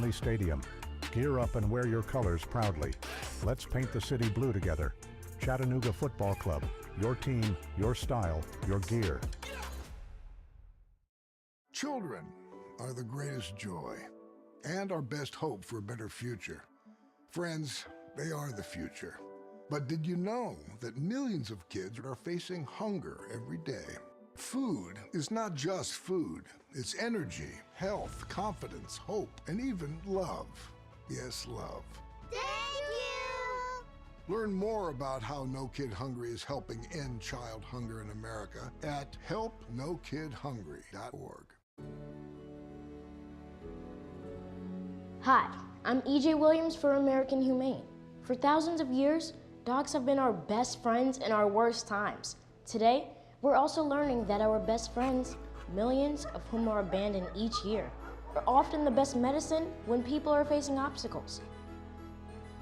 Finley Stadium. Gear up and wear your colors proudly. Let's paint the city blue together. Chattanooga Football Club. Your team, your style, your gear. Children are the greatest joy and our best hope for a better future. Friends, they are the future. But did you know that millions of kids are facing hunger every day? Food is not just food. It's energy, health, confidence, hope, and even love. Yes, love. Thank you! Learn more about how No Kid Hungry is helping end child hunger in America at helpnokidhungry.org. Hi, I'm E.J. Williams for American Humane. For thousands of years, dogs have been our best friends in our worst times. Today, we're also learning that our best friends, millions of whom are abandoned each year, are often the best medicine when people are facing obstacles.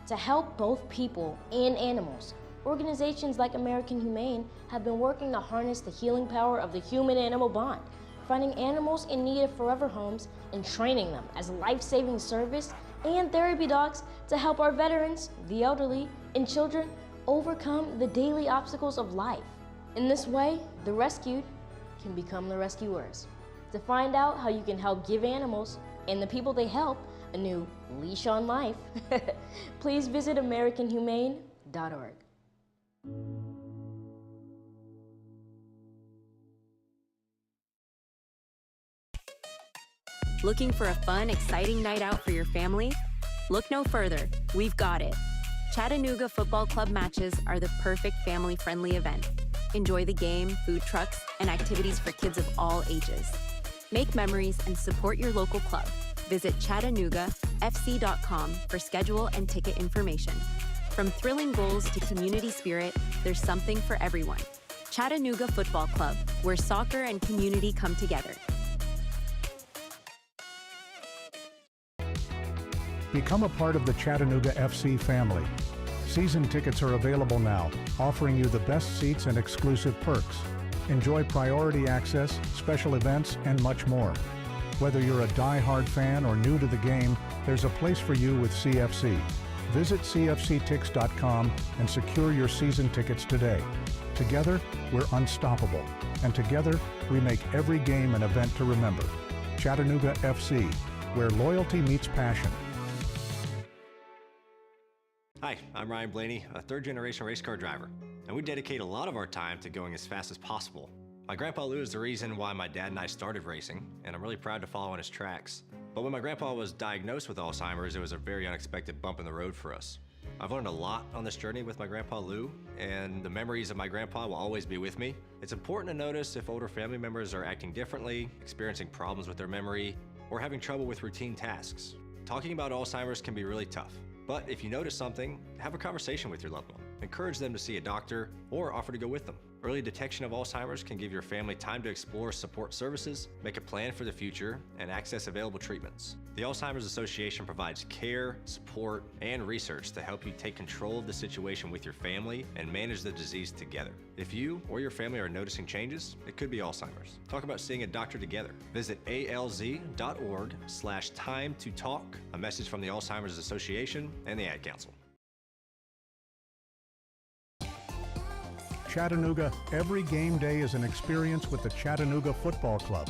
To help both people and animals, organizations like American Humane have been working to harness the healing power of the human-animal bond, finding animals in need of forever homes and training them as life-saving service and therapy dogs to help our veterans, the elderly, and children overcome the daily obstacles of life. In this way, the rescued can become the rescuers. To find out how you can help give animals and the people they help a new leash on life, please visit AmericanHumane.org. Looking for a fun, exciting night out for your family? Look no further. We've got it. Chattanooga Football Club matches are the perfect family-friendly event. Enjoy the game, food trucks, and activities for kids of all ages. Make memories and support your local club. Visit ChattanoogaFC.com for schedule and ticket information. From thrilling goals to community spirit, there's something for everyone. Chattanooga Football Club, where soccer and community come together. Become a part of the Chattanooga FC family. Season tickets are available now, offering you the best seats and exclusive perks. Enjoy priority access, special events, and much more. Whether you're a die-hard fan or new to the game, there's a place for you with CFC. Visit cfctix.com and secure your season tickets today. Together, we're unstoppable. And together, we make every game an event to remember. Chattanooga FC, where loyalty meets passion. Hi, I'm Ryan Blaney, a third-generation race car driver, and we dedicate a lot of our time to going as fast as possible. My grandpa Lou is the reason why my dad and I started racing, and I'm really proud to follow in his tracks. But when my grandpa was diagnosed with Alzheimer's, it was a very unexpected bump in the road for us. I've learned a lot on this journey with my grandpa Lou, and the memories of my grandpa will always be with me. It's important to notice if older family members are acting differently, experiencing problems with their memory, or having trouble with routine tasks. Talking about Alzheimer's can be really tough. But if you notice something, have a conversation with your loved one. Encourage them to see a doctor or offer to go with them. Early detection of Alzheimer's can give your family time to explore support services, make a plan for the future, and access available treatments. The Alzheimer's Association provides care, support, and research to help you take control of the situation with your family and manage the disease together. If you or your family are noticing changes, it could be Alzheimer's. Talk about seeing a doctor together. Visit alz.org/time-to-talk, a message from the Alzheimer's Association and the Ad Council. Chattanooga, every game day is an experience with the Chattanooga Football Club.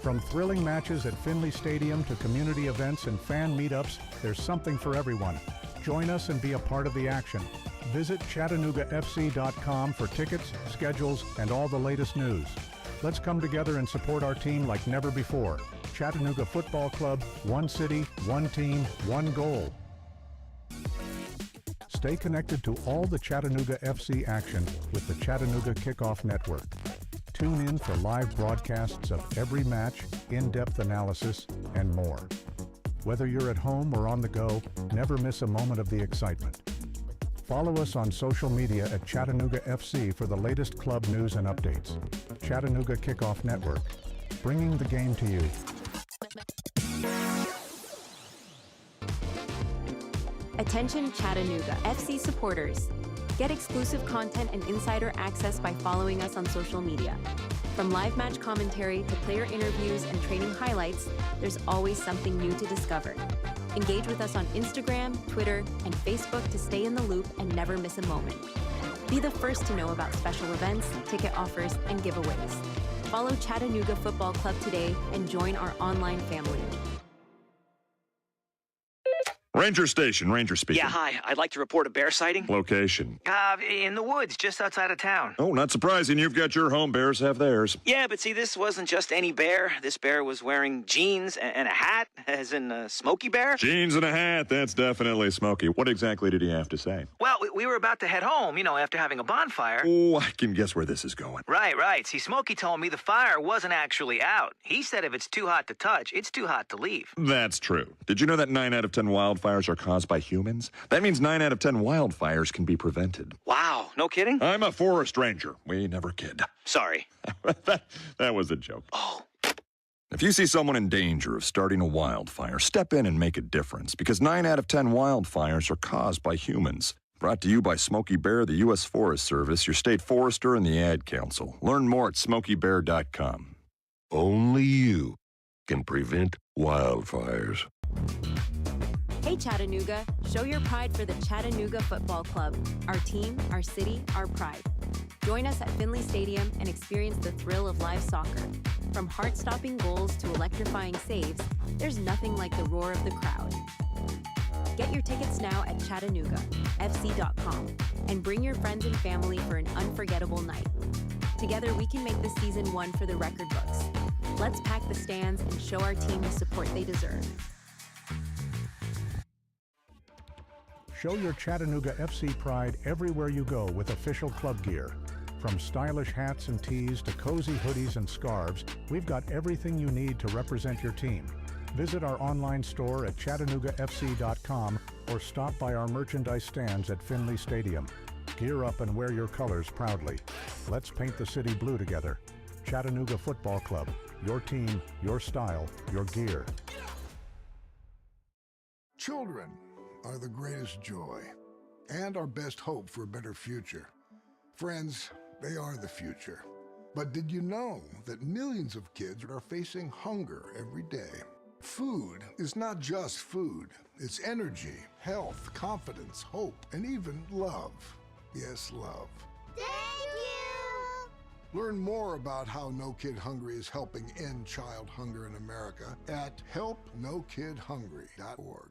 From thrilling matches at Finley Stadium to community events and fan meetups, there's something for everyone. Join us and be a part of the action. Visit ChattanoogaFC.com for tickets, schedules, and all the latest news. Let's come together and support our team like never before. Chattanooga Football Club, one city, one team, one goal. Stay connected to all the Chattanooga FC action with the Chattanooga Kickoff Network. Tune in for live broadcasts of every match, in-depth analysis, and more. Whether you're at home or on the go, never miss a moment of the excitement. Follow us on social media at Chattanooga FC for the latest club news and updates. Chattanooga Kickoff Network, bringing the game to you. Attention Chattanooga FC supporters. Get exclusive content and insider access by following us on social media. From live match commentary to player interviews and training highlights, there's always something new to discover. Engage with us on Instagram, Twitter, and Facebook to stay in the loop and never miss a moment. Be the first to know about special events, ticket offers, and giveaways. Follow Chattanooga Football Club today and join our online family. Ranger Station, Ranger speaking. Yeah, hi. I'd like to report a bear sighting. Location. In the woods, just outside of town. Oh, not surprising. You've got your home. Bears have theirs. Yeah, but see, this wasn't just any bear. This bear was wearing jeans and a hat, as in a Smokey Bear. Jeans and a hat. That's definitely Smokey. What exactly did he have to say? Well, we were about to head home, after having a bonfire. Oh, I can guess where this is going. Right. See, Smokey told me the fire wasn't actually out. He said if it's too hot to touch, it's too hot to leave. That's true. Did you know that 9 out of 10 wildfires are caused by humans? That means 9 out of 10 wildfires can be prevented. Wow, no kidding? I'm a forest ranger. We never kid. Sorry. that was a joke. Oh. If you see someone in danger of starting a wildfire, step in and make a difference, because 9 out of 10 wildfires are caused by humans. Brought to you by Smokey Bear, the U.S. Forest Service, your state forester, and the Ad Council. Learn more at smokeybear.com. Only you can prevent wildfires. Hey Chattanooga, show your pride for the Chattanooga Football Club. Our team, our city, our pride. Join us at Finley Stadium and experience the thrill of live soccer. From heart-stopping goals to electrifying saves, there's nothing like the roar of the crowd. Get your tickets now at ChattanoogaFC.com and bring your friends and family for an unforgettable night. Together we can make this season one for the record books. Let's pack the stands and show our team the support they deserve. Show your Chattanooga FC pride everywhere you go with official club gear. From stylish hats and tees to cozy hoodies and scarves, we've got everything you need to represent your team. Visit our online store at ChattanoogaFC.com or stop by our merchandise stands at Finley Stadium. Gear up and wear your colors proudly. Let's paint the city blue together. Chattanooga Football Club. Your team, your style, your gear. Children are the greatest joy and our best hope for a better future. Friends, they are the future. But did you know that millions of kids are facing hunger every day? Food is not just food. It's energy, health, confidence, hope, and even love. Yes, love. Thank you! Learn more about how No Kid Hungry is helping end child hunger in America at helpnokidhungry.org.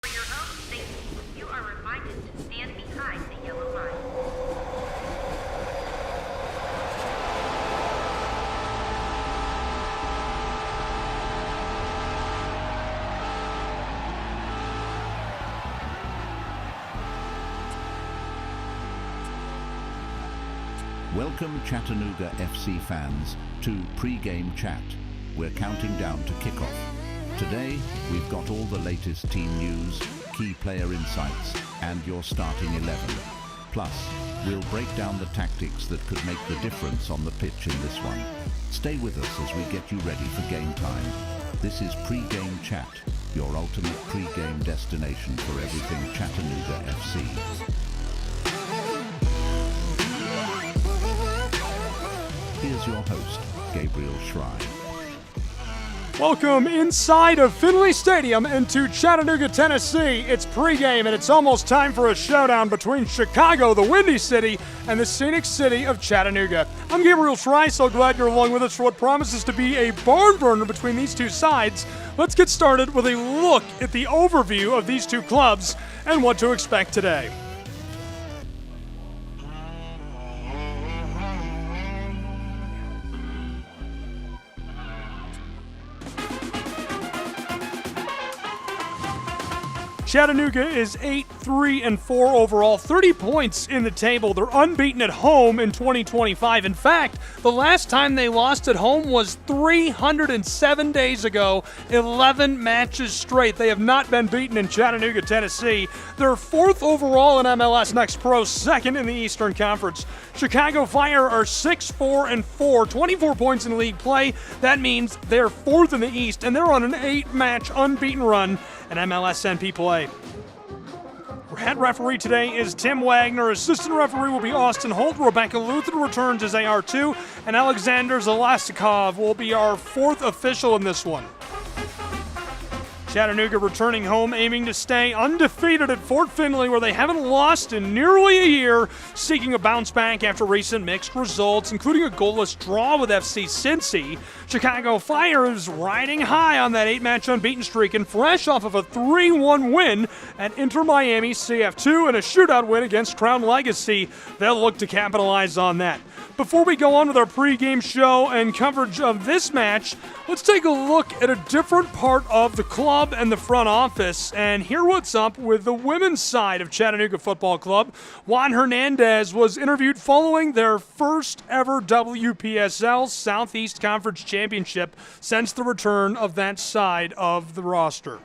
For your own safety, you are reminded to stand behind the yellow line. Welcome Chattanooga FC fans to Pregame Chat. We're counting down to kickoff. Today, we've got all the latest team news, key player insights, and your starting 11. Plus, we'll break down the tactics that could make the difference on the pitch in this one. Stay with us as we get you ready for game time. This is Pregame Chat, your ultimate pregame destination for everything Chattanooga FC. Here's your host, Gabriel Schrein. Welcome inside of Finley Stadium into Chattanooga, Tennessee. It's pregame, and it's almost time for a showdown between Chicago, the Windy City, and the scenic city of Chattanooga. I'm Gabriel Schrein, so glad you're along with us for what promises to be a barn burner between these two sides. Let's get started with a look at the overview of these two clubs and what to expect today. Chattanooga is 8-3-4 overall, 30 points in the table. They're unbeaten at home in 2025. In fact, the last time they lost at home was 307 days ago, 11 matches straight. They have not been beaten in Chattanooga, Tennessee. They're fourth overall in MLS Next Pro, second in the Eastern Conference. Chicago Fire are 6-4-4, 24 points in league play. That means they're fourth in the East, and they're on an 8-match unbeaten run in MLS NP play. Head referee today is Tim Wagner. Assistant referee will be Austin Holt. Rebecca Luther returns as AR2. And Alexander Zelastikov will be our fourth official in this one. Chattanooga returning home, aiming to stay undefeated at Fort Finley, where they haven't lost in nearly a year, seeking a bounce back after recent mixed results, including a goalless draw with FC Cincy. Chicago Fire is riding high on that 8-match unbeaten streak and fresh off of a 3-1 win at Inter Miami CF2 and a shootout win against Crown Legacy. They'll look to capitalize on that. Before we go on with our pregame show and coverage of this match, let's take a look at a different part of the club and the front office and hear what's up with the women's side of Chattanooga Football Club. Juan Hernandez was interviewed following their first ever WPSL Southeast Conference Championship since the return of that side of the roster.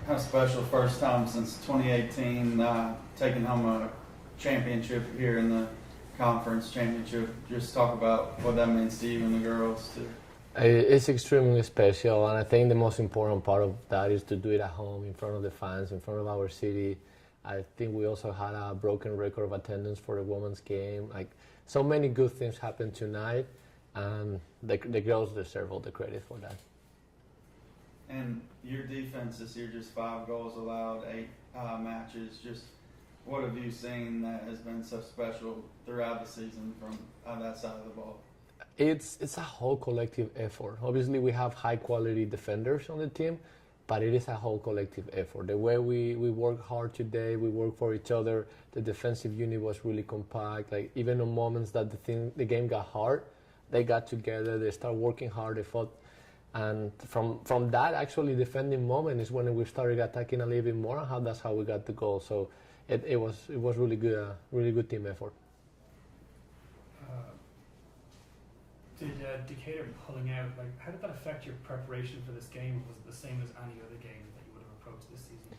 Kind of special, first time since 2018, taking home a championship here in the conference championship. Just talk about what that means to you and the girls too. It's extremely special, and I think the most important part of that is to do it at home, in front of the fans, in front of our city. I think we also had a broken record of attendance for the women's game. Like, so many good things happened tonight, and the girls deserve all the credit for that. And your defense this year, just 5 goals allowed, 8 matches. Just what have you seen that has been so special throughout the season from that side of the ball? It's a whole collective effort. Obviously, we have high-quality defenders on the team, but it is a whole collective effort. The way we work hard today, we work for each other. The defensive unit was really compact. Like, even on moments that the game got hard, they got together, they started working hard, they fought. And from that actually defending moment is when we started attacking a little bit more, and that's how we got the goal. So it was really good team effort. Did Decatur pulling out, like, how did that affect your preparation for this game? Was it the same as any other game that you would have approached this season?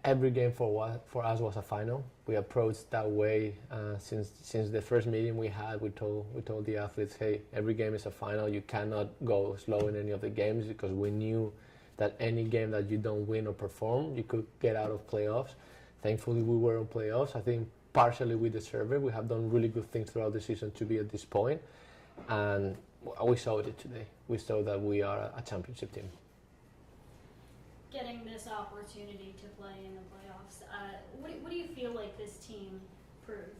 Every game for us was a final. We approached that way since the first meeting we had. We told the athletes, hey, every game is a final. You cannot go slow in any of the games, because we knew that any game that you don't win or perform, you could get out of playoffs. Thankfully, we were in playoffs. I think partially we deserve it. We have done really good things throughout the season to be at this point. And we showed it today. We showed that we are a championship team. Getting this opportunity to play in the playoffs, what do you feel like this team proved?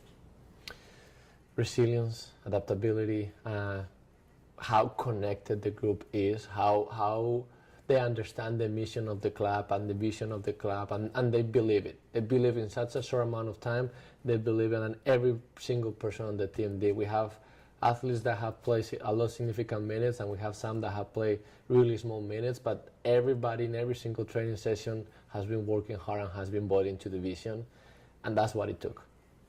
Resilience, adaptability, how connected the group is, how they understand the mission of the club and the vision of the club, and they believe it. They believe in such a short amount of time. They believe in it, and every single person on the team did. We have athletes that have played a lot of significant minutes, and we have some that have played really small minutes, but everybody in every single training session has been working hard and has been bought into the vision, and that's what it took.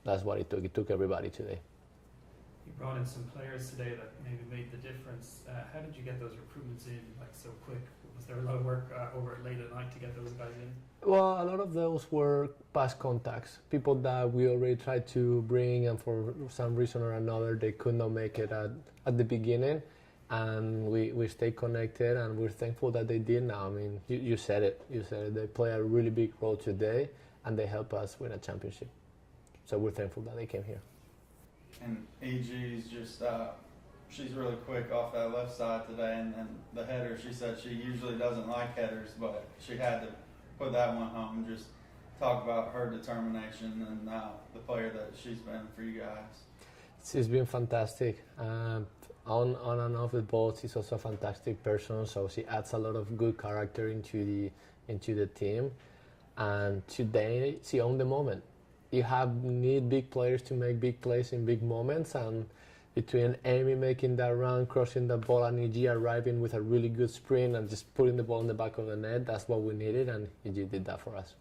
It took everybody today. You brought in some players today that maybe made the difference. How did you get those recruitments in so quick? Was there a lot of work over late at night to get those guys in? Well, a lot of those were past contacts, people that we already tried to bring, and for some reason or another they could not make it at the beginning, and we stayed connected, and we're thankful that they did now. I mean, you said it. They play a really big role today, and they help us win a championship. So we're thankful that they came here. And EG's just, she's really quick off that left side today, and the header, she said she usually doesn't like headers, but she had to put that one home. Just talk about her determination and the player that she's been for you guys. She's been fantastic. On and off the ball, she's also a fantastic person, so she adds a lot of good character into the team. And today, she owned the moment. You need big players to make big plays in big moments, and between Amy making that run, crossing the ball, and EG arriving with a really good sprint and just putting the ball in the back of the net, that's what we needed, and EG did that for us.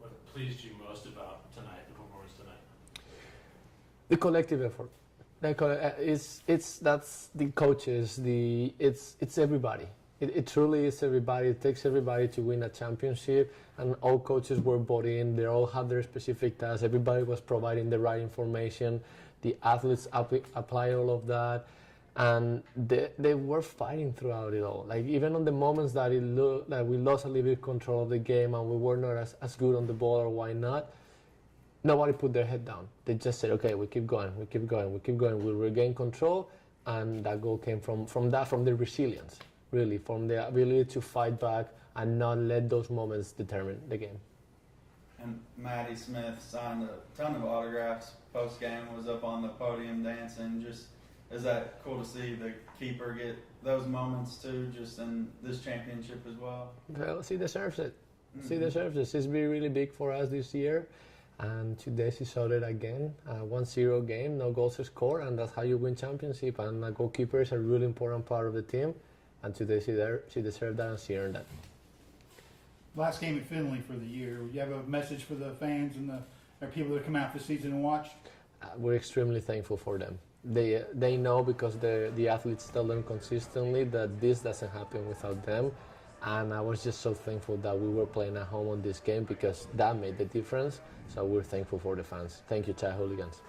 What pleased you most about tonight, the performance tonight? The collective effort. That's the coaches. It's everybody. It truly is everybody. It takes everybody to win a championship, and all coaches were bought in. They all have their specific tasks. Everybody was providing the right information. The athletes apply all of that, And they were fighting throughout it all. Like even on the moments that it looked that we lost a little bit of control of the game and we were not as good on the ball or why not, nobody put their head down. They just said, okay, we keep going. We regain control, and that goal came from the resilience, really, from the ability to fight back and not let those moments determine the game. And Maddie Smith signed a ton of autographs post-game, was up on the podium dancing. Just, is that cool to see the keeper get those moments too, just in this championship as well? Well, she deserves it. She deserves it. She's been really big for us this year. And today she showed it again. 1-0 game, no goals scored, and that's how you win championship. And a goalkeeper is a really important part of the team. And today she deserved that and she earned that. Last game at Finley for the year. You have a message for the fans and the people that come out this season and watch? We're extremely thankful for them. They know, because the athletes tell them consistently that this doesn't happen without them. And I was just so thankful that we were playing at home on this game, because that made the difference. So we're thankful for the fans. Thank you, Chat Hooligans.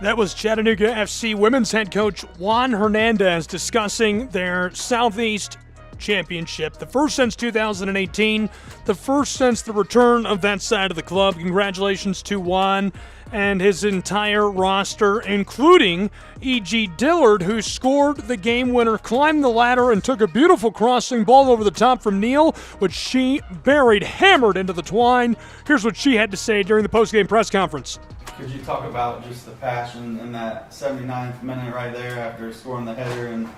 That was Chattanooga FC women's head coach Juan Hernandez discussing their Southeast Championship, the first since 2018, the first since the return of that side of the club. Congratulations to Juan and his entire roster, including E.G. Dillard, who scored the game winner, climbed the ladder, and took a beautiful crossing ball over the top from Neal, which she buried, hammered into the twine. Here's what she had to say during the post-game press conference. Could you talk about just the passion in that 79th minute right there after scoring the header and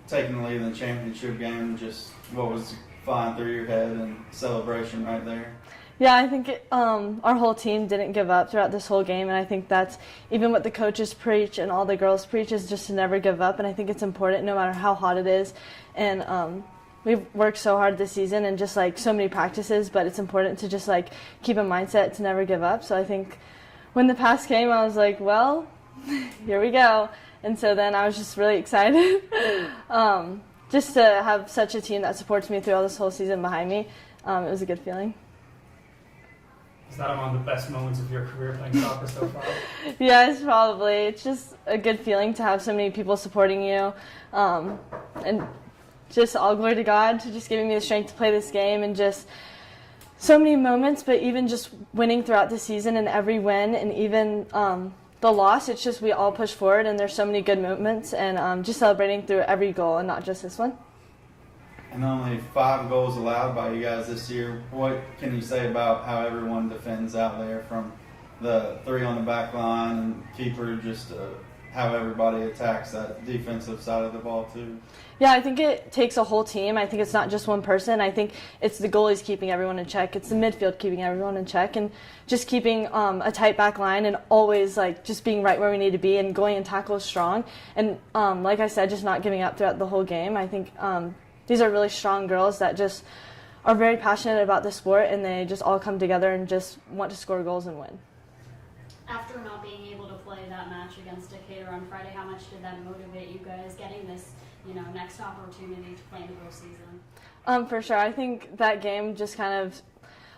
taking the lead in the championship game? Just what was flying through your head and celebration right there? Yeah, I think our whole team didn't give up throughout this whole game, and I think that's even what the coaches preach and all the girls preach, is just to never give up. And I think it's important no matter how hot it is. And we've worked so hard this season and just like so many practices, but it's important to just like keep a mindset to never give up. So I think when the pass came, I was like, well, here we go. And so then I was just really excited just to have such a team that supports me through all this whole season behind me. It was a good feeling. Is that among the best moments of your career playing soccer so far? Yes, probably. It's just a good feeling to have so many people supporting you. And just all glory to God to just giving me the strength to play this game, and just so many moments, but even just winning throughout the season and every win and even the loss, it's just we all push forward and there's so many good moments, and just celebrating through every goal and not just this one. And only 5 goals allowed by you guys this year. What can you say about how everyone defends out there, from the 3 on the back line and keeper, just how everybody attacks that defensive side of the ball too? Yeah, I think it takes a whole team. I think it's not just one person. I think it's the goalies keeping everyone in check. It's the midfield keeping everyone in check, and just keeping a tight back line, and always like just being right where we need to be and going and tackle strong. And like I said, just not giving up throughout the whole game. I think these are really strong girls that just are very passionate about the sport, and they just all come together and just want to score goals and win. After not being able to play that match against Decatur on Friday, how much did that motivate you guys getting this, next opportunity to play in the postseason? For sure. I think that game just kind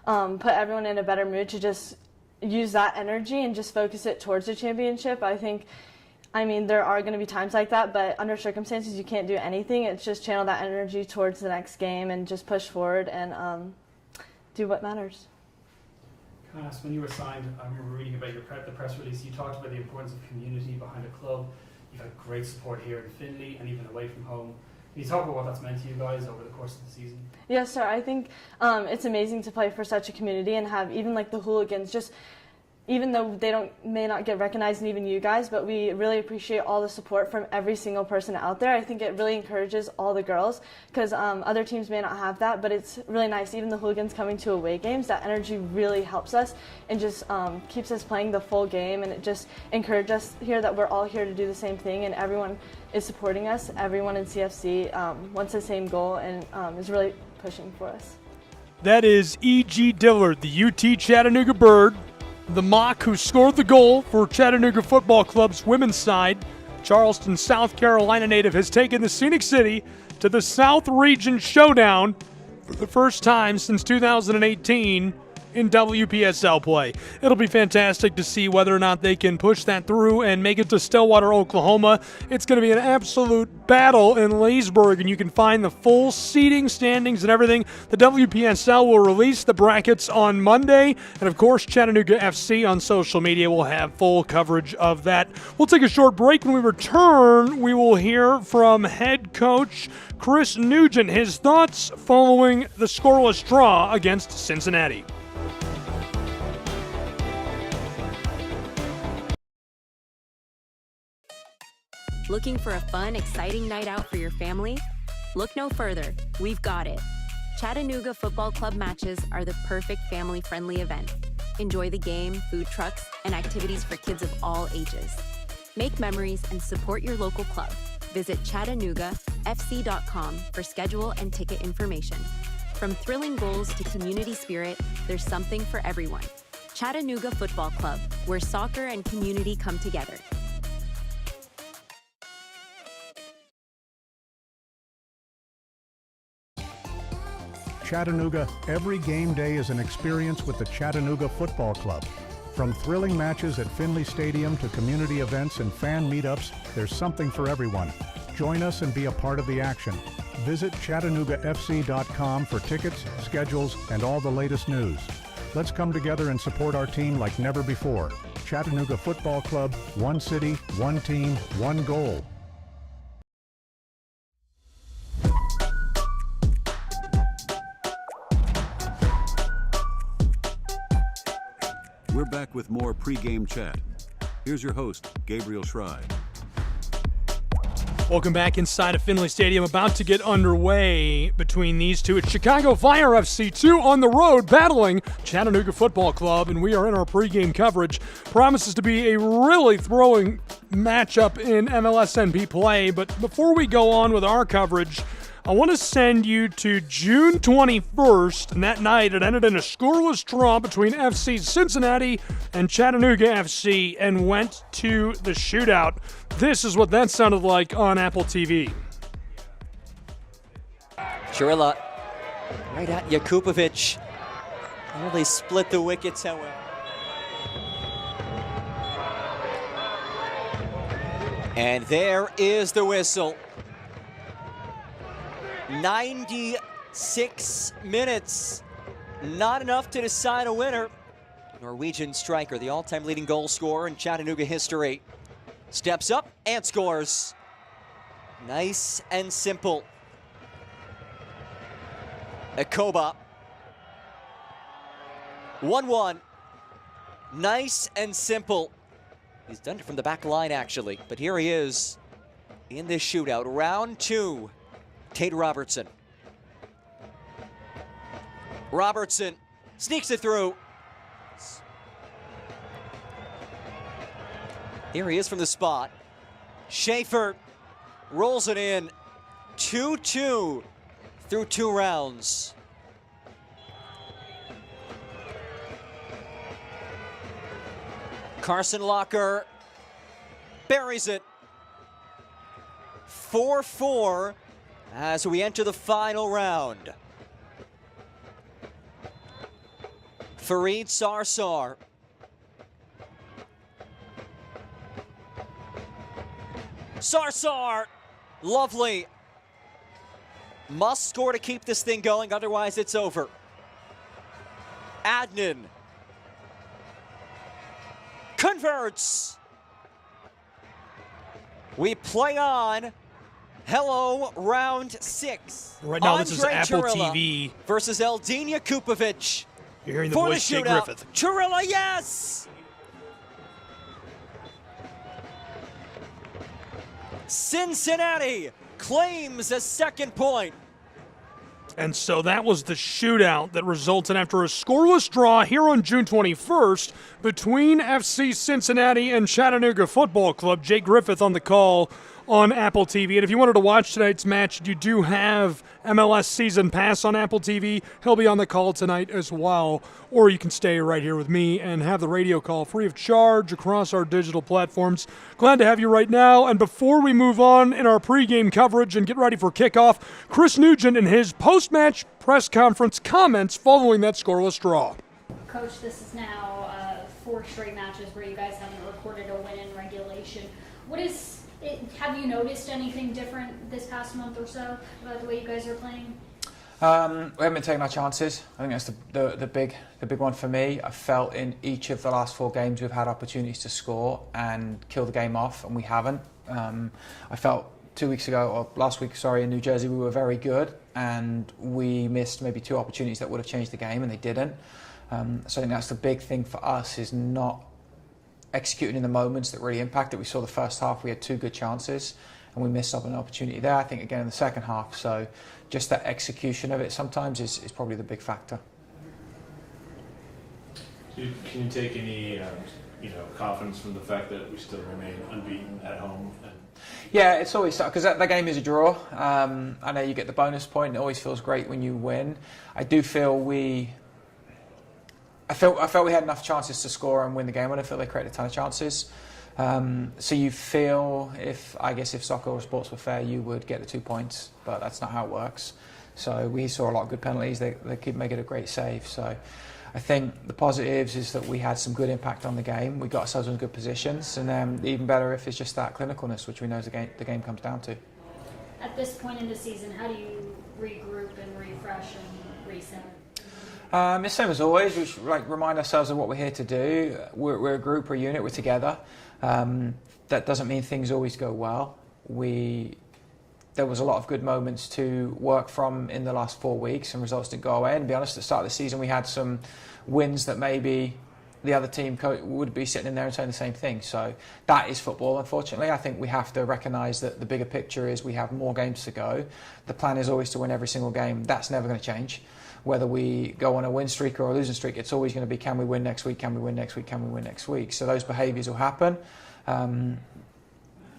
of put everyone in a better mood to just use that energy and just focus it towards the championship. I mean, there are going to be times like that, but under circumstances you can't do anything. It's just channel that energy towards the next game and just push forward and do what matters. Can I ask, when you were signed, I remember reading about the press release, you talked about the importance of community behind a club. You've had great support here in Finley and even away from home. Can you talk about what that's meant to you guys over the course of the season? Yes, sir. I think it's amazing to play for such a community and have even like the hooligans, just even though they may not get recognized, and even you guys, but we really appreciate all the support from every single person out there. I think it really encourages all the girls, because other teams may not have that, but it's really nice. Even the hooligans coming to away games, that energy really helps us and just keeps us playing the full game, and it just encourages us here that we're all here to do the same thing, and everyone is supporting us. Everyone in CFC wants the same goal and is really pushing for us. That is E.G. Dillard, the UT Chattanooga Bird, the Mock who scored the goal for Chattanooga Football Club's women's side. Charleston, South Carolina native has taken the Scenic City to the South Region Showdown for the first time since 2018. in WPSL play. It'll be fantastic to see whether or not they can push that through and make it to Stillwater, Oklahoma. It's going to be an absolute battle in Leesburg, and you can find the full seating, standings, and everything. The WPSL will release the brackets on Monday, and of course, Chattanooga FC on social media will have full coverage of that. We'll take a short break. When we return, we will hear from head coach Chris Nugent, his thoughts following the scoreless draw against Cincinnati. Looking for a fun, exciting night out for your family? Look no further. We've got it. Chattanooga Football Club matches are the perfect family-friendly event. Enjoy the game, food trucks, and activities for kids of all ages. Make memories and support your local club. Visit ChattanoogaFC.com for schedule and ticket information. From thrilling goals to community spirit, there's something for everyone. Chattanooga Football Club, where soccer and community come together. Chattanooga, every game day is an experience with the Chattanooga Football Club. From thrilling matches at Finley Stadium to community events and fan meetups, there's something for everyone. Join us and be a part of the action. Visit ChattanoogaFC.com for tickets, schedules, and all the latest news. Let's come together and support our team like never before. Chattanooga Football Club, one city, one team, one goal. We're back with more pregame chat. Here's your host, Gabriel Schrei. Welcome back inside of Finley Stadium. About to get underway between these two. It's Chicago Fire FC 2 on the road battling Chattanooga Football Club, and we are in our pregame coverage. Promises to be a really thrilling matchup in MLSNP play, but before we go on with our coverage, I want to send you to June 21st, and that night it ended in a scoreless draw between FC Cincinnati and Chattanooga FC and went to the shootout. This is what that sounded like on Apple TV. Chirilla right at Jakupovic. Well, they split the wickets, however. And there is the whistle. 96 minutes, not enough to decide a winner. Norwegian striker, the all-time leading goal scorer in Chattanooga history, steps up and scores. Nice and simple. Akoba. 1-1. Nice and simple. He's done it from the back line, actually, but here he is in this shootout. Round 2. Tate Robertson. Robertson sneaks it through. Here he is from the spot. Schaefer rolls it in. 2-2 through 2 rounds. Carson Locker buries it. 4-4 as we enter the final round. Fareed Sarsar. Sarsar, lovely. Must score to keep this thing going, otherwise it's over. Adnan converts. We play on. Hello, round 6. Right now, this is Apple Chirilla TV. Versus Eldin Jakupovic. You're hearing the for voice, the Jay shootout. Griffith. Chirilla, yes! Cincinnati claims a second point. And so that was the shootout that resulted after a scoreless draw here on June 21st between FC Cincinnati and Chattanooga Football Club. Jay Griffith on the call on Apple TV. And if you wanted to watch tonight's match, you do have MLS Season Pass on Apple TV. He'll be on the call tonight as well. Or you can stay right here with me and have the radio call free of charge across our digital platforms. Glad to have you right now. And before we move on in our pregame coverage and get ready for kickoff, Chris Nugent and his post-match press conference comments following that scoreless draw. Coach, this is now 4 straight matches where you guys haven't recorded a win in regulation. Have you noticed anything different this past month or so about the way you guys are playing? We haven't been taking our chances. I think that's the big one for me. I felt in each of the last 4 games we've had opportunities to score and kill the game off, and we haven't. I felt 2 weeks ago, or last week, sorry, in New Jersey, we were very good, and we missed maybe 2 opportunities that would have changed the game, and they didn't. So I think that's the big thing for us, is not executing in the moments that really impacted. We saw the first half, we had 2 good chances, and we missed up an opportunity there, I think, again in the second half. So just that execution of it sometimes is probably the big factor. Can you take any confidence from the fact that we still remain unbeaten at home? Yeah, it's always, because that game is a draw. I know you get the bonus point. It always feels great when you win. I do feel I felt we had enough chances to score and win the game. I don't feel they created a ton of chances. So you feel, if soccer or sports were fair, you would get the 2 points, but that's not how it works. So we saw a lot of good penalties. They keep making a great save. So I think the positives is that we had some good impact on the game. We got ourselves in good positions, and then even better if it's just that clinicalness, which we know the game comes down to. At this point in the season, how do you regroup and refresh and reset? It's the same as always. We should remind ourselves of what we're here to do. We're a group, we're a unit, we're together. That doesn't mean things always go well. There was a lot of good moments to work from in the last 4 weeks, and results didn't go away. And to be honest, at the start of the season, we had some wins that maybe the other team would be sitting in there and saying the same thing. So that is football, unfortunately. I think we have to recognise that the bigger picture is we have more games to go. The plan is always to win every single game. That's never going to change. Whether we go on a win streak or a losing streak, it's always going to be, can we win next week, can we win next week, can we win next week? So those behaviours will happen.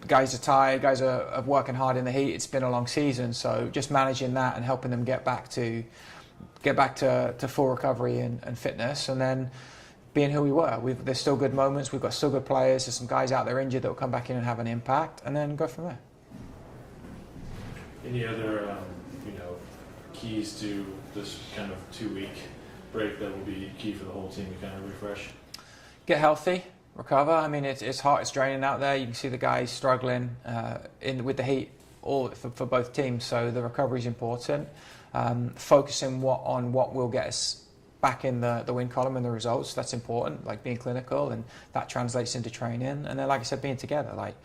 Guys are tired, guys are working hard in the heat. It's been a long season, so just managing that and helping them get back to full recovery and fitness, and then being who we were. There's still good moments, we've got still good players, there's some guys out there injured that will come back in and have an impact, and then go from there. Any other keys to this kind of 2-week break that will be key for the whole team to kind of refresh? Get healthy, recover. I mean, it's hot, it's draining out there. You can see the guys struggling with the heat for both teams, so the recovery is important. Focusing on what will get us back in the win column and the results, that's important, like being clinical, and that translates into training. And then, like I said, being together. Like,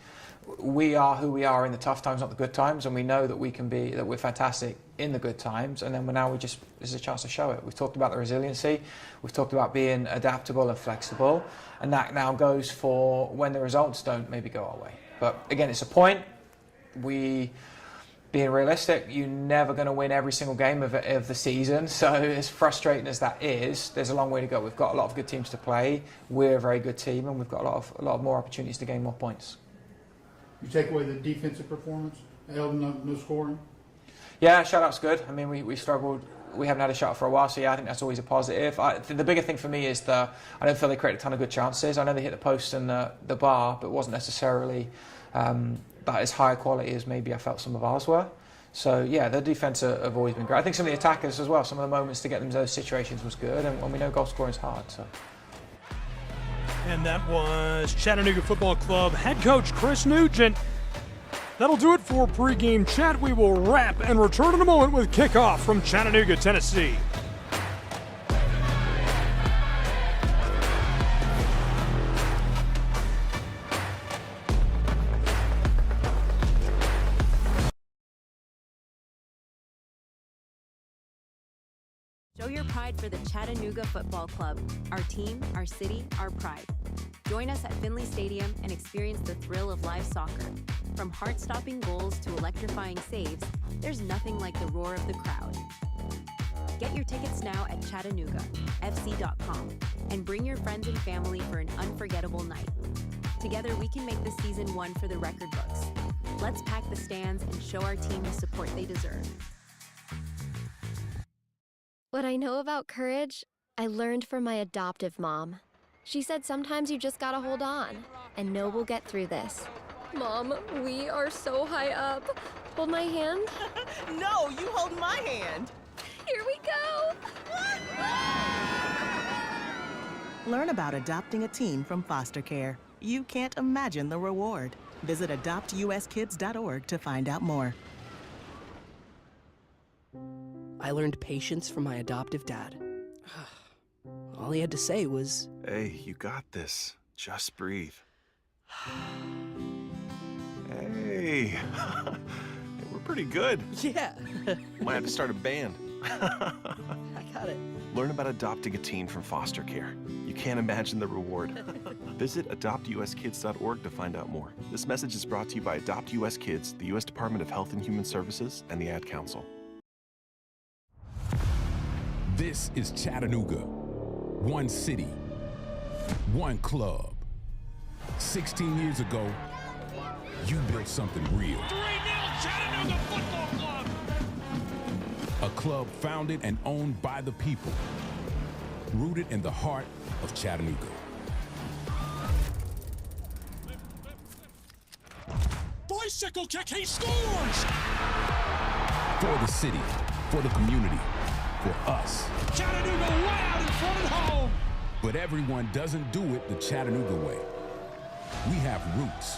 we are who we are in the tough times, not the good times, and we know that we're fantastic in the good times, and then this is a chance to show it. We've talked about the resiliency, we've talked about being adaptable and flexible, and that now goes for when the results don't maybe go our way. But again, it's a point. Being realistic, you're never going to win every single game of the season, so as frustrating as that is, there's a long way to go. We've got a lot of good teams to play, we're a very good team, and we've got a lot of more opportunities to gain more points. You take away the defensive performance, no scoring? Yeah, shutout's good. I mean, we struggled. We haven't had a shutout for a while, so yeah, I think that's always a positive. The bigger thing for me is I don't feel they created a ton of good chances. I know they hit the post and the bar, but it wasn't necessarily that as high quality as maybe I felt some of ours were. So yeah, the defence have always been great. I think some of the attackers as well, some of the moments to get them to those situations was good, and we know goal scoring is hard. So. And that was Chattanooga Football Club head coach Chris Nugent. That'll do it for pregame chat. We will wrap and return in a moment with kickoff from Chattanooga, Tennessee. Show your pride for the Chattanooga Football Club. Our team, our city, our pride. Join us at Finley Stadium and experience the thrill of live soccer. From heart-stopping goals to electrifying saves, there's nothing like the roar of the crowd. Get your tickets now at ChattanoogaFC.com and bring your friends and family for an unforgettable night. Together, we can make this season one for the record books. Let's pack the stands and show our team the support they deserve. What I know about courage, I learned from my adoptive mom. She said sometimes you just gotta hold on and know we'll get through this. Mom, we are so high up. Hold my hand. No, you hold my hand. Here we go. Learn about adopting a teen from foster care. You can't imagine the reward. Visit adoptuskids.org to find out more. I learned patience from my adoptive dad. All he had to say was, "Hey, you got this. Just breathe." Hey, we're pretty good. Yeah. Might have to start a band. I got it. Learn about adopting a teen from foster care. You can't imagine the reward. Visit adoptuskids.org to find out more. This message is brought to you by Adopt US Kids, the U.S. Department of Health and Human Services, and the Ad Council. This is Chattanooga. One city, one club. 16 years ago, you built something real. 3-0 Chattanooga Football Club. A club founded and owned by the people, rooted in the heart of Chattanooga. Bicycle kick, he scores! For the city, for the community, for us. Chattanooga way out in front at home. But everyone doesn't do it the Chattanooga way. We have roots,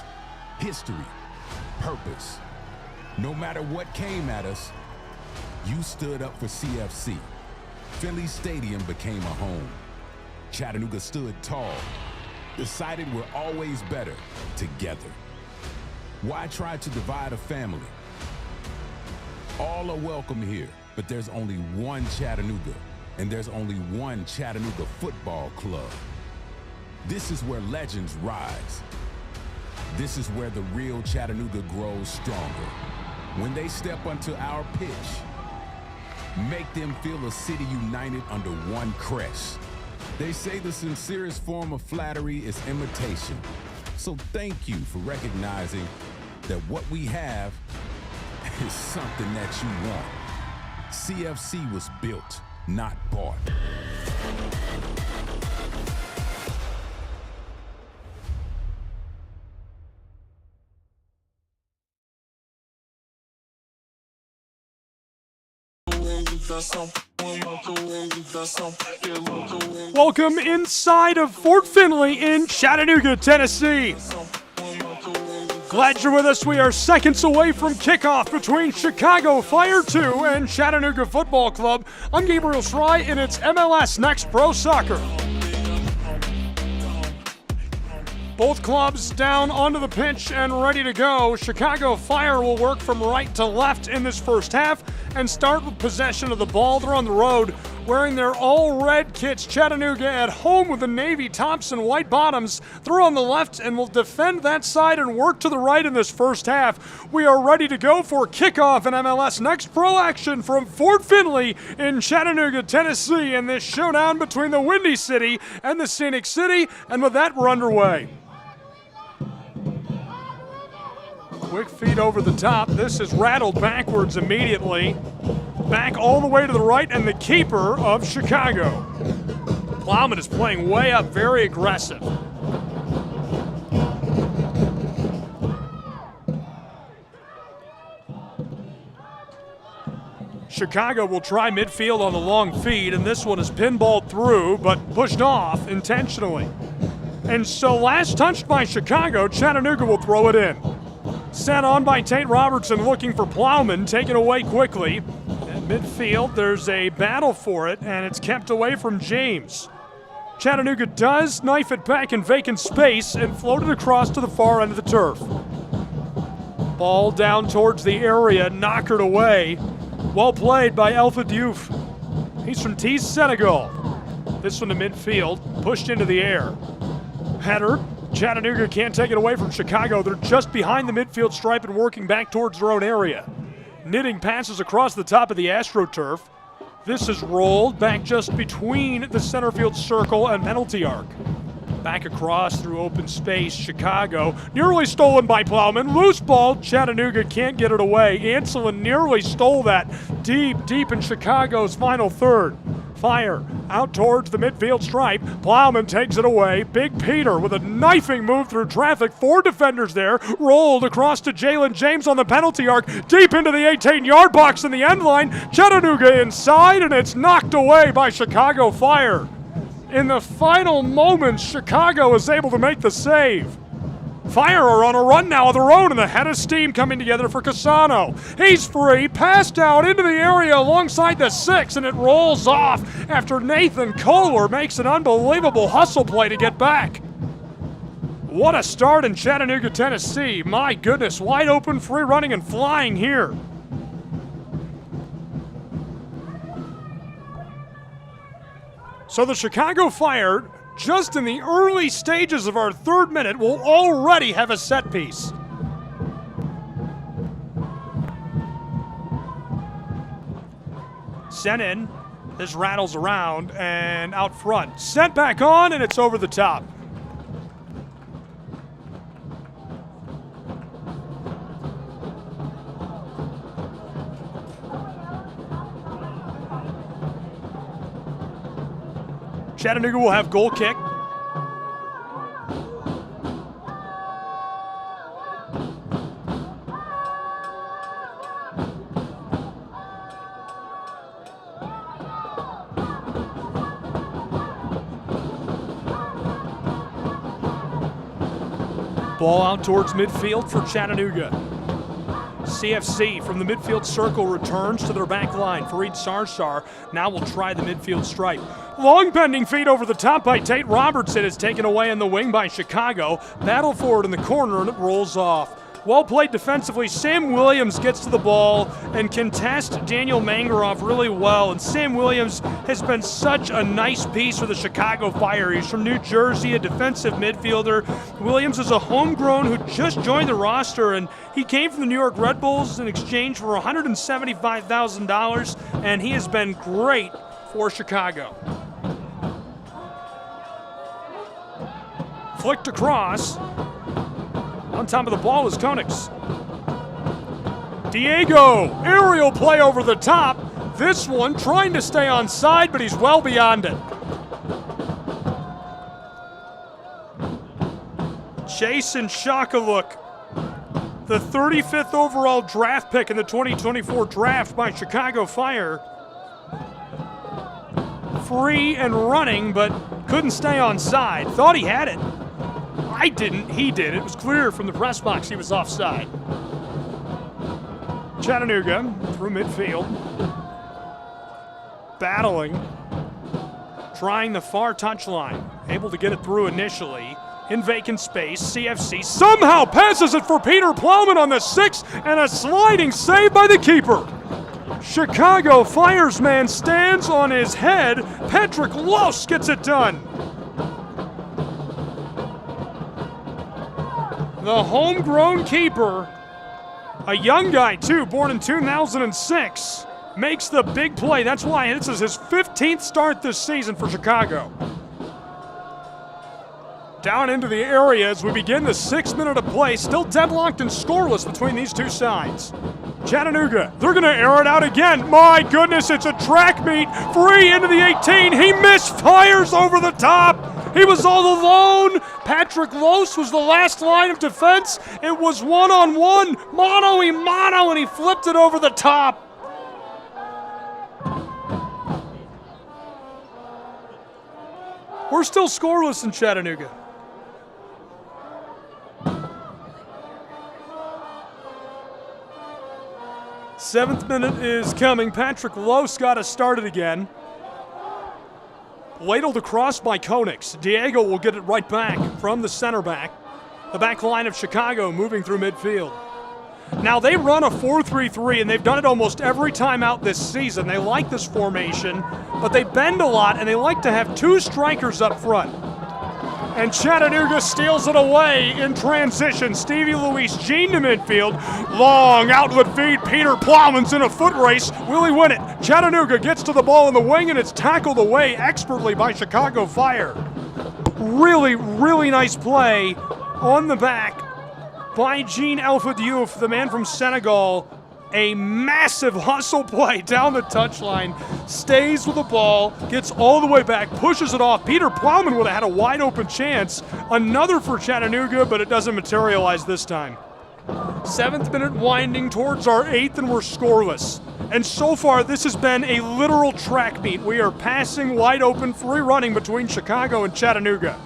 history, purpose. No matter what came at us, you stood up for CFC. Finley Stadium became a home. Chattanooga stood tall, decided we're always better together. Why try to divide a family? All are welcome here, but there's only one Chattanooga, and there's only one Chattanooga Football Club. This is where legends rise. This is where the real Chattanooga grows stronger. When they step onto our pitch, make them feel a city united under one crest. They say the sincerest form of flattery is imitation. So thank you for recognizing that what we have is something that you want. CFC was built, not bought. Welcome inside of Fort Finley in Chattanooga, Tennessee. Glad you're with us. We are seconds away from kickoff between Chicago Fire 2 and Chattanooga Football Club. I'm Gabriel Fry, and it's MLS Next Pro Soccer. Both clubs down onto the pitch and ready to go. Chicago Fire will work from right to left in this first half and start with possession of the ball. They're on the road wearing their all-red kits. Chattanooga at home with the navy tops and white bottoms. They're on the left and will defend that side and work to the right in this first half. We are ready to go for kickoff in MLS Next Pro action from Fort Finley in Chattanooga, Tennessee, in this showdown between the Windy City and the Scenic City. And with that, we're underway. Quick feed over the top. This is rattled backwards immediately. Back all the way to the right, and the keeper of Chicago. Plowman is playing way up, very aggressive. Chicago will try midfield on the long feed, and this one is pinballed through, but pushed off intentionally. And so last touched by Chicago, Chattanooga will throw it in. Sent on by Tate Robertson, looking for Plowman, taken away quickly. At midfield, there's a battle for it, and it's kept away from James. Chattanooga does knife it back in vacant space and float it across to the far end of the turf. Ball down towards the area, knockered away. Well played by Alpha Diouf. He's from Tees, Senegal. This one to midfield, pushed into the air. Header. Chattanooga can't take it away from Chicago. They're just behind the midfield stripe and working back towards their own area. Knitting passes across the top of the AstroTurf. This is rolled back just between the center field circle and penalty arc. Back across through open space, Chicago. Nearly stolen by Plowman. Loose ball, Chattanooga can't get it away. Anselin nearly stole that deep in Chicago's final third. Fire out towards the midfield stripe. Plowman takes it away. Big Peter with a knifing move through traffic. 4 defenders there. Rolled across to Jalen James on the penalty arc. Deep into the 18-yard box in the end line. Chattanooga inside, and it's knocked away by Chicago Fire. in the final moments, Chicago is able to make the save. Fire are on a run now of their own, and the head of steam coming together for Cassano. He's free, passed out into the area alongside the 6, and it rolls off after Nathan Kohler makes an unbelievable hustle play to get back. What a start in Chattanooga, Tennessee. My goodness, wide open, free running and flying here. So the Chicago Fire, just in the early stages of our 3rd minute, will already have a set piece. Sent in, this rattles around and out front. Sent back on, and it's over the top. Chattanooga will have goal kick. Ball out towards midfield for Chattanooga. CFC from the midfield circle returns to their back line. Fareed Sarsar now will try the midfield stripe. Long bending feed over the top by Tate Robertson is taken away in the wing by Chicago. Battle forward in the corner and it rolls off. Well played defensively. Sam Williams gets to the ball and can test Daniel Mangaroff really well. And Sam Williams has been such a nice piece for the Chicago Fire. He's from New Jersey, a defensive midfielder. Williams is a homegrown who just joined the roster, and he came from the New York Red Bulls in exchange for $175,000, and he has been great for Chicago. Flicked across. On top of the ball is Konix. Diego, aerial play over the top. This one trying to stay on side, but he's well beyond it. Jason Shakaluk, the 35th overall draft pick in the 2024 draft by Chicago Fire. Free and running, but couldn't stay on side. Thought he had it. I didn't, he did. It was clear from the press box he was offside. Chattanooga through midfield. Battling. Trying the far touchline. Able to get it through initially. In vacant space, CFC somehow passes it for Peter Plowman on the 6, and a sliding save by the keeper. Chicago Fire's man stands on his head. Patrick Los gets it done. The homegrown keeper, a young guy too, born in 2006, makes the big play. That's why this is his 15th start this season for Chicago. Down into the area as we begin the 6th minute of play, still deadlocked and scoreless between these two sides. Chattanooga, they're going to air it out again. My goodness, it's a track meet. Free into the 18. He misfires over the top. He was all alone. Patrick Los was the last line of defense. It was one-on-one, mano-a-mano, and he flipped it over the top. We're still scoreless in Chattanooga. Seventh minute is coming. Patrick Los got us started again. Ladled across by Konix. Diego will get it right back from the center back. The back line of Chicago moving through midfield. Now they run a 4-3-3, and they've done it almost every time out this season. They like this formation, but they bend a lot, and they like to have two strikers up front. And Chattanooga steals it away in transition. Stevie Luis Jean to midfield. Long outlet feed. Peter Plowman's in a foot race. Will he win it? Chattanooga gets to the ball in the wing, and it's tackled away expertly by Chicago Fire. Really, really nice play on the back by Jean Alpha Diouf, the man from Senegal. A massive hustle play down the touchline, stays with the ball, gets all the way back, pushes it off. Peter Plowman would have had a wide open chance. Another for Chattanooga, but it doesn't materialize this time. 7th minute winding towards our 8th, and we're scoreless. And so far, this has been a literal track meet. We are passing wide open, free running between Chicago and Chattanooga.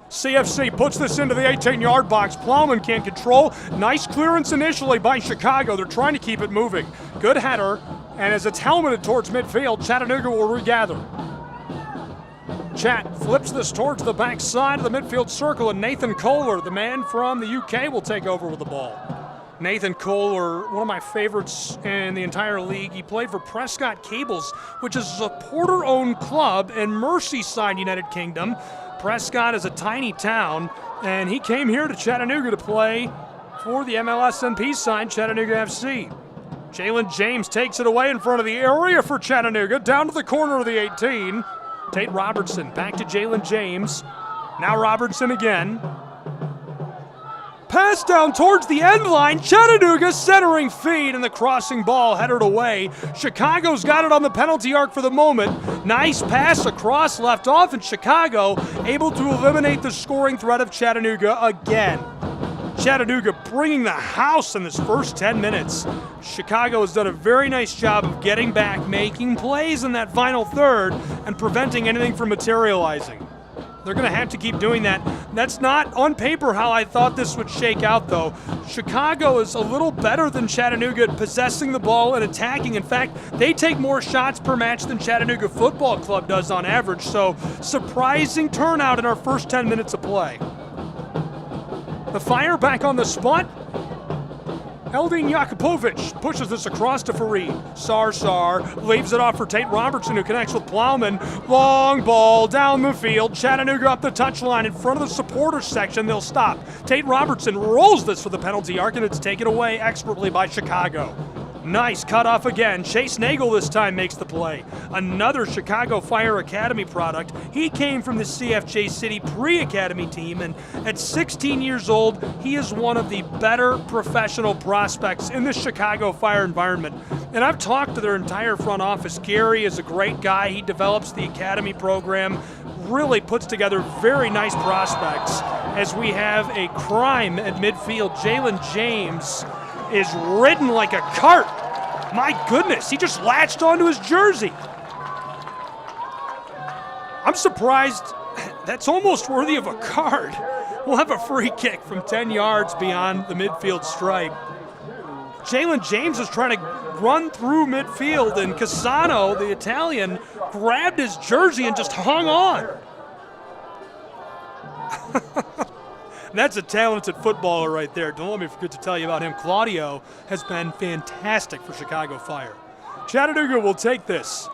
CFC puts this into the 18-yard box. Plowman can't control. Nice clearance initially by Chicago. They're trying to keep it moving. Good header, and as it's helmeted towards midfield, Chattanooga will regather. Chat flips this towards the back side of the midfield circle, and Nathan Kohler, the man from the UK, will take over with the ball. Nathan Kohler, one of my favorites in the entire league. He played for Prescott Cables, which is a supporter-owned club in Merseyside, United Kingdom. Prescott is a tiny town, and he came here to Chattanooga to play for the MLSNP side, Chattanooga FC. Jalen James takes it away in front of the area for Chattanooga, down to the corner of the 18. Tate Robertson back to Jalen James. Now Robertson again. Pass down towards the end line. Chattanooga centering feed, and the crossing ball headed away. Chicago's got it on the penalty arc for the moment. Nice pass across, left off, and Chicago able to eliminate the scoring threat of Chattanooga again. Chattanooga bringing the house in this first 10 minutes. Chicago has done a very nice job of getting back, making plays in that final third, and preventing anything from materializing. They're going to have to keep doing that. That's not on paper how I thought this would shake out, though. Chicago is a little better than Chattanooga at possessing the ball and attacking. In fact, they take more shots per match than Chattanooga Football Club does on average. So, surprising turnout in our first 10 minutes of play. The Fire back on the spot. Eldin Jakupovic pushes this across to Fareed. Sarsar leaves it off for Tate Robertson, who connects with Plowman. Long ball down the field. Chattanooga up the touchline in front of the supporters section. They'll stop. Tate Robertson rolls this for the penalty arc, and it's taken away expertly by Chicago. Nice cutoff again. Chase Nagel this time makes the play. Another Chicago Fire Academy product. He came from the CFJ City pre-academy team, and at 16 years old, he is one of the better professional prospects in the Chicago Fire environment. And I've talked to their entire front office. Gary is a great guy. He develops the academy program, really puts together very nice prospects. As we have a crime at midfield, Jalen James is ridden like a cart. My goodness, he just latched onto his jersey. I'm surprised. That's almost worthy of a card. We'll have a free kick from 10 yards beyond the midfield stripe. Jalen James is trying to run through midfield, and Cassano, the Italian, grabbed his jersey and just hung on. That's a talented footballer right there. Don't let me forget to tell you about him. Claudio has been fantastic for Chicago Fire. Chattanooga will take this.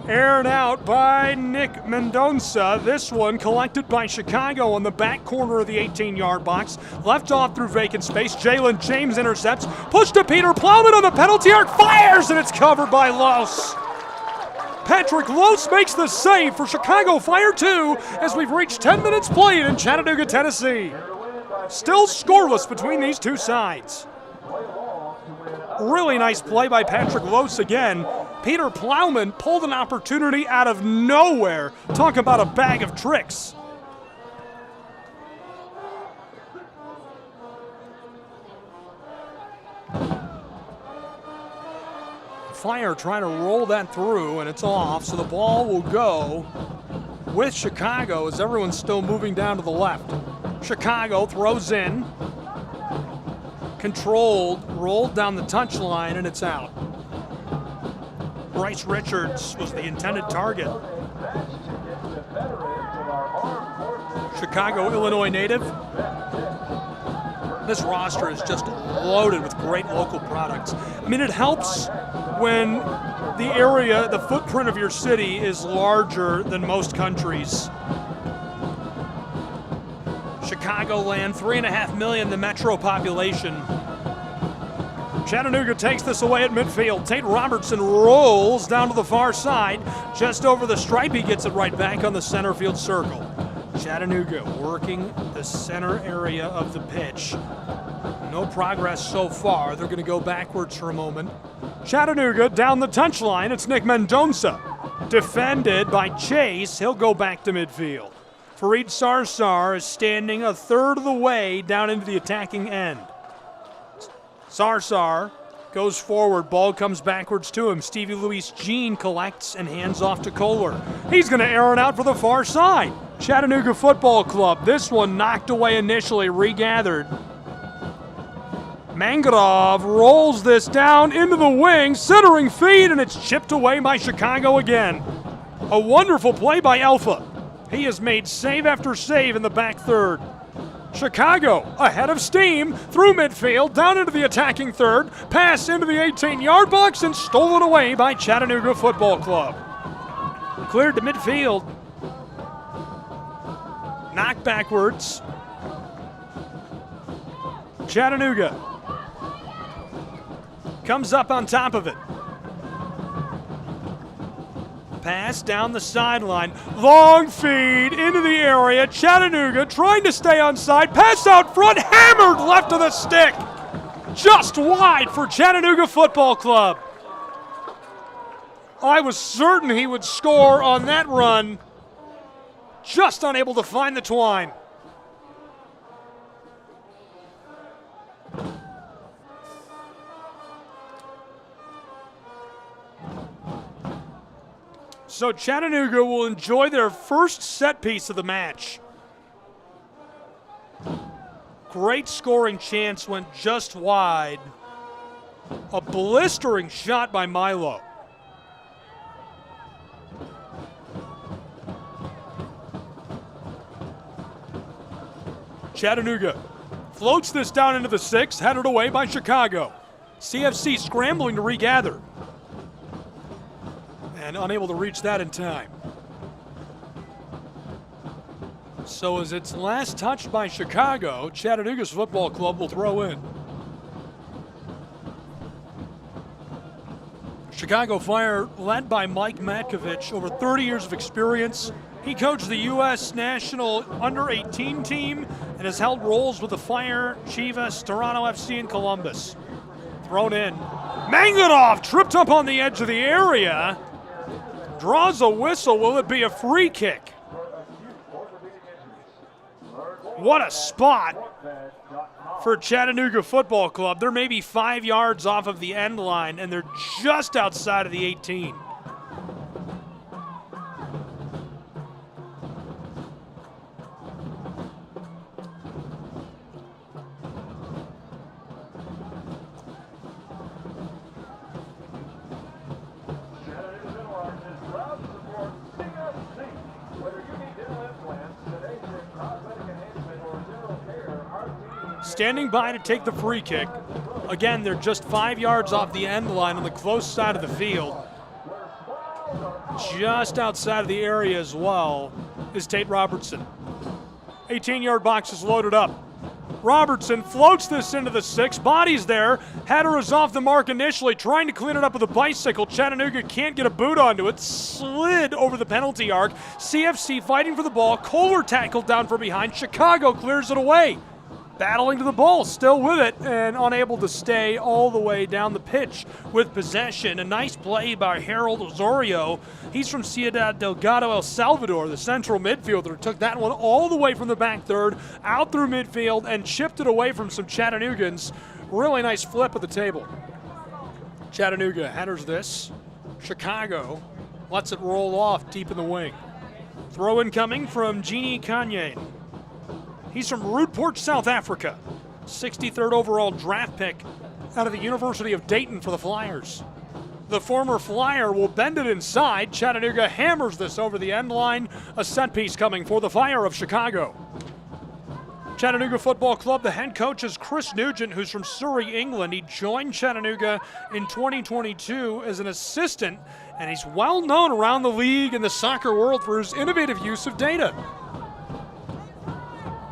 Aired out by Nick Mendonca. This one collected by Chicago on the back corner of the 18-yard box. Left off through vacant space. Jalen James intercepts. Push to Peter Plowman on the penalty arc. Fires, and it's covered by Los. Patrick Los makes the save for Chicago Fire 2 as we've reached 10 minutes played in Chattanooga, Tennessee. Still scoreless between these two sides. Really nice play by Patrick Los again. Peter Plowman pulled an opportunity out of nowhere. Talk about a bag of tricks. Fire trying to roll that through, and it's off, so the ball will go with Chicago as everyone's still moving down to the left. Chicago throws in, controlled, rolled down the touchline, and it's out. Bryce Richards was the intended target. Chicago, Illinois native. This roster is just loaded with great local products. I mean, it helps when the area, the footprint of your city is larger than most countries. Chicagoland, 3.5 million, the metro population. Chattanooga takes this away at midfield. Tate Robertson rolls down to the far side. Just over the stripe, he gets it right back on the center field circle. Chattanooga working the center area of the pitch. No progress so far. They're going to go backwards for a moment. Chattanooga down the touchline. It's Nick Mendonca. Defended by Chase. He'll go back to midfield. Fareed Sarsar is standing a third of the way down into the attacking end. Sarsar goes forward, ball comes backwards to him. Stevie Louis Jean collects and hands off to Kohler. He's going to air it out for the far side. Chattanooga Football Club, this one knocked away initially, regathered. Mangarov rolls this down into the wing, centering feed, and it's chipped away by Chicago again. A wonderful play by Alpha. He has made save after save in the back third. Chicago ahead of steam through midfield, down into the attacking third, pass into the 18-yard box and stolen away by Chattanooga Football Club. Cleared to midfield. Knocked backwards. Chattanooga comes up on top of it. Pass down the sideline. Long feed into the area. Chattanooga trying to stay onside. Pass out front. Hammered left of the stick. Just wide for Chattanooga Football Club. I was certain he would score on that run. Just unable to find the twine. So Chattanooga will enjoy their first set piece of the match. Great scoring chance, went just wide. A blistering shot by Milo. Chattanooga floats this down into the 6, headed away by Chicago. CFC scrambling to regather. And unable to reach that in time. So as it's last touched by Chicago, Chattanooga's Football Club will throw in. Chicago Fire led by Mike Matkovich, over 30 years of experience. He coached the U.S. National Under-18 team and has held roles with the Fire, Chivas, Toronto FC, and Columbus. Thrown in. Manganov tripped up on the edge of the area. Draws a whistle. Will it be a free kick? What a spot for Chattanooga Football Club. They're maybe 5 yards off of the end line, and they're just outside of the 18. Standing by to take the free kick. Again, they're just 5 yards off the end line on the close side of the field. Just outside of the area as well is Tate Robertson. 18-yard box is loaded up. Robertson floats this into the 6. Body's there. Hatter is off the mark initially, trying to clean it up with a bicycle. Chattanooga can't get a boot onto it. Slid over the penalty arc. CFC fighting for the ball. Kohler tackled down from behind. Chicago clears it away. Battling to the ball, still with it, and unable to stay all the way down the pitch with possession. A nice play by Harold Osorio. He's from Ciudad Delgado, El Salvador, the central midfielder. Took that one all the way from the back third, out through midfield, and chipped it away from some Chattanoogans. Really nice flip of the table. Chattanooga headers this. Chicago lets it roll off deep in the wing. Throw incoming from Jeannie Kanye. He's from Rootport, South Africa. 63rd overall draft pick out of the University of Dayton for the Flyers. The former Flyer will bend it inside. Chattanooga hammers this over the end line. A set piece coming for the Fire of Chicago. Chattanooga Football Club, the head coach is Chris Nugent, who's from Surrey, England. He joined Chattanooga in 2022 as an assistant, and he's well known around the league and the soccer world for his innovative use of data.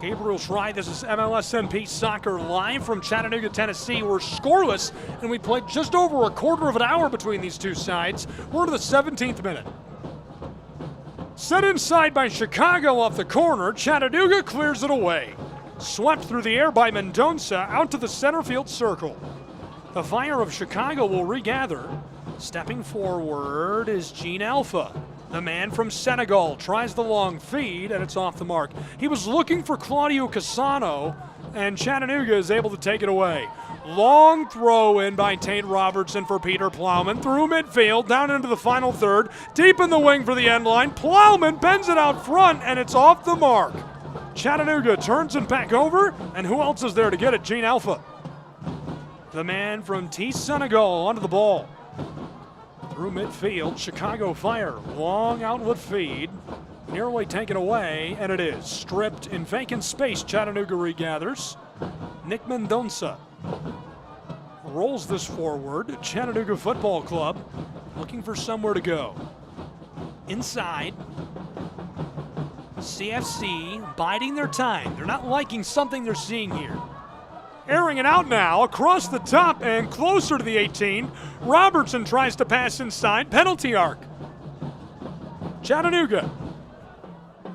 Gabriel Schrei, this is MLSNP Soccer live from Chattanooga, Tennessee. We're scoreless, and we played just over a quarter of an hour between these two sides. We're to the 17th minute. Set inside by Chicago off the corner. Chattanooga clears it away. Swept through the air by Mendonça out to the center field circle. The Fire of Chicago will regather. Stepping forward is Gene Alpha. The man from Senegal tries the long feed, and it's off the mark. He was looking for Claudio Cassano, and Chattanooga is able to take it away. Long throw in by Tate Robertson for Peter Plowman. Through midfield, down into the final third. Deep in the wing for the end line. Plowman bends it out front, and it's off the mark. Chattanooga turns it back over, and who else is there to get it? Gene Alpha. The man from T Senegal onto the ball. Through midfield, Chicago Fire. Long outlet feed. Nearly taken away, and it is. Stripped in vacant space, Chattanooga regathers. Nick Mendonça rolls this forward. Chattanooga Football Club looking for somewhere to go. Inside, CFC biding their time. They're not liking something they're seeing here. Airing it out now, across the top and closer to the 18. Robertson tries to pass inside, penalty arc. Chattanooga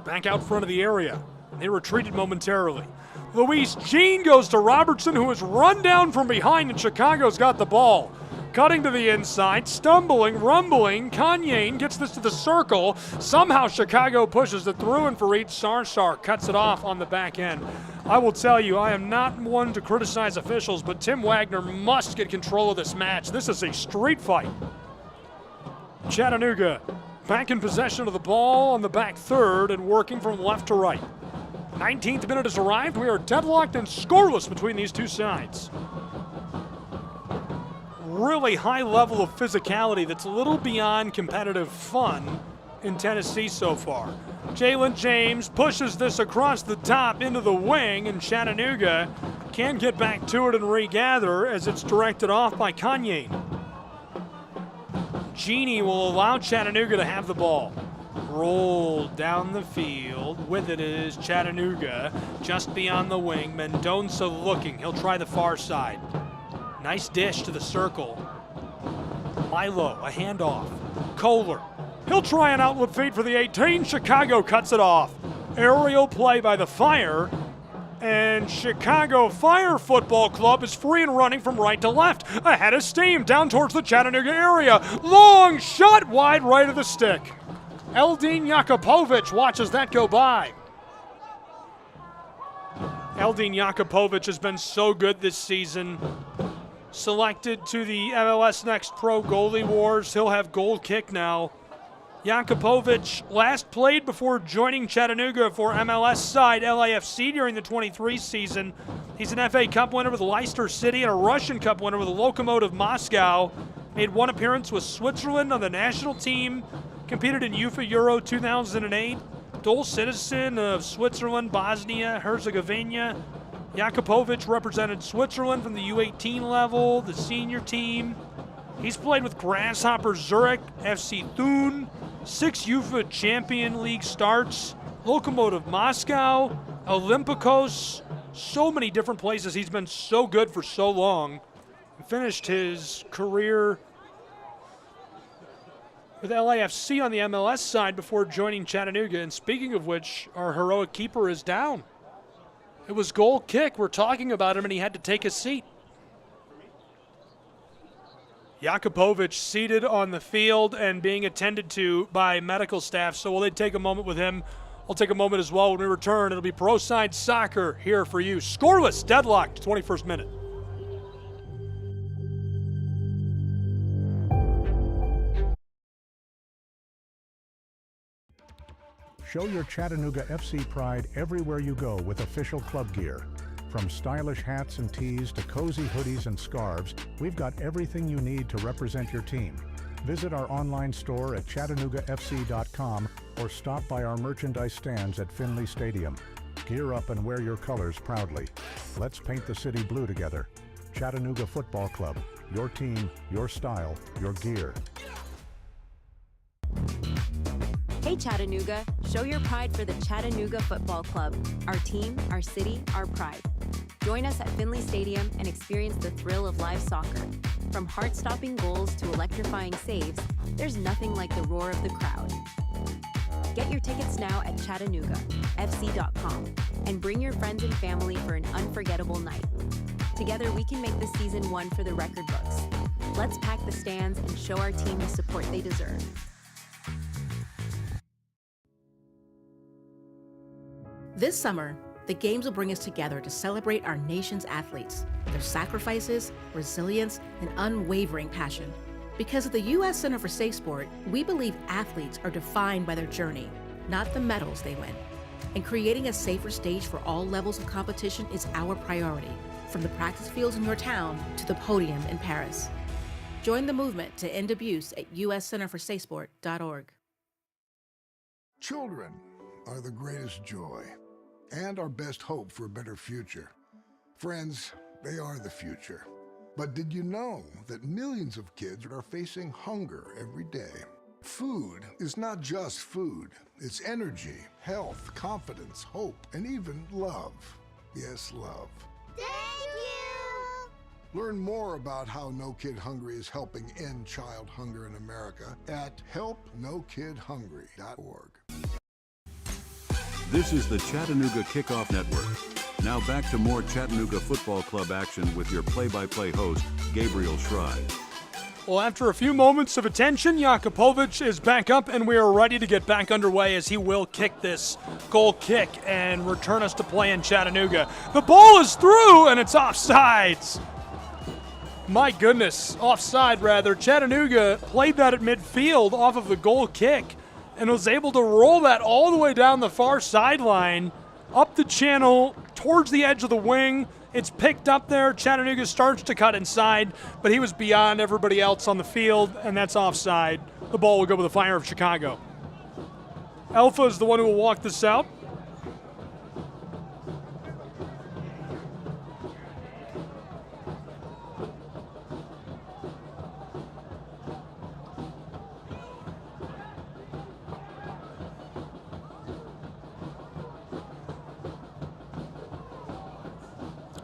back out front of the area. They retreated momentarily. Luis Jean goes to Robertson, who is run down from behind, and Chicago's got the ball. Cutting to the inside, stumbling, rumbling. Kanye gets this to the circle. Somehow Chicago pushes it through, and Fareed Sarsar cuts it off on the back end. I will tell you, I am not one to criticize officials, but Tim Wagner must get control of this match. This is a street fight. Chattanooga back in possession of the ball on the back third and working from left to right. 19th minute has arrived. We are deadlocked and scoreless between these two sides. Really high level of physicality that's a little beyond competitive fun in Tennessee so far. Jalen James pushes this across the top into the wing, and Chattanooga can get back to it and regather as it's directed off by Kanye. Genie will allow Chattanooga to have the ball. Roll down the field. With it is Chattanooga just beyond the wing. Mendonça looking. He'll try the far side. Nice dish to the circle. Milo, a handoff. Kohler. He'll try an outlet feed for the 18. Chicago cuts it off. Aerial play by the Fire. And Chicago Fire Football Club is free and running from right to left. Ahead of steam, down towards the Chattanooga area. Long shot wide right of the stick. Eldin Jakupovic watches that go by. Eldin Jakupovic has been so good this season. Selected to the MLS Next Pro Goalie Wars. He'll have goal kick now. Jakupovic last played before joining Chattanooga for MLS side LAFC during the 23 season. He's an FA Cup winner with Leicester City and a Russian Cup winner with Lokomotiv Moscow. Made one appearance with Switzerland on the national team. Competed in UEFA Euro 2008. Dual citizen of Switzerland, Bosnia, Herzegovina. Jakupovic represented Switzerland from the U18 level, the senior team. He's played with Grasshopper Zurich, FC Thun, 6 UEFA Champion League starts, Lokomotiv Moscow, Olympiacos, so many different places. He's been so good for so long. Finished his career with LAFC on the MLS side before joining Chattanooga. And speaking of which, our heroic keeper is down. It was goal kick. We're talking about him, and he had to take a seat. Jakupovic seated on the field and being attended to by medical staff. So will they take a moment with him? I'll take a moment as well when we return. It'll be Pro Side Soccer here for you. Scoreless, deadlocked, 21st minute. Show your Chattanooga FC pride everywhere you go with official club gear. From stylish hats and tees to cozy hoodies and scarves, we've got everything you need to represent your team. Visit our online store at ChattanoogaFC.com or stop by our merchandise stands at Finley Stadium. Gear up and wear your colors proudly. Let's paint the city blue together. Chattanooga Football Club. Your team, your style, your gear. Hey Chattanooga, show your pride for the Chattanooga Football Club. Our team, our city, our pride. Join us at Finley Stadium and experience the thrill of live soccer. From heart-stopping goals to electrifying saves, there's nothing like the roar of the crowd. Get your tickets now at ChattanoogaFC.com and bring your friends and family for an unforgettable night. Together we can make this season one for the record books. Let's pack the stands and show our team the support they deserve. This summer, the Games will bring us together to celebrate our nation's athletes, their sacrifices, resilience, and unwavering passion. Because at the U.S. Center for Safe Sport, we believe athletes are defined by their journey, not the medals they win. And creating a safer stage for all levels of competition is our priority, from the practice fields in your town to the podium in Paris. Join the movement to end abuse at uscenterforsafesport.org. Children are the greatest joy and our best hope for a better future. Friends, they are the future. But did you know that millions of kids are facing hunger every day? Food is not just food. It's energy, health, confidence, hope, and even love. Yes, love. Thank you! Learn more about how No Kid Hungry is helping end child hunger in America at helpnokidhungry.org. This is the Chattanooga Kickoff Network. Now back to more Chattanooga Football Club action with your play-by-play host, Gabriel Schrei. Well, after a few moments of attention, Jakupovic is back up, and we are ready to get back underway as he will kick this goal kick and return us to play in Chattanooga. The ball is through, and it's offsides. My goodness, offside rather. Chattanooga played that at midfield off of the goal kick and was able to roll that all the way down the far sideline, up the channel, towards the edge of the wing. It's picked up there. Chattanooga starts to cut inside, but he was beyond everybody else on the field, and that's offside. The ball will go with the Fire of Chicago. Alpha is the one who will walk this out.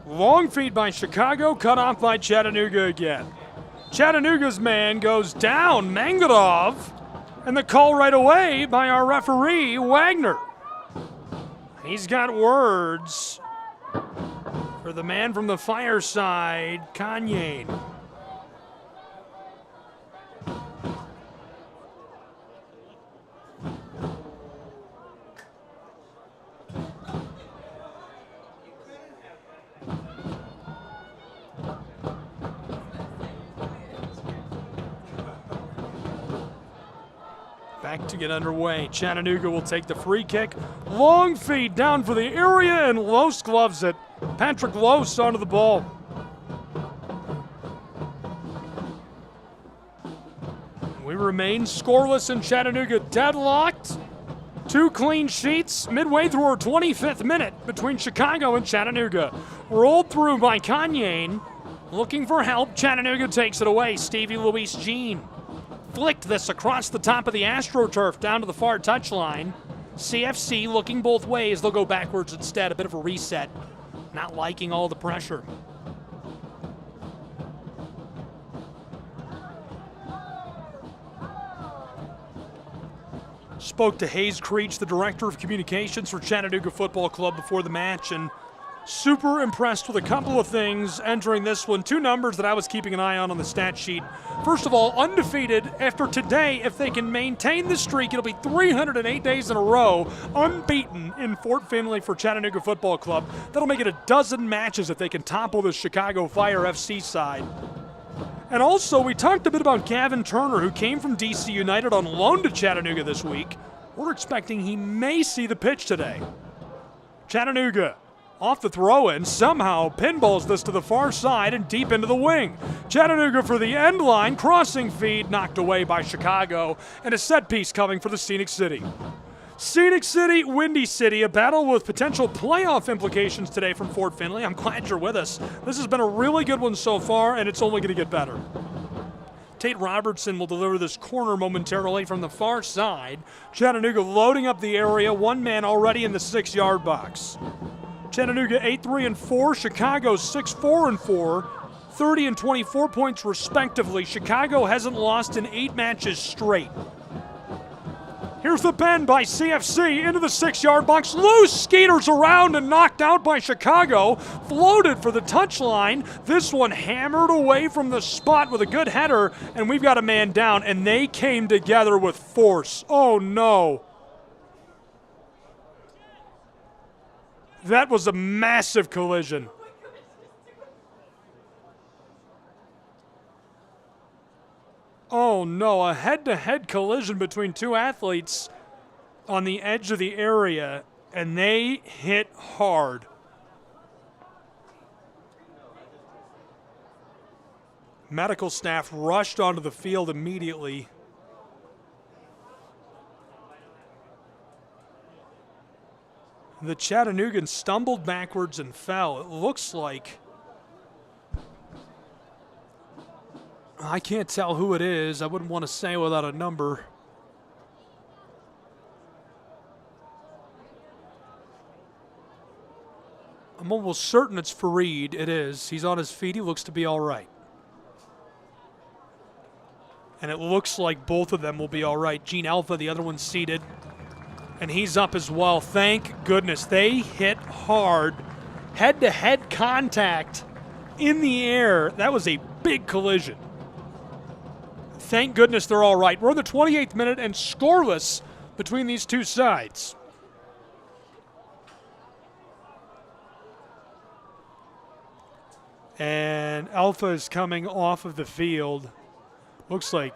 Long feed by Chicago, cut off by Chattanooga again. Chattanooga's man goes down, Mangadov, and the call right away by our referee, Wagner. He's got words for the man from the fire side, Kanye. Back to get underway. Chattanooga will take the free kick. Long feed down for the area, and Los gloves it. Patrick Los onto the ball. We remain scoreless in Chattanooga, deadlocked. 2 clean sheets midway through our 25th minute between Chicago and Chattanooga. Rolled through by Kanye. Looking for help. Chattanooga takes it away. Stevie Luis Jean flicked this across the top of the AstroTurf down to the far touchline. CFC looking both ways. They'll go backwards instead. A bit of a reset. Not liking all the pressure. Spoke to Hayes Creech, the director of communications for Chattanooga Football Club, before the match, and super impressed with a couple of things entering this one. 2 numbers that I was keeping an eye on the stat sheet. First of all, undefeated after today. If they can maintain the streak, it'll be 308 days in a row unbeaten in Fort Finley for Chattanooga Football Club. That'll make it a dozen matches if they can topple the Chicago Fire FC side. And also, we talked a bit about Gavin Turner, who came from DC United on loan to Chattanooga this week. We're expecting he may see the pitch today. Chattanooga off the throw-in, somehow pinballs this to the far side and deep into the wing. Chattanooga for the end line, crossing feed knocked away by Chicago, and a set piece coming for the Scenic City. Scenic City, Windy City, a battle with potential playoff implications today from Fort Finley. I'm glad you're with us. This has been a really good one so far, and it's only going to get better. Tate Robertson will deliver this corner momentarily from the far side. Chattanooga loading up the area, 1 man already in the 6-yard box. Chattanooga 8-3-4, Chicago 6-4-4, 30 and 24 points respectively. Chicago hasn't lost in 8 matches straight. Here's the bend by CFC into the 6-yard box. Loose, skaters around and knocked out by Chicago. Floated for the touchline. This one hammered away from the spot with a good header, and we've got a man down, and they came together with force. Oh no. That was a massive collision. Oh no, a head-to-head collision between two athletes on the edge of the area, and they hit hard. Medical staff rushed onto the field immediately. The Chattanoogan stumbled backwards and fell. It looks like, I can't tell who it is. I wouldn't want to say without a number. I'm almost certain it's Fareed. It is. He's on his feet. He looks to be all right. And it looks like both of them will be all right. Gene Alpha, the other one's seated, and he's up as well. Thank goodness. They hit hard. Head-to-head contact in the air. That was a big collision. Thank goodness they're all right. We're in the 28th minute and scoreless between these two sides. And Alpha is coming off of the field. Looks like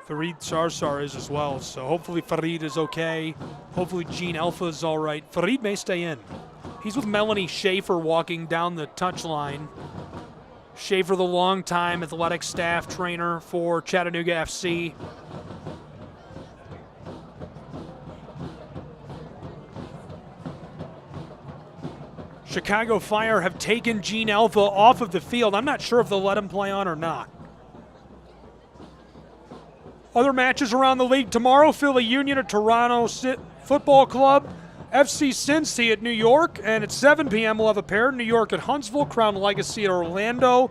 Fareed Sarsar is as well, so hopefully Fareed is okay. Hopefully Gene Alpha is all right. Fareed may stay in. He's with Melanie Schaefer walking down the touchline. Schaefer, the longtime athletic staff trainer for Chattanooga FC. Chicago Fire have taken Gene Alpha off of the field. I'm not sure if they'll let him play on or not. Other matches around the league tomorrow: Philly Union at Toronto Football Club, FC Cincy at New York, and at 7 p.m. we'll have a pair: New York at Huntsville, Crown Legacy at Orlando.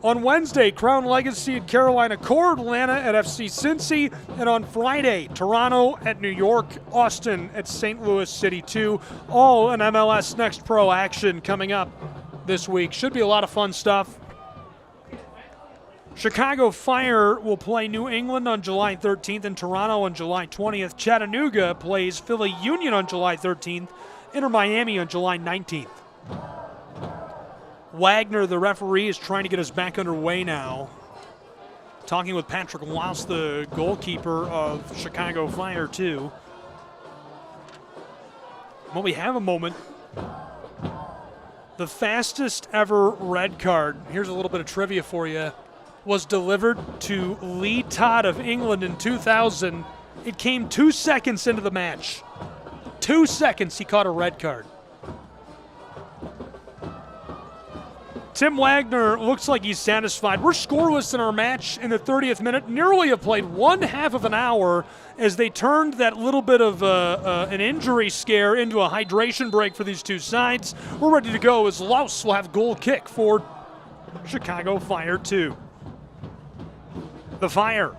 On Wednesday, Crown Legacy at Carolina Core, Atlanta at FC Cincy, and on Friday, Toronto at New York, Austin at St. Louis City 2. All in MLS Next Pro action coming up this week. Should be a lot of fun stuff. Chicago Fire will play New England on July 13th and Toronto on July 20th. Chattanooga plays Philly Union on July 13th. Inter Miami on July 19th. Wagner, the referee, is trying to get us back underway now. Talking with Patrick Laus, the goalkeeper of Chicago Fire, too. Well, we have a moment. The fastest ever red card, here's a little bit of trivia for you, was delivered to Lee Todd of England in 2000. It came 2 seconds into the match. 2 seconds, he caught a red card. Tim Wagner looks like he's satisfied. We're scoreless in our match in the 30th minute. Nearly have played 1/2 of an hour as they turned that little bit of an injury scare into a hydration break for these two sides. We're ready to go as Laus will have goal kick for Chicago Fire 2. The Fire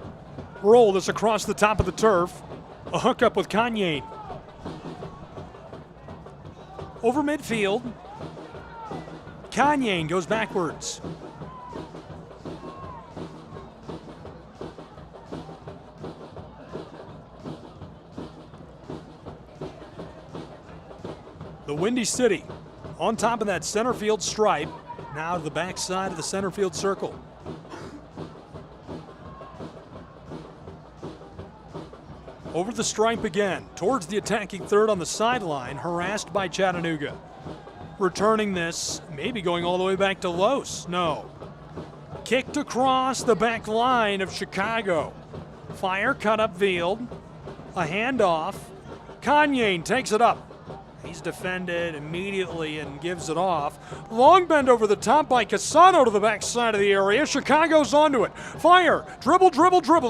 roll this across the top of the turf. A hookup with Kanye. Over midfield. Kanye goes backwards. The Windy City on top of that center field stripe. Now to the back side of the center field circle. Over the stripe again, towards the attacking third on the sideline, harassed by Chattanooga. Returning this, maybe going all the way back to Los. No. Kicked across the back line of Chicago. Fire cut upfield. A handoff. Kanye takes it up. He's defended immediately and gives it off. Long bend over the top by Casano to the backside of the area. Chicago's onto it. Fire, dribble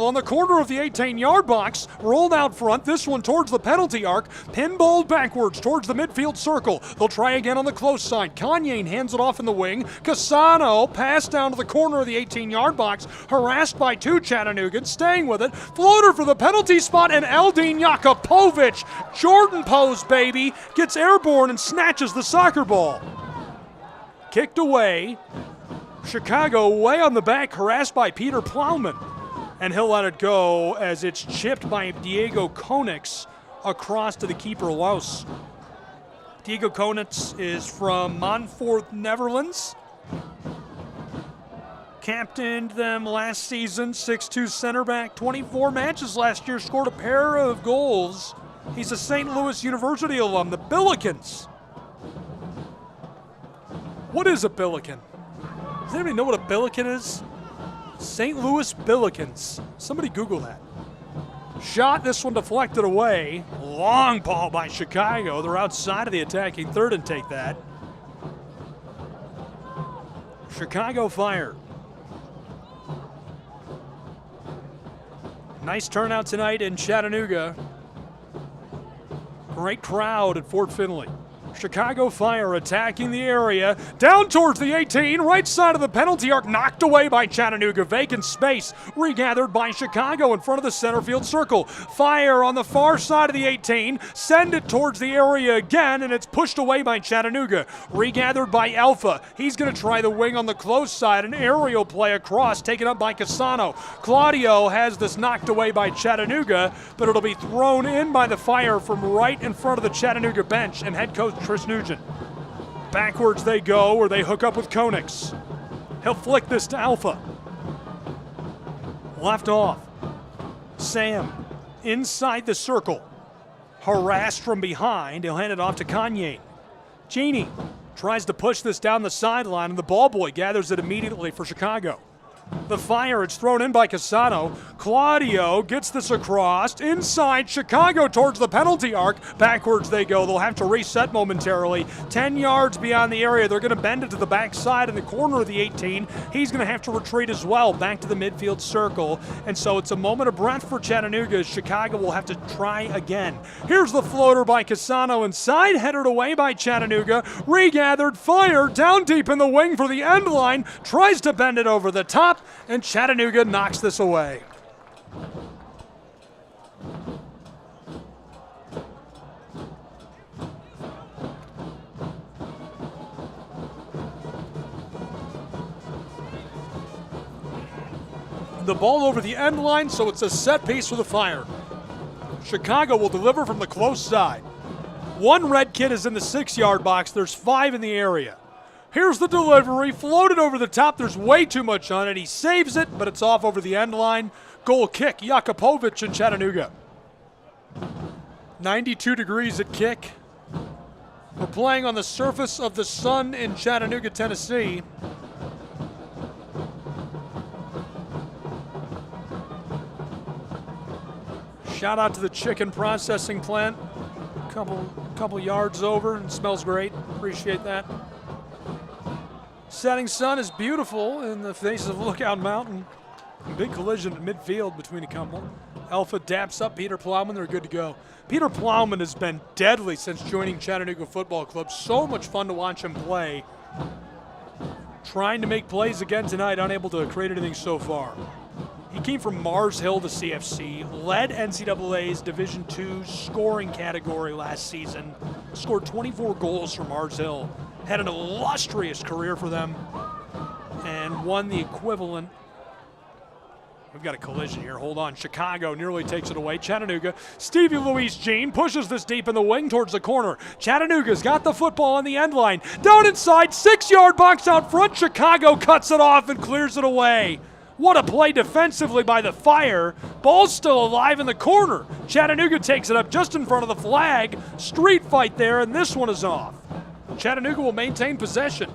on the corner of the 18-yard box. Rolled out front, this one towards the penalty arc. Pinballed backwards towards the midfield circle. They'll try again on the close side. Kanye hands it off in the wing. Casano passed down to the corner of the 18-yard box. Harassed by two Chattanoogans, staying with it. Floater for the penalty spot, and Eldin Jakupovic. Jordan pose, baby. Gets airborne and snatches the soccer ball. Kicked away. Chicago way on the back, harassed by Peter Plowman. And he'll let it go as it's chipped by Diego Konix across to the keeper, Laus. Diego Konitz is from Montfort, Netherlands. Captained them last season, 6'2" center back, 24 matches last year, scored a pair of goals. He's a St. Louis University alum, the Billikens. What is a Billiken? Does anybody know what a Billiken is? St. Louis Billikens. Somebody Google that. Shot, this one deflected away. Long ball by Chicago. They're outside of the attacking third and take that. Chicago Fire. Nice turnout tonight in Chattanooga. Great crowd at Fort Finley. Chicago Fire attacking the area. Down towards the 18, right side of the penalty arc, knocked away by Chattanooga. Vacant space, regathered by Chicago in front of the center field circle. Fire on the far side of the 18, send it towards the area again, and it's pushed away by Chattanooga. Regathered by Alpha. He's going to try the wing on the close side. An aerial play across, taken up by Casano. Claudio has this knocked away by Chattanooga, but it'll be thrown in by the Fire from right in front of the Chattanooga bench, and head coach Chris Nugent. Backwards they go, where they hook up with Konix. He'll flick this to Alpha. Left off. Sam inside the circle. Harassed from behind. He'll hand it off to Kanye. Genie tries to push this down the sideline, and the ball boy gathers it immediately for Chicago. The Fire, it's thrown in by Casano. Claudio gets this across. Inside Chicago towards the penalty arc. Backwards they go. They'll have to reset momentarily. 10 yards beyond the area. They're going to bend it to the backside in the corner of the 18. He's going to have to retreat as well back to the midfield circle. And so it's a moment of breath for Chattanooga as Chicago will have to try again. Here's the floater by Casano inside. Headed away by Chattanooga. Regathered Fire down deep in the wing for the end line. Tries to bend it over the top. And Chattanooga knocks this away. The ball over the end line, so it's a set piece for the Fire. Chicago will deliver from the close side. One red kid is in the 6-yard box. There's 5 in the area. Here's the delivery, floated over the top. There's way too much on it. He saves it, but it's off over the end line. Goal kick, Jakupovic in Chattanooga. 92 degrees at kick. We're playing on the surface of the sun in Chattanooga, Tennessee. Shout out to the chicken processing plant. Couple yards over, and smells great. Appreciate that. Setting sun is beautiful in the face of Lookout Mountain. Big collision at midfield between a couple. Alpha daps up Peter Plowman. They're good to go. Peter Plowman has been deadly since joining Chattanooga Football Club. So much fun to watch him play. Trying to make plays again tonight, unable to create anything so far. He came from Mars Hill to CFC, led NCAA's Division II scoring category last season, scored 24 goals for Mars Hill, had an illustrious career for them, and won the equivalent. We've got a collision here. Hold on. Chicago nearly takes it away. Chattanooga. Stevie Louise Jean pushes this deep in the wing towards the corner. Chattanooga's got the football on the end line. Down inside, 6-yard box out front. Chicago cuts it off and clears it away. What a play defensively by the Fire. Ball's still alive in the corner. Chattanooga takes it up just in front of the flag. Street fight there, and this one is off. Chattanooga will maintain possession.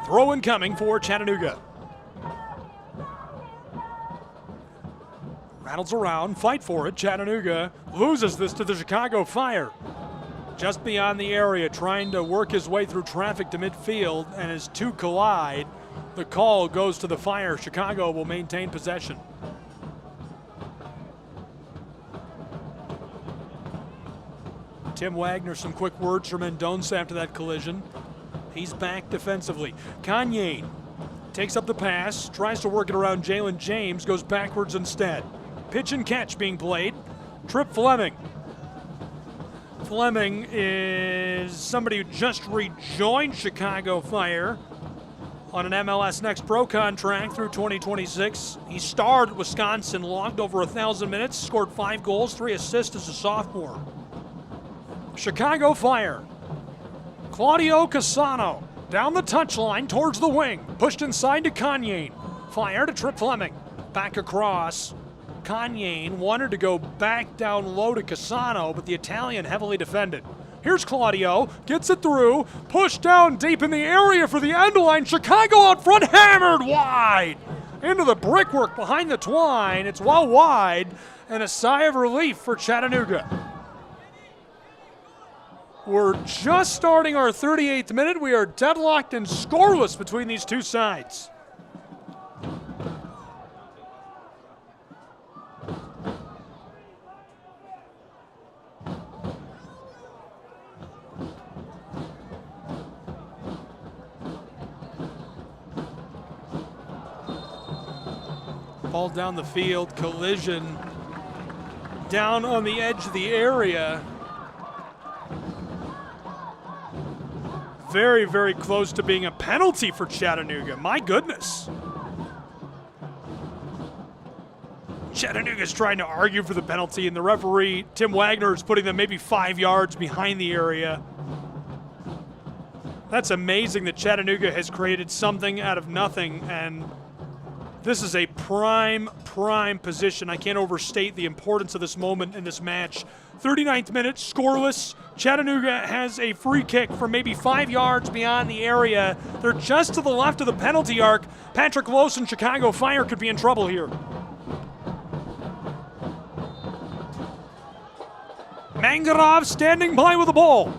Throw incoming for Chattanooga. Rattles around, fight for it. Chattanooga loses this to the Chicago Fire. Just beyond the area, trying to work his way through traffic to midfield, and as two collide, the call goes to the Fire. Chicago will maintain possession. Tim Wagner, some quick words from Mendonça after that collision. He's back defensively. Kanye takes up the pass, tries to work it around Jalen James, goes backwards instead. Pitch and catch being played. Trip Fleming. Fleming is somebody who just rejoined Chicago Fire on an MLS Next Pro contract through 2026. He starred at Wisconsin, logged over 1,000 minutes, scored 5 goals, 3 assists as a sophomore. Chicago Fire. Claudio Cassano down the touchline towards the wing. Pushed inside to Kanye. Fire to Trip Fleming. Back across. Kanye wanted to go back down low to Cassano, but the Italian heavily defended. Here's Claudio, gets it through, pushed down deep in the area for the end line. Chicago out front, hammered wide into the brickwork behind the twine. It's well wide, and a sigh of relief for Chattanooga. We're just starting our 38th minute. We are deadlocked and scoreless between these two sides. Ball down the field, collision down on the edge of the area. Very, very close to being a penalty for Chattanooga. My goodness. Chattanooga's trying to argue for the penalty, and the referee, Tim Wagner, is putting them maybe 5 yards behind the area. That's amazing that Chattanooga has created something out of nothing, and this is a prime position. I can't overstate the importance of this moment in this match. 39th minute, scoreless. Chattanooga has a free kick from maybe 5 yards beyond the area. They're just to the left of the penalty arc. Patrick Lose and Chicago Fire could be in trouble here. Mangarov standing by with the ball.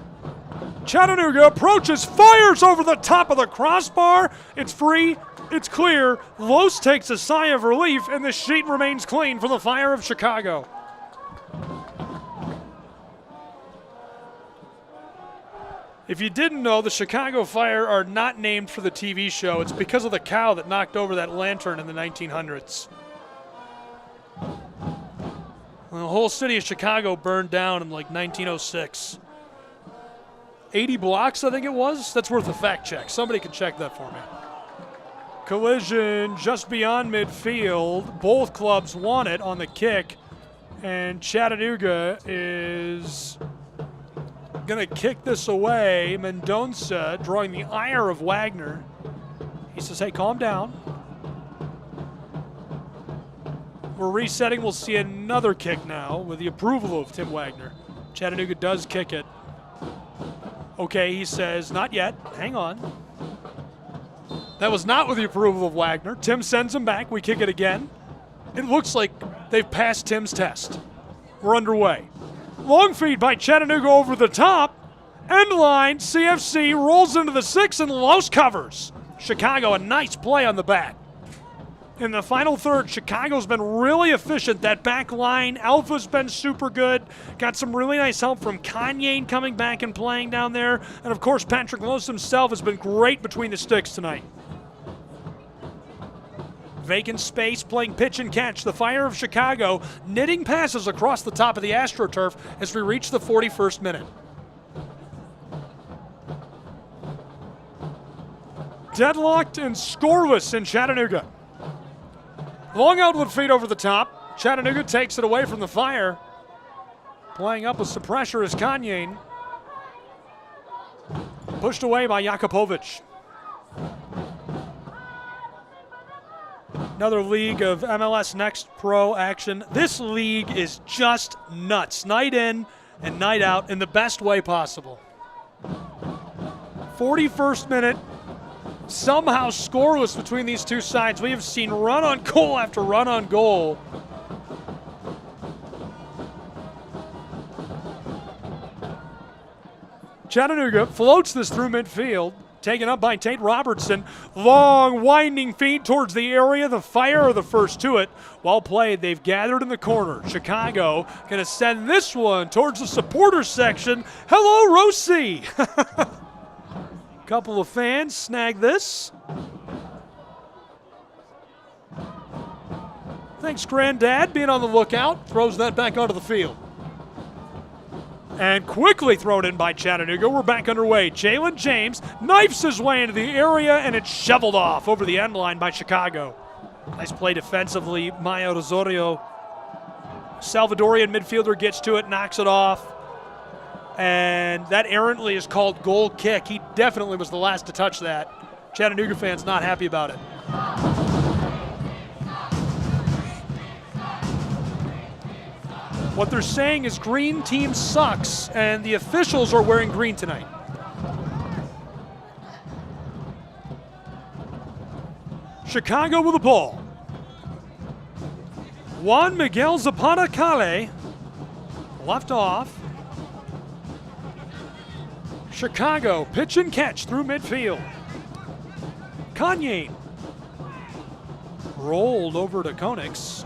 Chattanooga approaches, fires over the top of the crossbar. It's free. It's clear. Lose takes a sigh of relief, and the sheet remains clean for the Fire of Chicago. If you didn't know, the Chicago Fire are not named for the TV show. It's because of the cow that knocked over that lantern in the 1900s. The whole city of Chicago burned down in like 1906. 80 blocks, I think it was. That's worth a fact check. Somebody can check that for me. Collision just beyond midfield. Both clubs won it on the kick, and Chattanooga is going to kick this away. Mendonça drawing the ire of Wagner. He says, hey, calm down. We're resetting. We'll see another kick now with the approval of Tim Wagner. Chattanooga does kick it. Okay, he says, not yet. Hang on. That was not with the approval of Wagner. Tim sends him back. We kick it again. It looks like they've passed Tim's test. We're underway. Long feed by Chattanooga over the top. End line, CFC rolls into the 6 and Lose covers. Chicago, a nice play on the back. In the final third, Chicago's been really efficient. That back line, Alpha's been super good. Got some really nice help from Kanye coming back and playing down there. And of course, Patrick Lose himself has been great between the sticks tonight. Vacant space, playing pitch and catch. The Fire of Chicago knitting passes across the top of the AstroTurf as we reach the 41st minute. Deadlocked and scoreless in Chattanooga. Long outlet feed over the top. Chattanooga takes it away from the Fire. Playing up with some pressure is Kanye. Pushed away by Jakupovic. Another league of MLS Next Pro action. This league is just nuts. Night in and night out in the best way possible. 41st minute. Somehow scoreless between these two sides. We have seen run on goal after run on goal. Chattanooga floats this through midfield. Taken up by Tate Robertson. Long, winding feed towards the area. The Fire are the first to it. Well played. They've gathered in the corner. Chicago going to send this one towards the supporters section. Hello, Rossi. Couple of fans snag this. Thanks, Granddad, being on the lookout. Throws that back onto the field. And quickly thrown in by Chattanooga. We're back underway. Jalen James knifes his way into the area, and it's shoveled off over the end line by Chicago. Nice play defensively. Maya Rosario. Salvadorian midfielder gets to it, knocks it off. And that errantly is called goal kick. He definitely was the last to touch that. Chattanooga fans not happy about it. What they're saying is green team sucks, and the officials are wearing green tonight. Chicago with the ball. Juan Miguel Zapata Cale left off. Chicago pitch and catch through midfield. Kanye rolled over to Konix.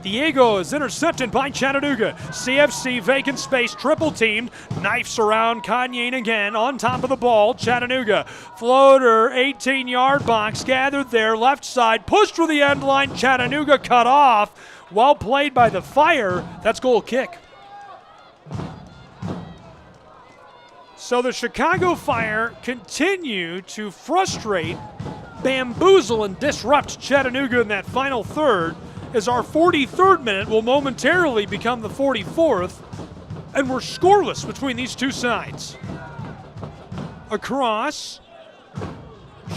Diego is intercepted by Chattanooga. CFC vacant space, triple teamed. Knifes around Kanye again on top of the ball. Chattanooga floater, 18-yard box gathered there, left side, pushed through the end line. Chattanooga cut off. Well played by the Fire. That's goal kick. So the Chicago Fire continue to frustrate, bamboozle, and disrupt Chattanooga in that final third, as our 43rd minute will momentarily become the 44th, and we're scoreless between these two sides. Across,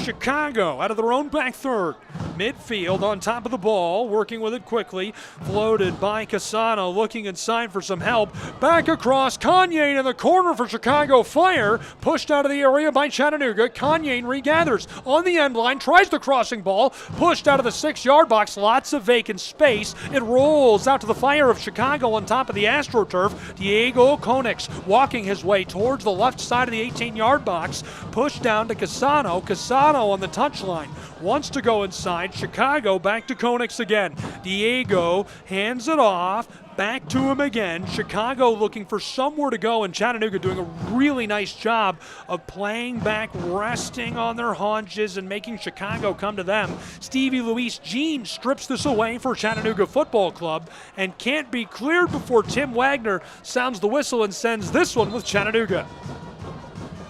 Chicago out of their own back third. Midfield on top of the ball, working with it quickly. Floated by Casano, looking inside for some help. Back across, Kanye in the corner for Chicago Fire. Pushed out of the area by Chattanooga. Kanye regathers on the end line, tries the crossing ball. Pushed out of the 6-yard box, lots of vacant space. It rolls out to the Fire of Chicago on top of the AstroTurf. Diego Konix walking his way towards the left side of the 18-yard box. Pushed down to Casano. Casano on the touchline. Wants to go inside. Chicago back to Konix again. Diego hands it off. Back to him again. Chicago looking for somewhere to go, and Chattanooga doing a really nice job of playing back, resting on their haunches, and making Chicago come to them. Stevie Luis Jean strips this away for Chattanooga Football Club and can't be cleared before Tim Wagner sounds the whistle and sends this one with Chattanooga.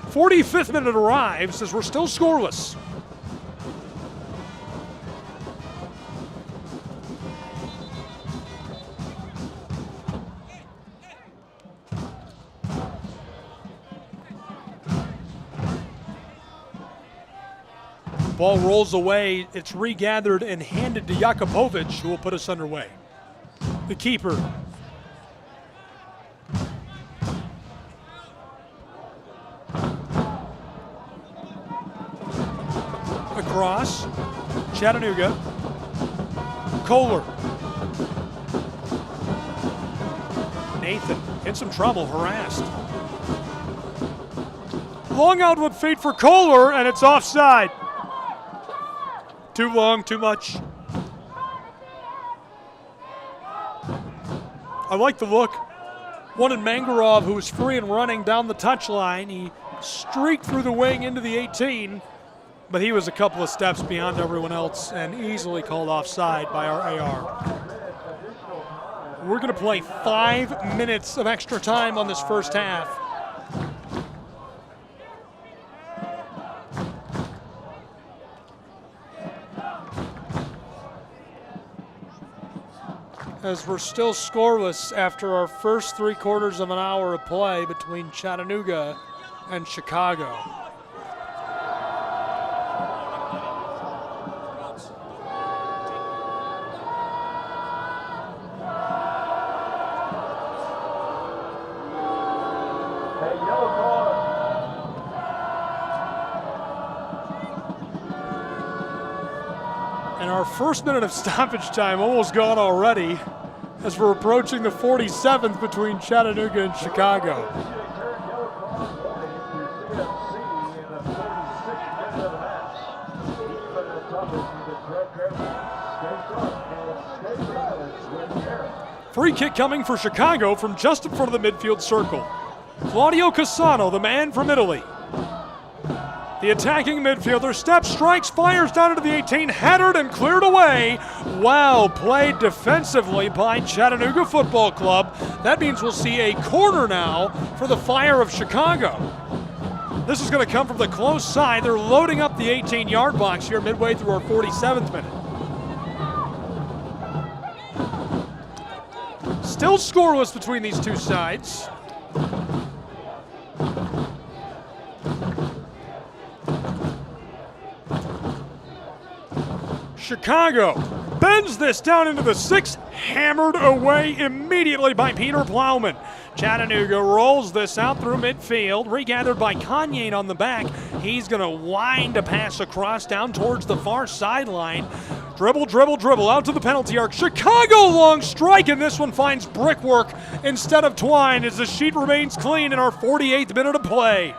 45th minute arrives as we're still scoreless. Ball rolls away, it's regathered and handed to Jakubovic, who will put us underway. The keeper. Across, Chattanooga. Kohler. Nathan in some trouble, harassed. Long outward feed for Kohler, and it's offside. Too long, too much. I like the look. One in Mangarov, who was free and running down the touchline. He streaked through the wing into the 18, but he was a couple of steps beyond everyone else and easily called offside by our AR. We're going to play 5 minutes of extra time on this first half. As we're still scoreless after our first 3/4 of an hour of play between Chattanooga and Chicago. And our first minute of stoppage time almost gone already as we're approaching the 47th between Chattanooga and Chicago. Free kick coming for Chicago from just in front of the midfield circle. Claudio Casano, the man from Italy. The attacking midfielder steps, strikes, fires down into the 18, headed and cleared away. Well played defensively by Chattanooga Football Club. That means we'll see a corner now for the Fire of Chicago. This is going to come from the close side. They're loading up the 18-yard box here midway through our 47th minute. Still scoreless between these two sides. Chicago bends this down into the 6, hammered away immediately by Peter Plowman. Chattanooga rolls this out through midfield, regathered by Kanye on the back. He's going to wind a pass across down towards the far sideline. Dribble, dribble, dribble out to the penalty arc. Chicago long strike, and this one finds brickwork instead of twine as the sheet remains clean in our 48th minute of play.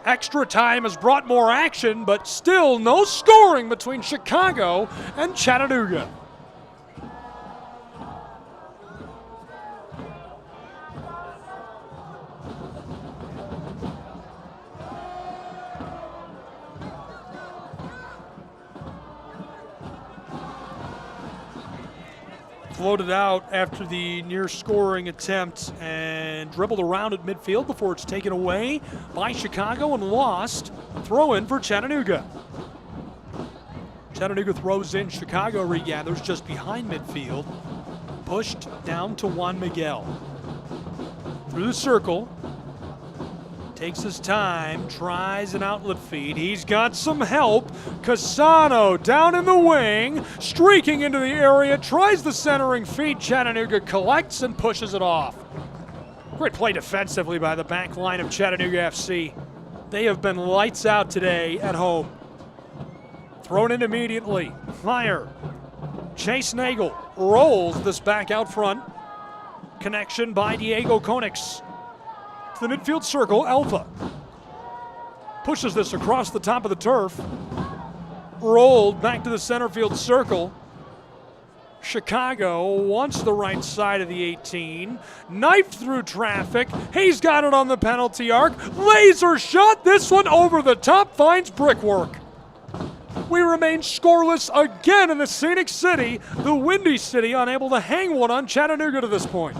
Extra time has brought more action, but still no scoring between Chicago and Chattanooga. Floated out after the near scoring attempt and dribbled around at midfield before it's taken away by Chicago and lost. Throw in for Chattanooga. Chattanooga throws in, Chicago regathers just behind midfield. Pushed down to Juan Miguel. Through the circle. Takes his time, tries an outlet feed. He's got some help. Casano down in the wing, streaking into the area, tries the centering feed. Chattanooga collects and pushes it off. Great play defensively by the back line of Chattanooga FC. They have been lights out today at home. Thrown in immediately. Fire. Chase Nagel rolls this back out front. Connection by Diego Konix. The midfield circle, Alpha pushes this across the top of the turf, rolled back to the center field circle. Chicago wants the right side of the 18, knifed through traffic. He's got it on the penalty arc, laser shot, this one over the top, finds brickwork. We remain scoreless again in the Scenic City, the Windy City unable to hang one on Chattanooga to this point.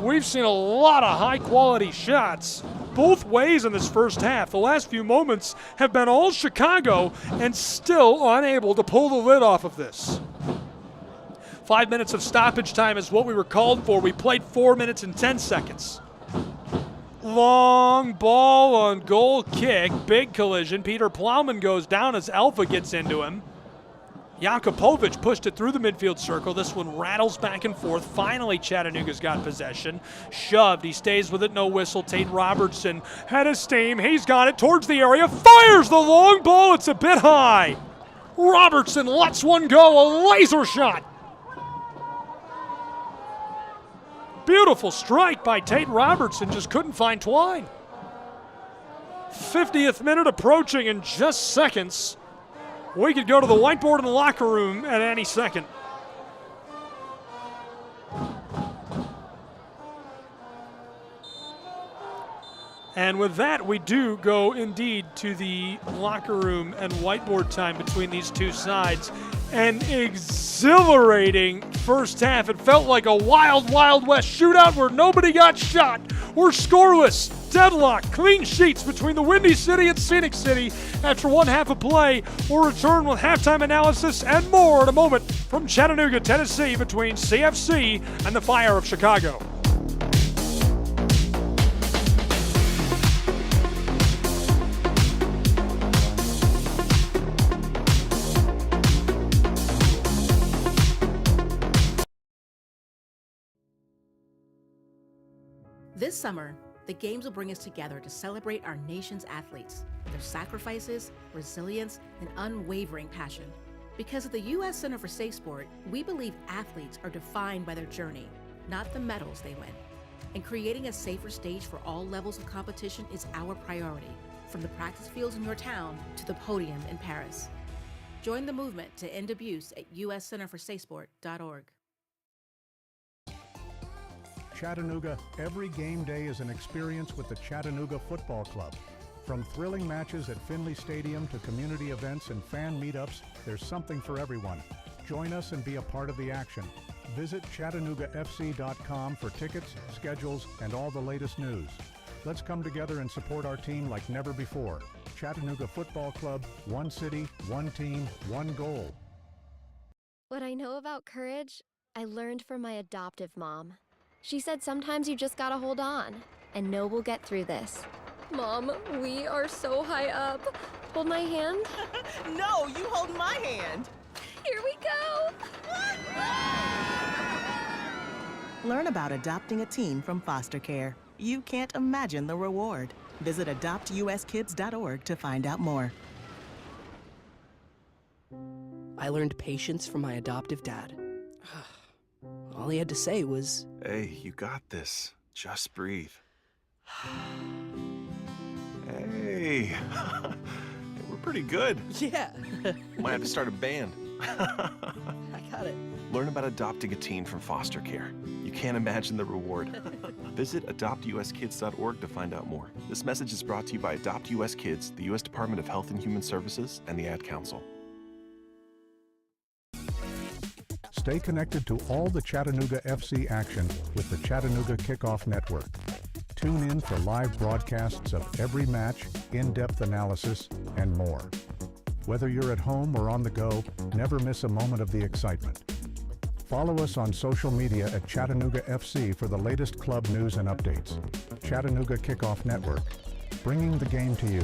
We've seen a lot of high-quality shots both ways in this first half. The last few moments have been all Chicago and still unable to pull the lid off of this. 5 minutes of stoppage time is what we were called for. We played 4 minutes and 10 seconds. Long ball on goal kick, big collision. Peter Plowman goes down as Alpha gets into him. Jakupovic pushed it through the midfield circle. This one rattles back and forth. Finally, Chattanooga's got possession. Shoved. He stays with it. No whistle. Tate Robertson had his steam. He's got it towards the area. Fires the long ball. It's a bit high. Robertson lets one go. A laser shot. Beautiful strike by Tate Robertson. Just couldn't find twine. 50th minute approaching in just seconds. We could go to the whiteboard in the locker room at any second. And with that, we do go indeed to the locker room and whiteboard time between these two sides. An exhilarating first half. It felt like a wild, Wild West shootout where nobody got shot. We're scoreless. Deadlock, clean sheets between the Windy City and Scenic City after one half of play. We'll return with halftime analysis and more in a moment from Chattanooga, Tennessee, between CFC and the Fire of Chicago. This summer, the Games will bring us together to celebrate our nation's athletes, their sacrifices, resilience, and unwavering passion. Because at the U.S. Center for Safe Sport, we believe athletes are defined by their journey, not the medals they win. And creating a safer stage for all levels of competition is our priority, from the practice fields in your town to the podium in Paris. Join the movement to end abuse at uscenterforsafesport.org. Chattanooga, every game day is an experience with the Chattanooga Football Club. From thrilling matches at Finley Stadium to community events and fan meetups, there's something for everyone. Join us and be a part of the action. Visit ChattanoogaFC.com for tickets, schedules, and all the latest news. Let's come together and support our team like never before. Chattanooga Football Club, one city, one team, one goal. What I know about courage, I learned from my adoptive mom. She said sometimes you just gotta hold on and know we'll get through this. Mom, we are so high up. Hold my hand. No, you hold my hand. Here we go. Learn about adopting a teen from foster care. You can't imagine the reward. Visit adoptuskids.org to find out more. I learned patience from my adoptive dad. All he had to say was, Hey, you got this. Just breathe. Hey, we're pretty good. Yeah. Might have to start a band. I got it. Learn about adopting a teen from foster care. You can't imagine the reward. Visit adoptuskids.org to find out more. This message is brought to you by Adopt US Kids, the U.S. Department of Health and Human Services, and the Ad Council. Stay connected to all the Chattanooga FC action with the Chattanooga Kickoff Network. Tune in for live broadcasts of every match, in-depth analysis, and more. Whether you're at home or on the go, never miss a moment of the excitement. Follow us on social media at Chattanooga FC for the latest club news and updates. Chattanooga Kickoff Network, bringing the game to you.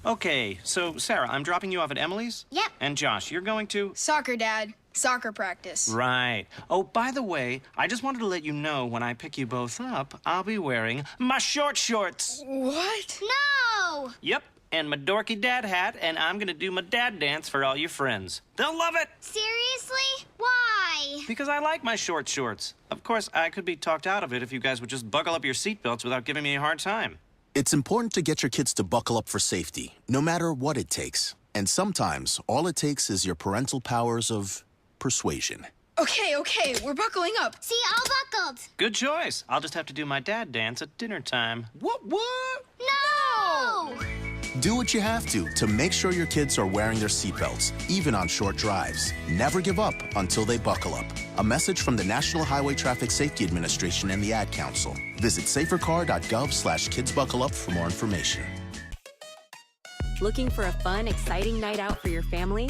Okay, so Sarah, I'm dropping you off at Emily's? Yep. And Josh, you're going to? Soccer, Dad. Soccer practice. Right. Oh, by the way, I just wanted to let you know when I pick you both up, I'll be wearing my short shorts. What? No! Yep, and my dorky dad hat, and I'm gonna do my dad dance for all your friends. They'll love it! Seriously? Why? Because I like my short shorts. Of course, I could be talked out of it if you guys would just buckle up your seatbelts without giving me a hard time. It's important to get your kids to buckle up for safety, no matter what it takes. And sometimes, all it takes is your parental powers of persuasion. Okay, we're buckling up. See, all buckled. Good choice. I'll just have to do my dad dance at dinner time. What? No! Do what you have to make sure your kids are wearing their seatbelts, even on short drives. Never give up until they buckle up. A message from the National Highway Traffic Safety Administration and the Ad Council. Visit safercar.gov/kidsbuckleup for more information. Looking for a fun, exciting night out for your family?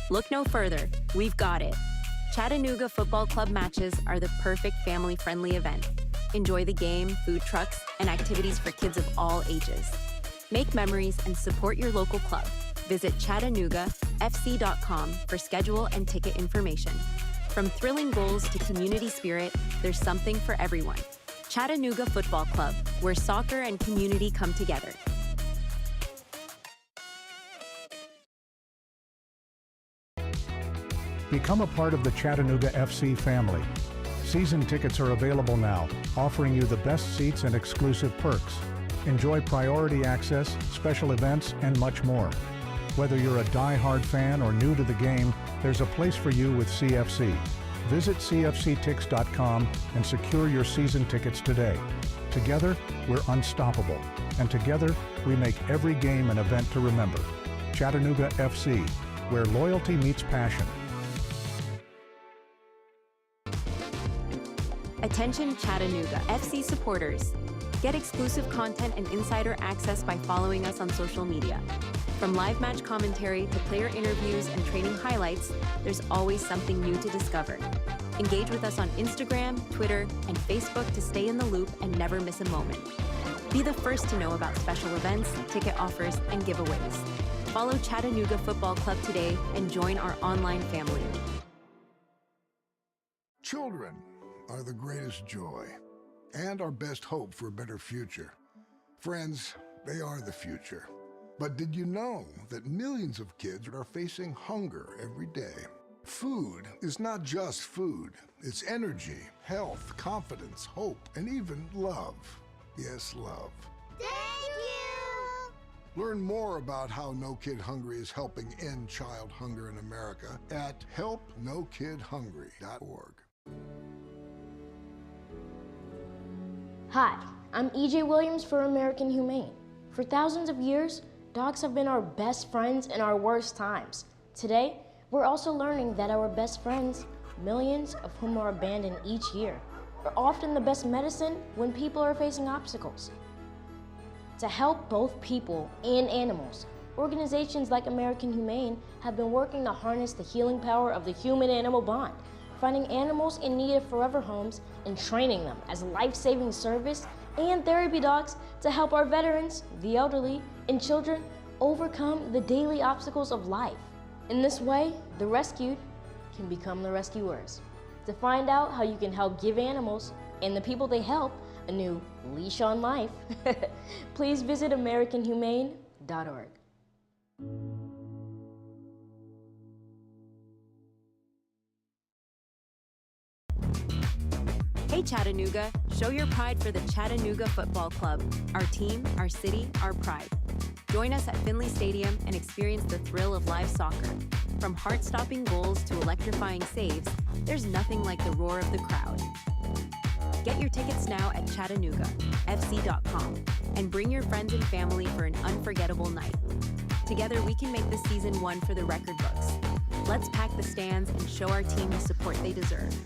Look no further. We've got it. Chattanooga Football Club matches are the perfect family-friendly event. Enjoy the game, food trucks, and activities for kids of all ages. Make memories and support your local club. Visit ChattanoogaFC.com for schedule and ticket information. From thrilling goals to community spirit, there's something for everyone. Chattanooga Football Club, where soccer and community come together. Become a part of the Chattanooga FC family. Season tickets are available now, offering you the best seats and exclusive perks. Enjoy priority access, special events, and much more. Whether you're a die-hard fan or new to the game, there's a place for you with CFC. Visit cfctix.com and secure your season tickets today. Together, we're unstoppable. And together, we make every game an event to remember. Chattanooga FC, where loyalty meets passion. Attention Chattanooga FC supporters. Get exclusive content and insider access by following us on social media. From live match commentary to player interviews and training highlights, there's always something new to discover. Engage with us on Instagram, Twitter, and Facebook to stay in the loop and never miss a moment. Be the first to know about special events, ticket offers, and giveaways. Follow Chattanooga Football Club today and join our online family. Children are the greatest joy and our best hope for a better future. Friends, they are the future. But did you know that millions of kids are facing hunger every day? Food is not just food. It's energy, health, confidence, hope, and even love. Yes, love. Thank you! Learn more about how No Kid Hungry is helping end child hunger in America at helpnokidhungry.org. Hi, I'm EJ Williams for American Humane. For thousands of years, dogs have been our best friends in our worst times. Today, we're also learning that our best friends, millions of whom are abandoned each year, are often the best medicine when people are facing obstacles. To help both people and animals, organizations like American Humane have been working to harness the healing power of the human-animal bond, finding animals in need of forever homes and training them as life-saving service and therapy dogs to help our veterans, the elderly, and children overcome the daily obstacles of life. In this way, the rescued can become the rescuers. To find out how you can help give animals and the people they help a new leash on life, please visit AmericanHumane.org. Hey Chattanooga, show your pride for the Chattanooga Football Club. Our team, our city, our pride. Join us at Finley Stadium and experience the thrill of live soccer. From heart-stopping goals to electrifying saves, there's nothing like the roar of the crowd. Get your tickets now at ChattanoogaFC.com and bring your friends and family for an unforgettable night. Together we can make this season one for the record books. Let's pack the stands and show our team the support they deserve.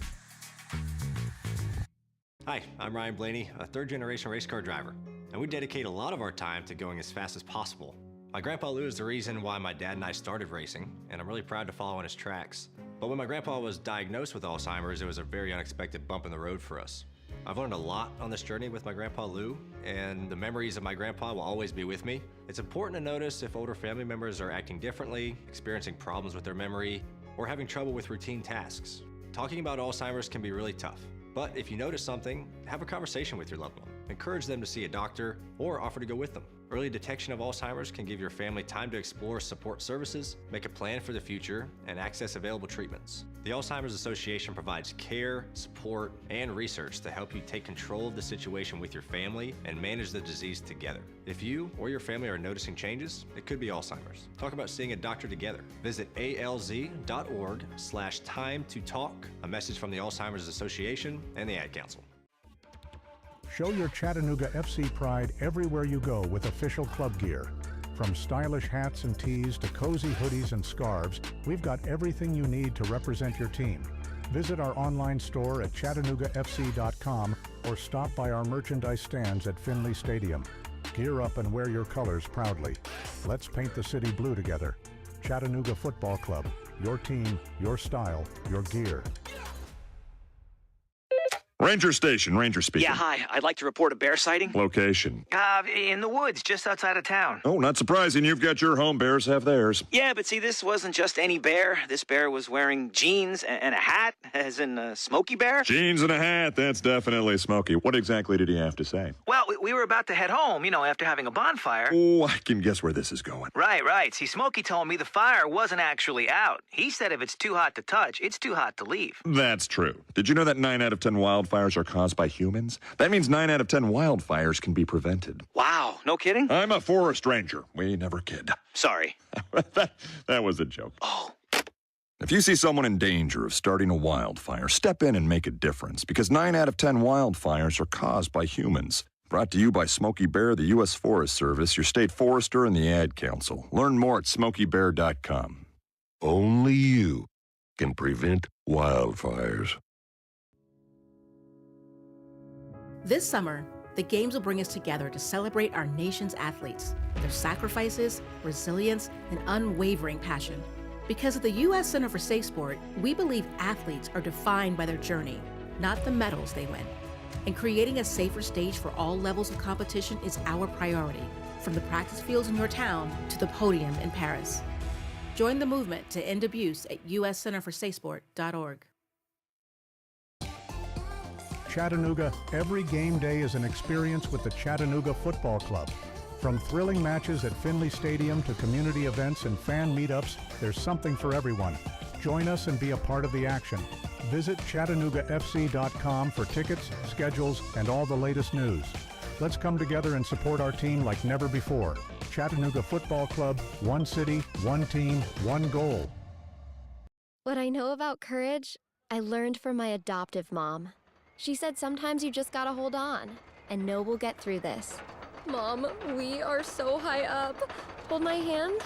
Hi, I'm Ryan Blaney, a third-generation race car driver, and we dedicate a lot of our time to going as fast as possible. My grandpa Lou is the reason why my dad and I started racing, and I'm really proud to follow in his tracks. But when my grandpa was diagnosed with Alzheimer's, it was a very unexpected bump in the road for us. I've learned a lot on this journey with my grandpa Lou, and the memories of my grandpa will always be with me. It's important to notice if older family members are acting differently, experiencing problems with their memory, or having trouble with routine tasks. Talking about Alzheimer's can be really tough. But if you notice something, have a conversation with your loved one. Encourage them to see a doctor or offer to go with them. Early detection of Alzheimer's can give your family time to explore support services, make a plan for the future, and access available treatments. The Alzheimer's Association provides care, support, and research to help you take control of the situation with your family and manage the disease together. If you or your family are noticing changes, it could be Alzheimer's. Talk about seeing a doctor together. Visit alz.org/time to talk. A message from the Alzheimer's Association and the Ad Council. Show your Chattanooga FC pride everywhere you go with official club gear. From stylish hats and tees to cozy hoodies and scarves, we've got everything you need to represent your team. Visit our online store at ChattanoogaFC.com or stop by our merchandise stands at Finley Stadium. Gear up and wear your colors proudly. Let's paint the city blue together. Chattanooga Football Club. Your team, your style, your gear. Ranger Station, Ranger speaking. Yeah, hi. I'd like to report a bear sighting. Location. In the woods, just outside of town. Oh, not surprising. You've got your home. Bears have theirs. Yeah, but see, this wasn't just any bear. This bear was wearing jeans and a hat, as in a Smokey Bear. Jeans and a hat. That's definitely Smokey. What exactly did he have to say? Well, we were about to head home, after having a bonfire. Oh, I can guess where this is going. Right. See, Smokey told me the fire wasn't actually out. He said if it's too hot to touch, it's too hot to leave. That's true. Did you know that 9 out of 10 wildfires are caused by humans? That means 9 out of 10 wildfires can be prevented. Wow, no kidding? I'm a forest ranger. We never kid. Sorry. that was a joke. Oh. If you see someone in danger of starting a wildfire, step in and make a difference, because 9 out of 10 wildfires are caused by humans. Brought to you by Smokey Bear, the U.S. Forest Service, your state forester, and the Ad Council. Learn more at smokeybear.com. Only you can prevent wildfires. This summer, the Games will bring us together to celebrate our nation's athletes, their sacrifices, resilience, and unwavering passion. Because at the U.S. Center for Safe Sport, we believe athletes are defined by their journey, not the medals they win. And creating a safer stage for all levels of competition is our priority, from the practice fields in your town to the podium in Paris. Join the movement to end abuse at uscenterforsafesport.org. Chattanooga, every game day is an experience with the Chattanooga Football Club. From thrilling matches at Finley Stadium to community events and fan meetups, there's something for everyone. Join us and be a part of the action. Visit ChattanoogaFC.com for tickets, schedules, and all the latest news. Let's come together and support our team like never before. Chattanooga Football Club, one city, one team, one goal. What I know about courage, I learned from my adoptive mom. She said sometimes you just gotta hold on and know we'll get through this. Mom, we are so high up. Hold my hand.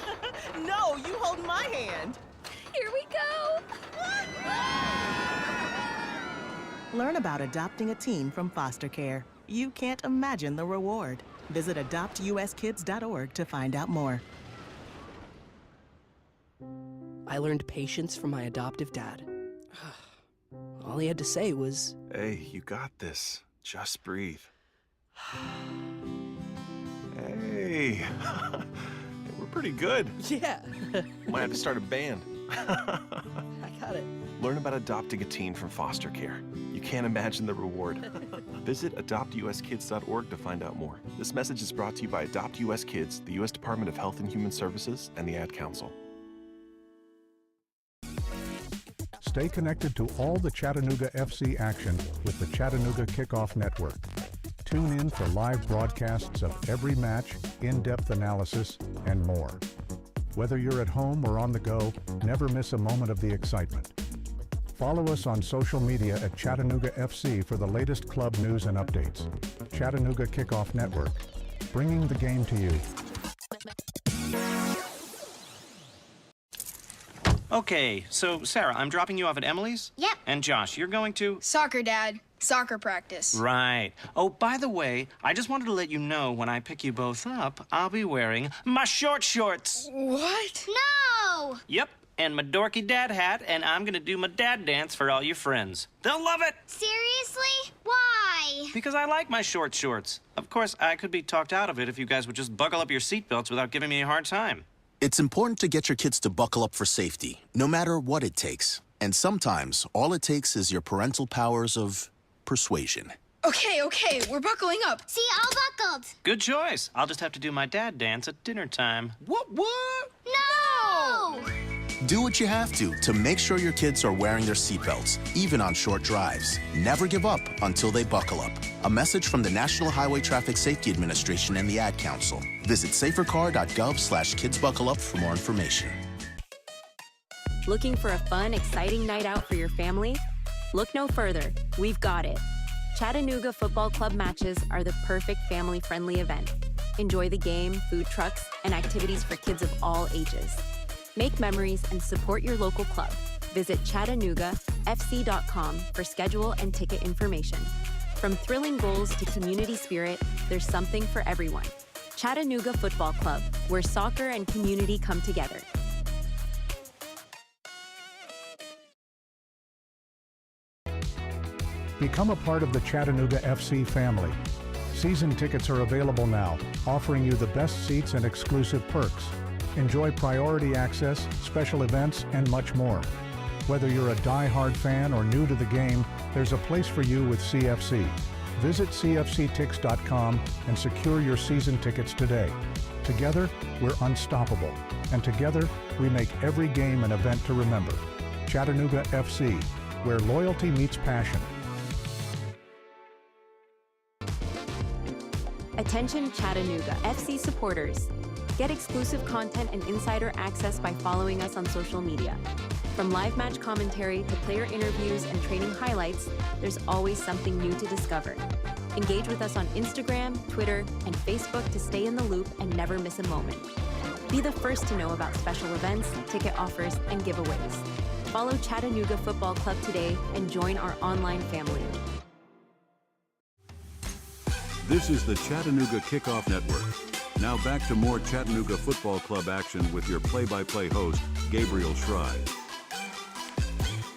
No, you hold my hand. Here we go. Learn about adopting a teen from foster care. You can't imagine the reward. Visit adoptuskids.org to find out more. I learned patience from my adoptive dad. All he had to say was, Hey, you got this. Just breathe. Hey, we're pretty good. yeah. Might have to start a band. I got it. Learn about adopting a teen from foster care. You can't imagine the reward. Visit adoptuskids.org to find out more. This message is brought to you by Adopt US Kids, the U.S. Department of Health and Human Services, and the Ad Council. Stay connected to all the Chattanooga FC action with the Chattanooga Kickoff Network. Tune in for live broadcasts of every match, in-depth analysis, and more. Whether you're at home or on the go, never miss a moment of the excitement. Follow us on social media at Chattanooga FC for the latest club news and updates. Chattanooga Kickoff Network, bringing the game to you. Okay, so Sarah, I'm dropping you off at Emily's? Yep. And Josh, you're going to? Soccer, Dad. Soccer practice. Right. Oh, by the way, I just wanted to let you know when I pick you both up, I'll be wearing my short shorts. What? No! Yep, and my dorky dad hat, and I'm gonna do my dad dance for all your friends. They'll love it! Seriously? Why? Because I like my short shorts. Of course, I could be talked out of it if you guys would just buckle up your seatbelts without giving me a hard time. It's important to get your kids to buckle up for safety, no matter what it takes. And sometimes, all it takes is your parental powers of persuasion. Okay, we're buckling up. See, all buckled. Good choice. I'll just have to do my dad dance at dinner time. What? No! Do what you have to make sure your kids are wearing their seatbelts, even on short drives. Never give up until they buckle up. A message from the National Highway Traffic Safety Administration and the Ad Council. Visit safercar.gov/kidsbuckleup for more information. Looking for a fun, exciting night out for your family? Look no further. We've got it. Chattanooga Football Club matches are the perfect family-friendly event. Enjoy the game, food trucks, and activities for kids of all ages. Make memories and support your local club. Visit ChattanoogaFC.com for schedule and ticket information. From thrilling goals to community spirit, there's something for everyone. Chattanooga Football Club, where soccer and community come together. Become a part of the Chattanooga FC family. Season tickets are available now, offering you the best seats and exclusive perks. Enjoy priority access, special events, and much more. Whether you're a die-hard fan or new to the game, there's a place for you with CFC. Visit cfctix.com and secure your season tickets today. Together, we're unstoppable. And together, we make every game an event to remember. Chattanooga FC, where loyalty meets passion. Attention Chattanooga FC supporters. Get exclusive content and insider access by following us on social media. From live match commentary to player interviews and training highlights, there's always something new to discover. Engage with us on Instagram, Twitter, and Facebook to stay in the loop and never miss a moment. Be the first to know about special events, ticket offers, and giveaways. Follow Chattanooga Football Club today and join our online family. This is the Chattanooga Kickoff Network. Now back to more Chattanooga Football Club action with your play-by-play host, Gabriel Schrei.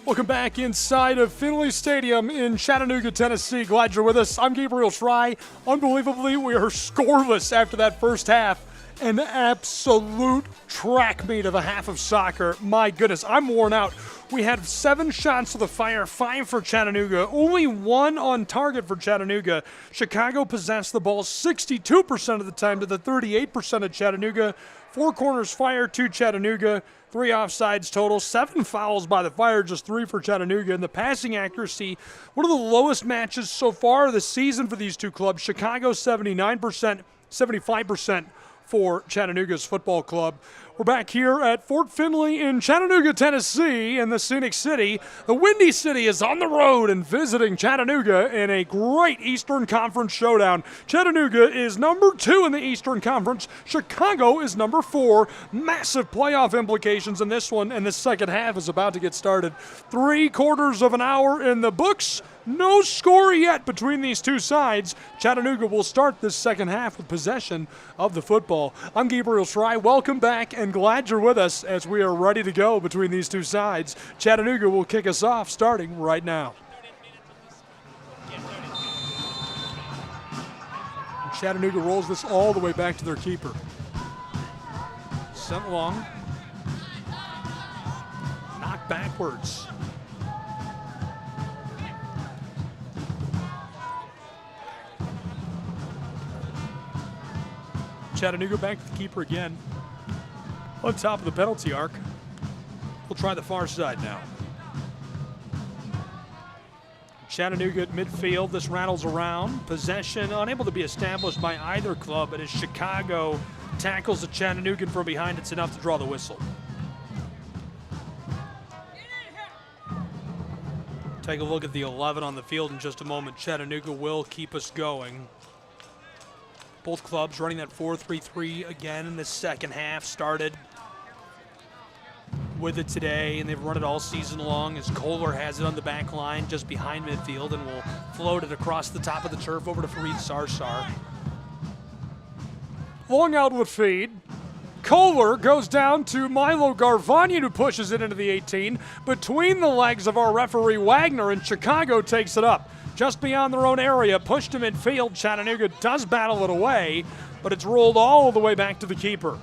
Welcome back inside of Finley Stadium in Chattanooga, Tennessee. Glad you're with us. I'm Gabriel Schrei. Unbelievably, we are scoreless after that first half. An absolute track meet of a half of soccer. My goodness, I'm worn out. We had 7 shots to the fire, 5 for Chattanooga, only 1 on target for Chattanooga. Chicago possessed the ball 62% of the time to the 38% of Chattanooga. 4 corners fired to Chattanooga, 3 offsides total, 7 fouls by the Fire, just 3 for Chattanooga. And the passing accuracy, one of the lowest matches so far this season for these two clubs. Chicago 79%, 75% for Chattanooga's football club. We're back here at Fort Finley in Chattanooga, Tennessee, in the Scenic City. The Windy City is on the road and visiting Chattanooga in a great Eastern Conference showdown. Chattanooga is number 2 in the Eastern Conference. Chicago is number 4. Massive playoff implications in this one, and the second half is about to get started. 3/4 of an hour in the books. No score yet between these two sides. Chattanooga will start this second half with possession of the football. I'm Gabriel Schrei. Welcome back and glad you're with us as we are ready to go between these two sides. Chattanooga will kick us off starting right now. Chattanooga rolls this all the way back to their keeper. Sent long. Knocked backwards. Chattanooga back to the keeper again. On top of the penalty arc. We'll try the far side now. Chattanooga at midfield. This rattles around. Possession unable to be established by either club, but as Chicago tackles the Chattanoogan from behind, it's enough to draw the whistle. Take a look at the 11 on the field in just a moment. Chattanooga will keep us going. Both clubs running that 4-3-3 again in the second half. Started with it today, and they've run it all season long as Kohler has it on the back line just behind midfield and will float it across the top of the turf over to Fareed Sarsar. Long outward feed. Kohler goes down to Milo Garvanyan, who pushes it into the 18 between the legs of our referee Wagner, and Chicago takes it up. Just beyond their own area, pushed to midfield. Chattanooga does battle it away, but it's rolled all the way back to the keeper.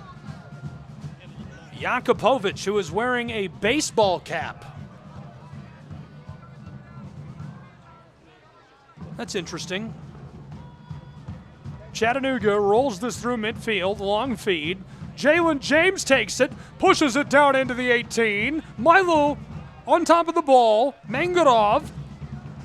Jakupovic, who is wearing a baseball cap. That's interesting. Chattanooga rolls this through midfield, long feed. Jalen James takes it, pushes it down into the 18. Milo on top of the ball. Mangarov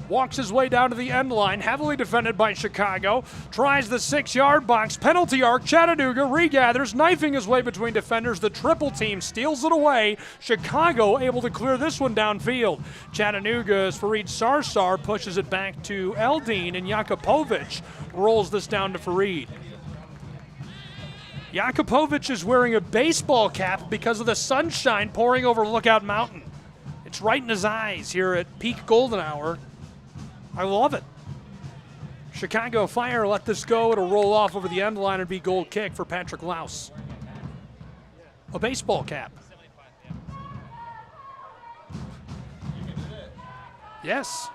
walks his way down to the end line, heavily defended by Chicago. Tries the 6-yard box, penalty arc. Chattanooga regathers, knifing his way between defenders. The triple team steals it away. Chicago able to clear this one downfield. Chattanooga's Fareed Sarsar pushes it back to Eldine, and Jakupovic rolls this down to Fareed. Jakupovic is wearing a baseball cap because of the sunshine pouring over Lookout Mountain. It's right in his eyes here at peak golden hour. I love it. Chicago Fire let this go. It'll roll off over the end line and be goal kick for Patrick Louse. A baseball cap. Yes.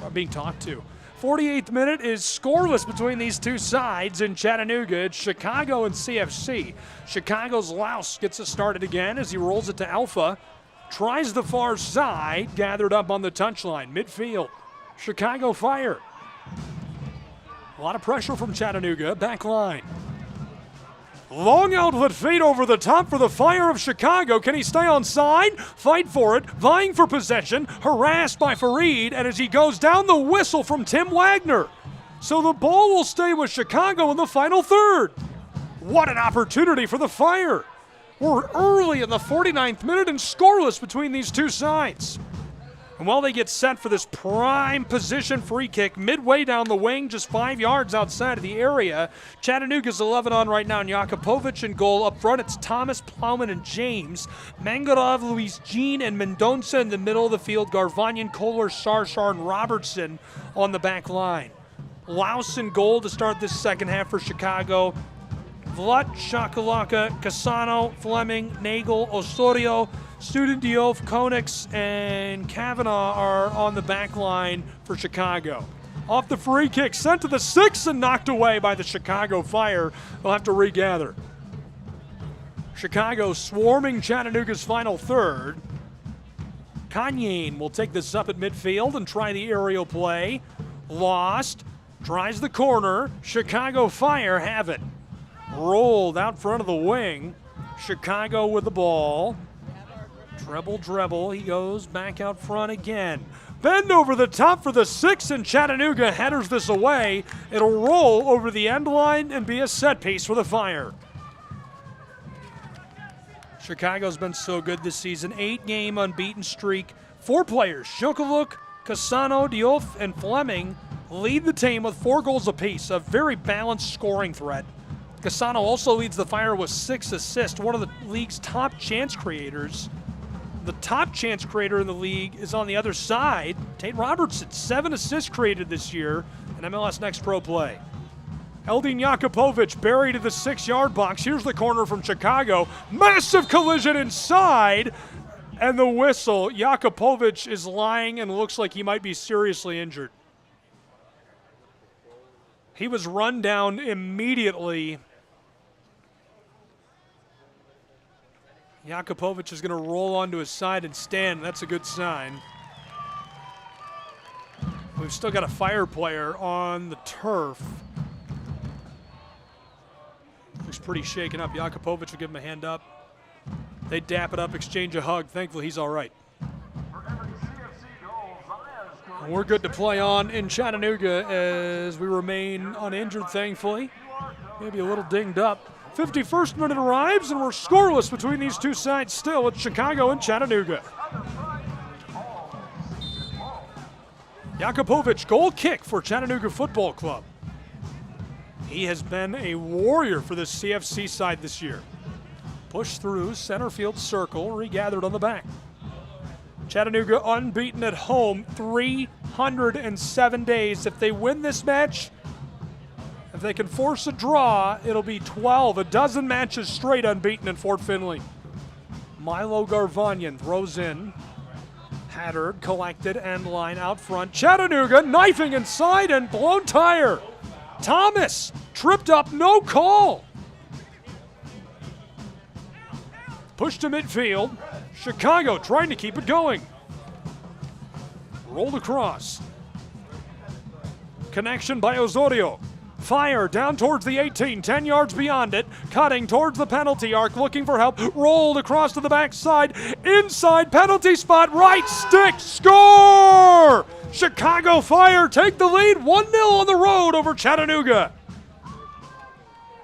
I'm being talked to. 48th minute is scoreless between these two sides in Chattanooga. It's Chicago and CFC. Chicago's Louse gets it started again as he rolls it to Alpha. Tries the far side, gathered up on the touchline. Midfield. Chicago Fire. A lot of pressure from Chattanooga. Back line. Long outlet feed over the top for the Fire of Chicago. Can he stay on side? Fight for it. Vying for possession. Harassed by Fareed. And as he goes down, the whistle from Tim Wagner. So the ball will stay with Chicago in the final third. What an opportunity for the Fire. We're early in the 49th minute and scoreless between these two sides. And while they get set for this prime position free kick midway down the wing, just 5 yards outside of the area, Chattanooga's 11 on right now, and Jakupovic in goal. Up front, it's Thomas, Plowman, and James. Mangarov, Luis Jean, and Mendonca in the middle of the field. Garvanyan, Kohler, Sarsar, and Robertson on the back line. Louse in goal to start this second half for Chicago. Vlut, Shakalaka, Casano, Fleming, Nagel, Osorio, Student Diouf, Konix, and Kavanaugh are on the back line for Chicago. Off the free kick, sent to the 6 and knocked away by the Chicago Fire. They'll have to regather. Chicago swarming Chattanooga's final third. Kanyane will take this up at midfield and try the aerial play. Lost. Tries the corner. Chicago Fire have it. Rolled out front of the wing. Chicago with the ball. Treble. He goes back out front again. Bend over the top for the 6, and Chattanooga headers this away. It'll roll over the end line and be a set piece for the Fire. Chicago's been so good this season. 8-game unbeaten streak. 4 players, Shukaluk, Cassano, Diouf, and Fleming, lead the team with 4 goals apiece, a very balanced scoring threat. Cassano also leads the Fire with 6 assists, one of the league's top chance creators. The top chance creator in the league is on the other side, Tate Robertson, 7 assists created this year in MLS Next Pro Play. Eldin Jakupovic buried in the 6-yard box. Here's the corner from Chicago. Massive collision inside, and the whistle. Jakupovic is lying and looks like he might be seriously injured. He was run down immediately. Jakupovic is going to roll onto his side and stand. That's a good sign. We've still got a Fire player on the turf. Looks pretty shaken up. Jakupovic will give him a hand up. They dap it up, exchange a hug. Thankfully, he's all right. And we're good to play on in Chattanooga as we remain uninjured, thankfully. Maybe a little dinged up. 51st minute arrives, and we're scoreless between these two sides still at Chicago and Chattanooga. Jakupovic, goal kick for Chattanooga Football Club. He has been a warrior for this CFC side this year. Push through center field circle, regathered on the back. Chattanooga unbeaten at home, 307 days. If they win this match, if they can force a draw, it'll be 12, a dozen matches straight unbeaten in Fort Finley. Milo Garvanyan throws in. Hattard collected, end line out front. Chattanooga knifing inside and blown tire. Thomas tripped up, no call. Push to midfield. Chicago trying to keep it going. Rolled across. Connection by Osorio. Fire down towards the 18, 10 yards beyond it. Cutting towards the penalty arc, looking for help. Rolled across to the backside. Inside penalty spot, right stick, score! Chicago Fire take the lead, 1-0 on the road over Chattanooga.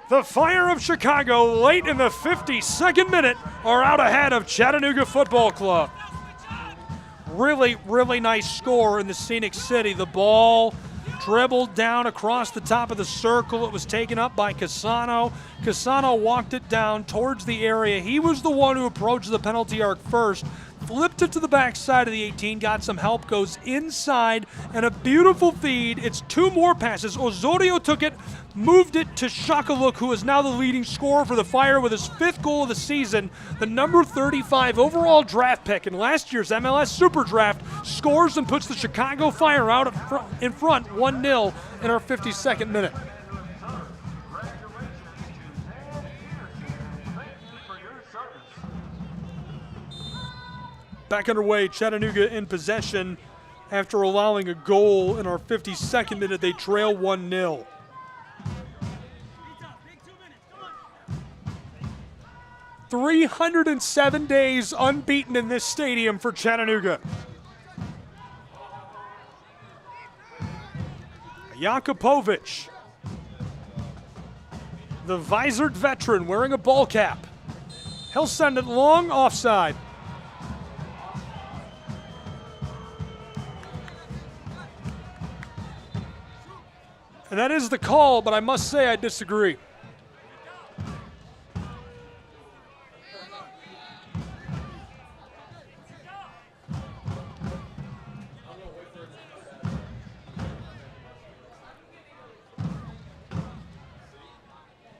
The Fire of Chicago, late in the 52nd minute, are out ahead of Chattanooga Football Club. Really, really nice score in the Scenic City. The ball dribbled down across the top of the circle. It was taken up by Cassano. Cassano walked it down towards the area. He was the one who approached the penalty arc first. Flipped it to the backside of the 18, got some help, goes inside, and a beautiful feed. It's 2 more passes. Osorio took it, moved it to Shukaluk, who is now the leading scorer for the Fire with his 5th goal of the season. The number 35 overall draft pick in last year's MLS Super Draft scores and puts the Chicago Fire out in front 1-0 in our 52nd minute. Back underway, Chattanooga in possession after allowing a goal in our 52nd minute. They trail 1-0. "307 days unbeaten in this stadium for Chattanooga. Jakupovic, the visored veteran wearing a ball cap. He'll send it long, offside. And that is the call, but I must say I disagree.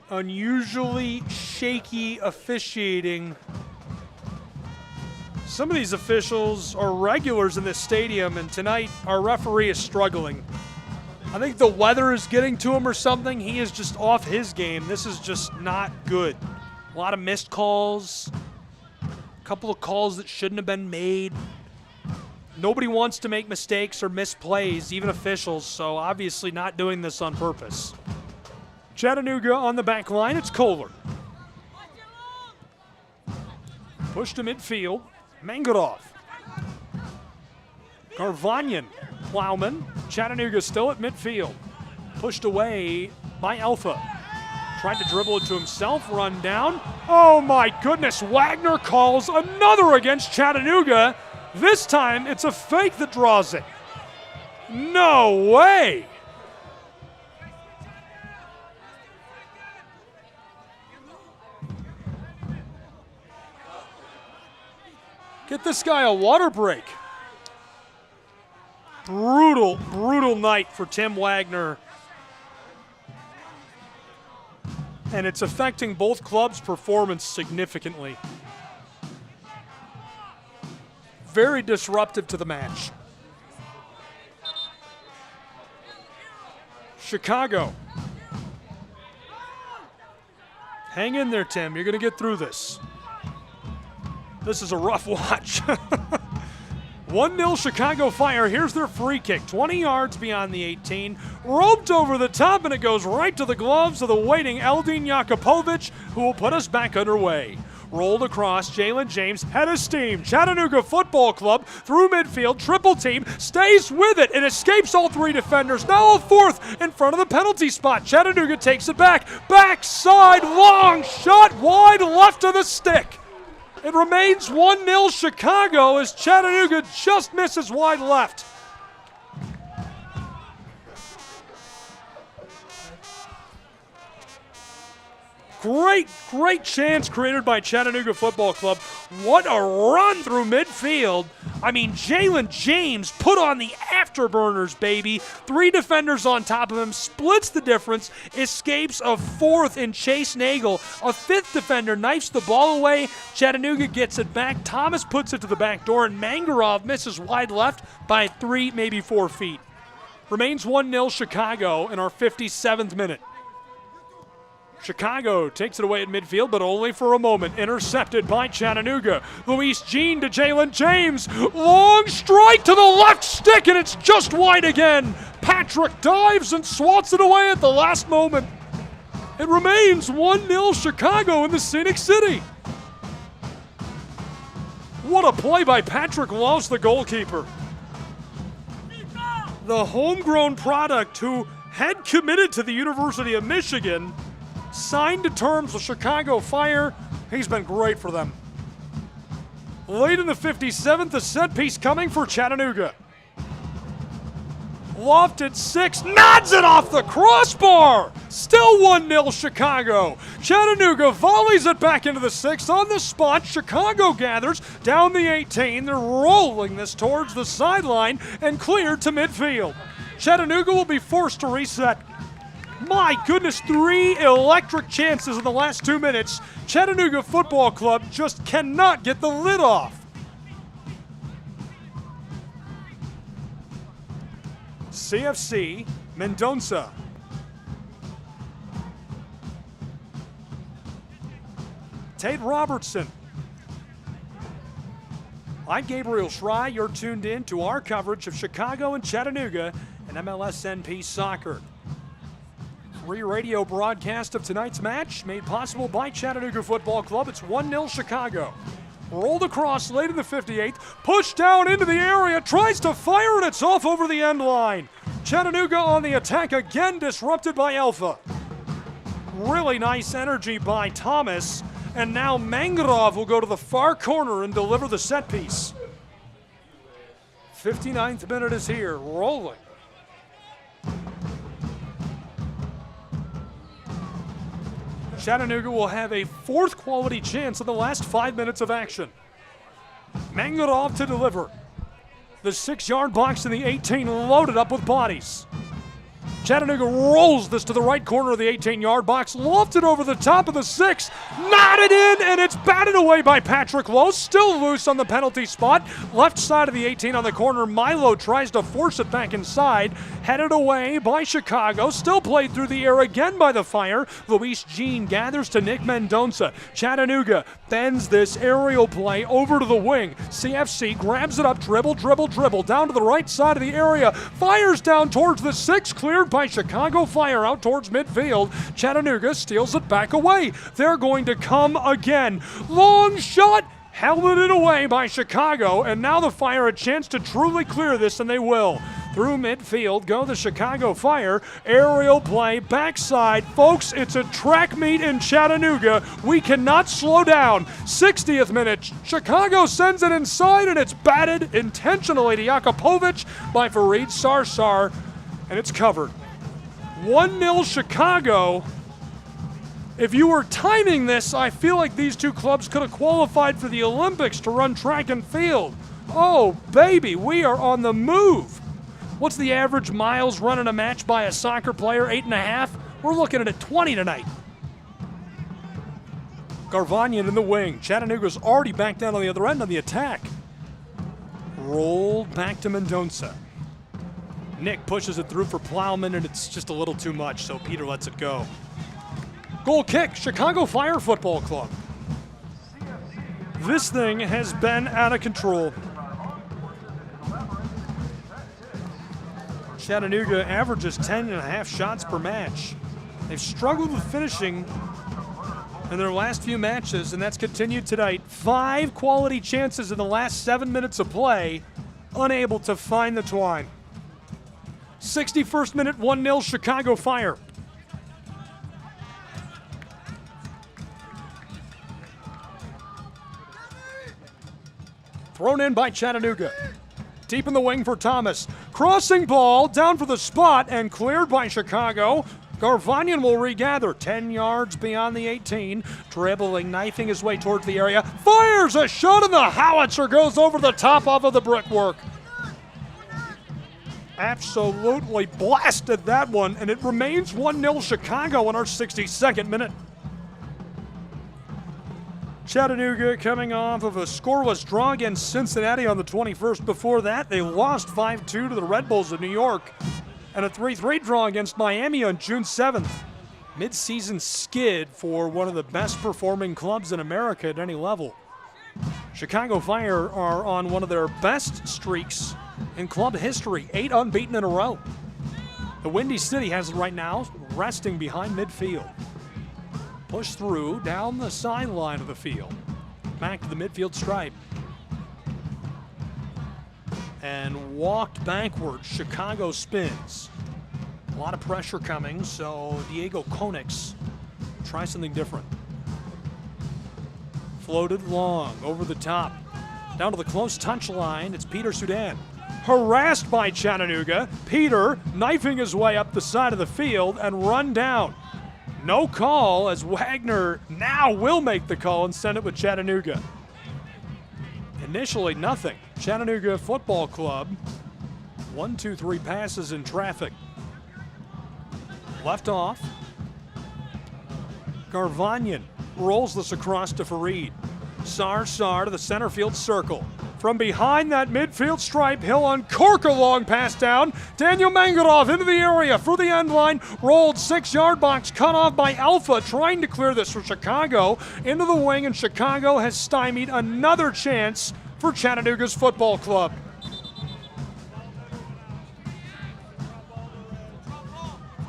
Unusually shaky officiating. Some of these officials are regulars in this stadium, and tonight our referee is struggling. I think the weather is getting to him or something. He is just off his game. This is just not good. A lot of missed calls. A couple of calls that shouldn't have been made. Nobody wants to make mistakes or miss plays, even officials, so obviously not doing this on purpose. Chattanooga on the back line. It's Kohler. Push to midfield. Mangarov. Garvanyan. Plowman. Chattanooga still at midfield. Pushed away by Alpha. Tried to dribble it to himself, run down. Oh my goodness, Wagner calls another against Chattanooga. This time it's a fake that draws it. No way! Get this guy a water break. Brutal, brutal night for Tim Wagner. And it's affecting both clubs' performance significantly. Very disruptive to the match. Chicago. Hang in there, Tim. You're going to get through this. This is a rough watch. 1-0 Chicago Fire. Here's their free kick. 20 yards beyond the 18. Roped over the top, and it goes right to the gloves of the waiting Eldin Jakupovic, who will put us back underway. Rolled across, Jalen James, head of steam. Chattanooga Football Club through midfield, triple team, stays with it and escapes all three defenders. Now a fourth in front of the penalty spot. Chattanooga takes it back. Backside, long shot, wide left of the stick. It remains 1-0 Chicago as Chattanooga just misses wide left. Great chance created by Chattanooga Football Club. What a run through midfield. I mean, Jalen James put on the afterburners, baby. 3 defenders on top of him, splits the difference, escapes a fourth in Chase Nagel. A 5th defender knifes the ball away. Chattanooga gets it back. Thomas puts it to the back door, and Mangarov misses wide left by 3, maybe 4 feet. Remains 1-0 Chicago in our 57th minute. Chicago takes it away at midfield, but only for a moment. Intercepted by Chattanooga. Luis Jean to Jalen James. Long strike to the left stick, and it's just wide again. Patrick dives and swats it away at the last moment. It remains 1-0 Chicago in the Scenic City. What a play by Patrick Lowe's, the goalkeeper. The homegrown product who had committed to the University of Michigan, signed to terms with Chicago Fire. He's been great for them. Late in the 57th, the set piece coming for Chattanooga. Lofted 6, nods it off the crossbar. Still 1-0 Chicago. Chattanooga volleys it back into the 6 on the spot. Chicago gathers down the 18. They're rolling this towards the sideline and cleared to midfield. Chattanooga will be forced to reset. My goodness, 3 electric chances in the last 2 minutes. Chattanooga Football Club just cannot get the lid off. CFC, Mendonça. Tate Robertson. I'm Gabriel Schrei. You're tuned in to our coverage of Chicago and Chattanooga and MLSNP Soccer. Free radio broadcast of tonight's match made possible by Chattanooga Football Club. It's 1-0 Chicago. Rolled across late in the 58th, pushed down into the area, tries to fire, and it's off over the end line. Chattanooga on the attack again, disrupted by Alpha. Really nice energy by Thomas, and now Mangarov will go to the far corner and deliver the set piece. 59th minute is here, rolling. Chattanooga will have a 4th quality chance in the last 5 minutes of action. Mangarov to deliver. The 6-yard box in the 18 loaded up with bodies. Chattanooga rolls this to the right corner of the 18-yard box, lofted over the top of the 6, knotted in, and it's batted away by Patrick Lowe, still loose on the penalty spot. Left side of the 18 on the corner, Milo tries to force it back inside, headed away by Chicago, still played through the air again by the Fire. Luis Jean gathers to Nick Mendonça. Chattanooga bends this aerial play over to the wing. CFC grabs it up, dribble, down to the right side of the area, fires down towards the 6, cleared by Chicago Fire out towards midfield. Chattanooga steals it back away. They're going to come again. Long shot, helmeted away by Chicago, and now the Fire a chance to truly clear this, and they will. Through midfield go the Chicago Fire. Aerial play, backside. Folks, it's a track meet in Chattanooga. We cannot slow down. 60th minute. Chicago sends it inside, and it's batted intentionally to Jakupovic by Fareed Sarsar, and it's covered. 1-0 Chicago. If you were timing this, I feel like these two clubs could have qualified for the Olympics to run track and field. Oh, baby, we are on the move. What's the average miles run in a match by a soccer player? 8.5? We're looking at 20 tonight. Garvanyan in the wing. Chattanooga's already back down on the other end on the attack. Rolled back to Mendonça. Nick pushes it through for Plowman, and it's just a little too much, so Peter lets it go. Goal kick, Chicago Fire Football Club. This thing has been out of control. Chattanooga averages 10.5 shots per match. They've struggled with finishing in their last few matches, and that's continued tonight. 5 quality chances in the last 7 minutes of play, unable to find the twine. 61st minute, 1-0 Chicago Fire. Thrown in by Chattanooga. Deep in the wing for Thomas. Crossing ball down for the spot and cleared by Chicago. Garvanyan will regather 10 yards beyond the 18. Dribbling, knifing his way towards the area. Fires a shot and the howitzer goes over the top of the brickwork. Absolutely blasted that one, and it remains 1-0 Chicago in our 62nd minute. Chattanooga coming off of a scoreless draw against Cincinnati on the 21st. Before that, they lost 5-2 to the Red Bulls of New York, and a 3-3 draw against Miami on June 7th. Mid-season skid for one of the best performing clubs in America at any level. Chicago Fire are on one of their best streaks in club history, 8 unbeaten in a row. The Windy City has it right now, resting behind midfield. Push through down the sideline of the field. Back to the midfield stripe. And walked backwards. Chicago spins. A lot of pressure coming, so Diego Konix try something different. Floated long over the top. Down to the close touch line, it's Peter Sudan. Harassed by Chattanooga. Peter knifing his way up the side of the field and run down. No call, as Wagner now will make the call and send it with Chattanooga. Initially, nothing. Chattanooga Football Club, 1, 2, 3 passes in traffic. Left off. Garvanyan rolls this across to Fareed. Sarsar to the center field circle. From behind that midfield stripe, he'll uncork a long pass down. Daniel Mangarov into the area for the end line. Rolled 6-yard box, cut off by Alpha, trying to clear this for Chicago. Into the wing, and Chicago has stymied another chance for Chattanooga's football club.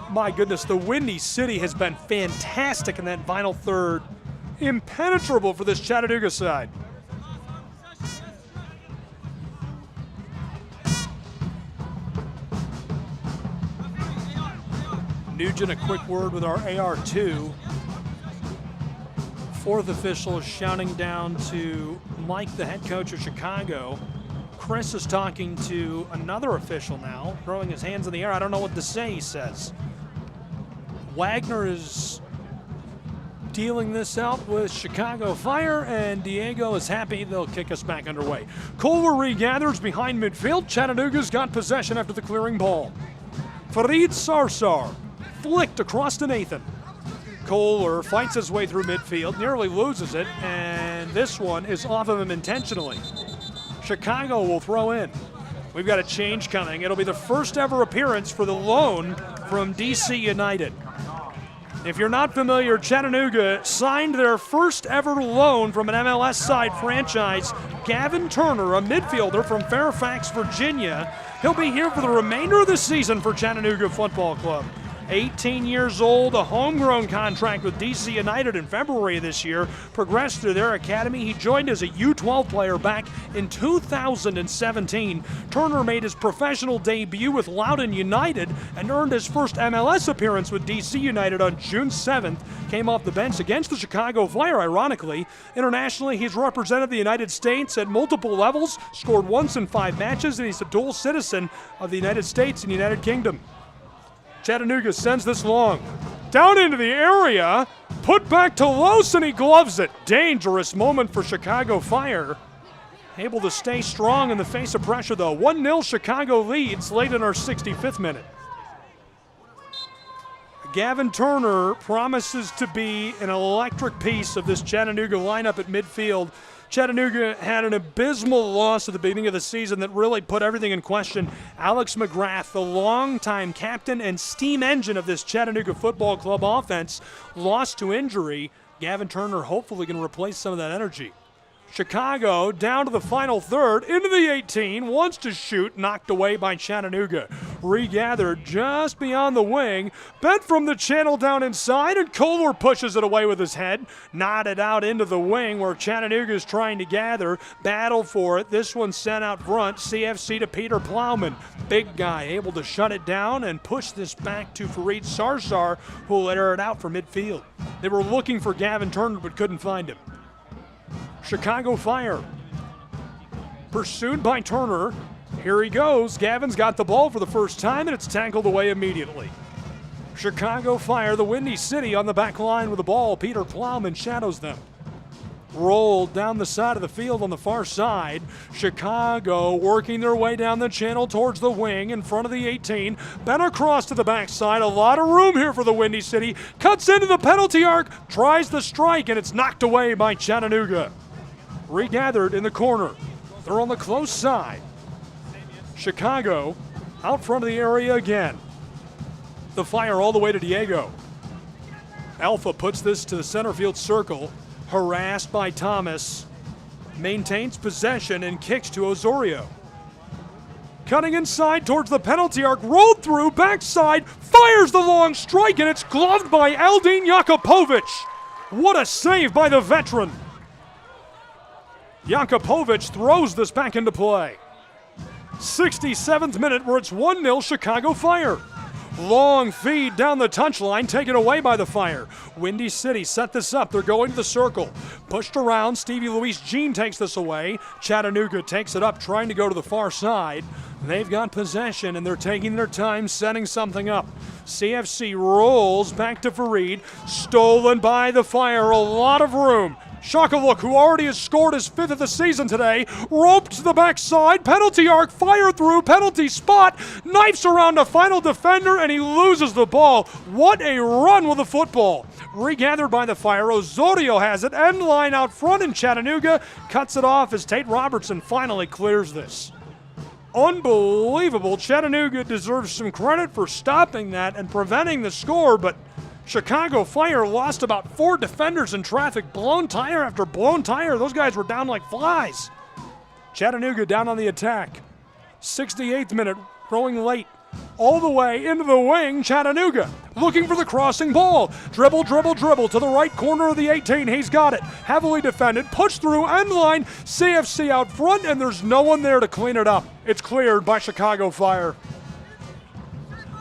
My goodness, the Windy City has been fantastic in that final third. Impenetrable for this Chattanooga side. Nugent, a quick word with our AR2. Fourth official is shouting down to Mike, the head coach of Chicago. Chris is talking to another official now, throwing his hands in the air. I don't know what to say, he says. Wagner is dealing this out with Chicago Fire, and Diego is happy they'll kick us back underway. Kohler regathers behind midfield. Chattanooga's got possession after the clearing ball. Fareed Sarsar flicked across to Nathan. Kohler fights his way through midfield, nearly loses it, and this one is off of him intentionally. Chicago will throw in. We've got a change coming. It'll be the first ever appearance for the loan from DC United. If you're not familiar, Chattanooga signed their first ever loan from an MLS side franchise, Gavin Turner, a midfielder from Fairfax, Virginia. He'll be here for the remainder of the season for Chattanooga Football Club. 18 years old, a homegrown contract with DC United in February of this year, progressed through their academy. He joined as a U12 player back in 2017. Turner made his professional debut with Loudoun United and earned his first MLS appearance with DC United on June 7th. Came off the bench against the Chicago Fire, ironically. Internationally, he's represented the United States at multiple levels, scored once in 5 matches, and he's a dual citizen of the United States and United Kingdom. Chattanooga sends this long. Down into the area, put back to Los, and he gloves it. Dangerous moment for Chicago Fire. Able to stay strong in the face of pressure, though. 1-0 Chicago leads late in our 65th minute. Gavin Turner promises to be an electric piece of this Chattanooga lineup at midfield. Chattanooga had an abysmal loss at the beginning of the season that really put everything in question. Alex McGrath, the longtime captain and steam engine of this Chattanooga Football Club offense, lost to injury. Gavin Turner hopefully can replace some of that energy. Chicago down to the final third, into the 18, wants to shoot, knocked away by Chattanooga. Regathered just beyond the wing, bent from the channel down inside, and Kohler pushes it away with his head. Nodded out into the wing where Chattanooga is trying to gather, battle for it. This one sent out front, CFC to Peter Plowman. Big guy able to shut it down and push this back to Fareed Sarsar, who will air it out for midfield. They were looking for Gavin Turner but couldn't find him. Chicago Fire, pursued by Turner. Here he goes. Gavin's got the ball for the first time, and it's tackled away immediately. Chicago Fire, the Windy City on the back line with the ball. Peter Plowman shadows them. Rolled down the side of the field on the far side. Chicago working their way down the channel towards the wing in front of the 18. Bent across to the backside. A lot of room here for the Windy City. Cuts into the penalty arc. Tries the strike, and it's knocked away by Chattanooga. Regathered in the corner. They're on the close side. Chicago out front of the area again. The Fire all the way to Diego. Alpha puts this to the center field circle. Harassed by Thomas. Maintains possession and kicks to Osorio. Cutting inside towards the penalty arc. Rolled through, backside. Fires the long strike, and it's gloved by Aldin Jakupovic. What a save by the veteran. Jakupovic throws this back into play. 67th minute, where it's 1-0 Chicago Fire. Long feed down the touchline, taken away by the Fire. Windy City set this up. They're going to the circle. Pushed around. Stevie Luis Jean takes this away. Chattanooga takes it up, trying to go to the far side. They've got possession, and they're taking their time setting something up. CFC rolls back to Fareed. Stolen by the Fire. A lot of room. Shakaluk, who already has scored his 5th of the season today, roped to the backside, penalty arc, fire through, penalty spot, knifes around a final defender, and he loses the ball. What a run with the football. Regathered by the Fire, Osorio has it, end line out front, and Chattanooga cuts it off as Tate Robertson finally clears this. Unbelievable. Chattanooga deserves some credit for stopping that and preventing the score, but Chicago Fire lost about 4 defenders in traffic. Blown tire after blown tire. Those guys were down like flies. Chattanooga down on the attack. 68th minute, throwing late. All the way into the wing, Chattanooga looking for the crossing ball. Dribble, dribble, dribble to the right corner of the 18. He's got it. Heavily defended. Push through, end line. CFC out front, and there's no one there to clean it up. It's cleared by Chicago Fire.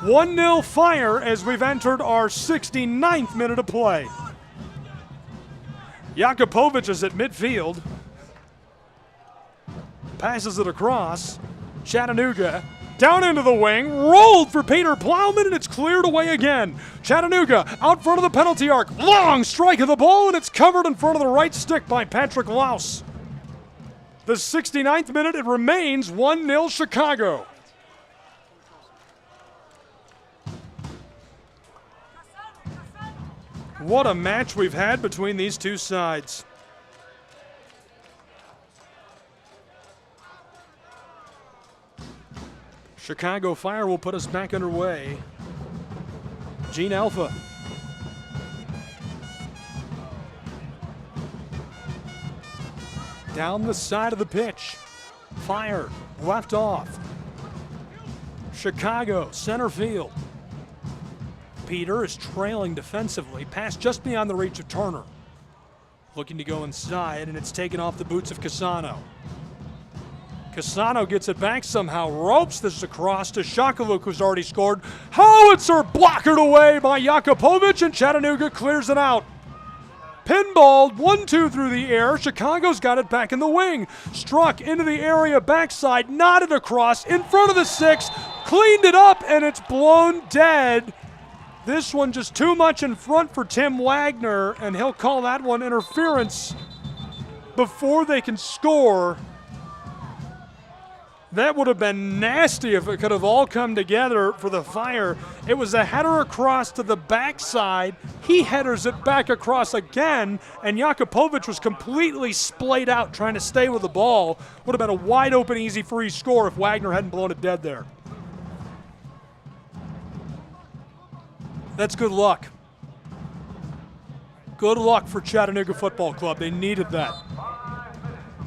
1-0 Fire as we've entered our 69th minute of play. Jakupovic is at midfield. Passes it across. Chattanooga down into the wing. Rolled for Peter Plowman, and it's cleared away again. Chattanooga out front of the penalty arc. Long strike of the ball, and it's covered in front of the right stick by Patrick Laus. The 69th minute, it remains 1-0 Chicago. What a match we've had between these two sides. Chicago Fire will put us back underway. Gene Alpha. Down the side of the pitch. Fire left off. Chicago center field. Peter is trailing defensively. Pass just beyond the reach of Turner. Looking to go inside, and it's taken off the boots of Cassano. Cassano gets it back somehow, ropes this across to Shakaluk, who's already scored. Howitzer blockered away by Jakupovic, and Chattanooga clears it out. Pinballed 1-2 through the air. Chicago's got it back in the wing. Struck into the area backside, nodded across, in front of the 6, cleaned it up, and it's blown dead. This one just too much in front for Tim Wagner, and he'll call that one interference before they can score. That would have been nasty if it could have all come together for the Fire. It was a header across to the backside. He headers it back across again, and Jakupovic was completely splayed out trying to stay with the ball. Would have been a wide open, easy free score if Wagner hadn't blown it dead there. That's good luck. Good luck for Chattanooga Football Club. They needed that.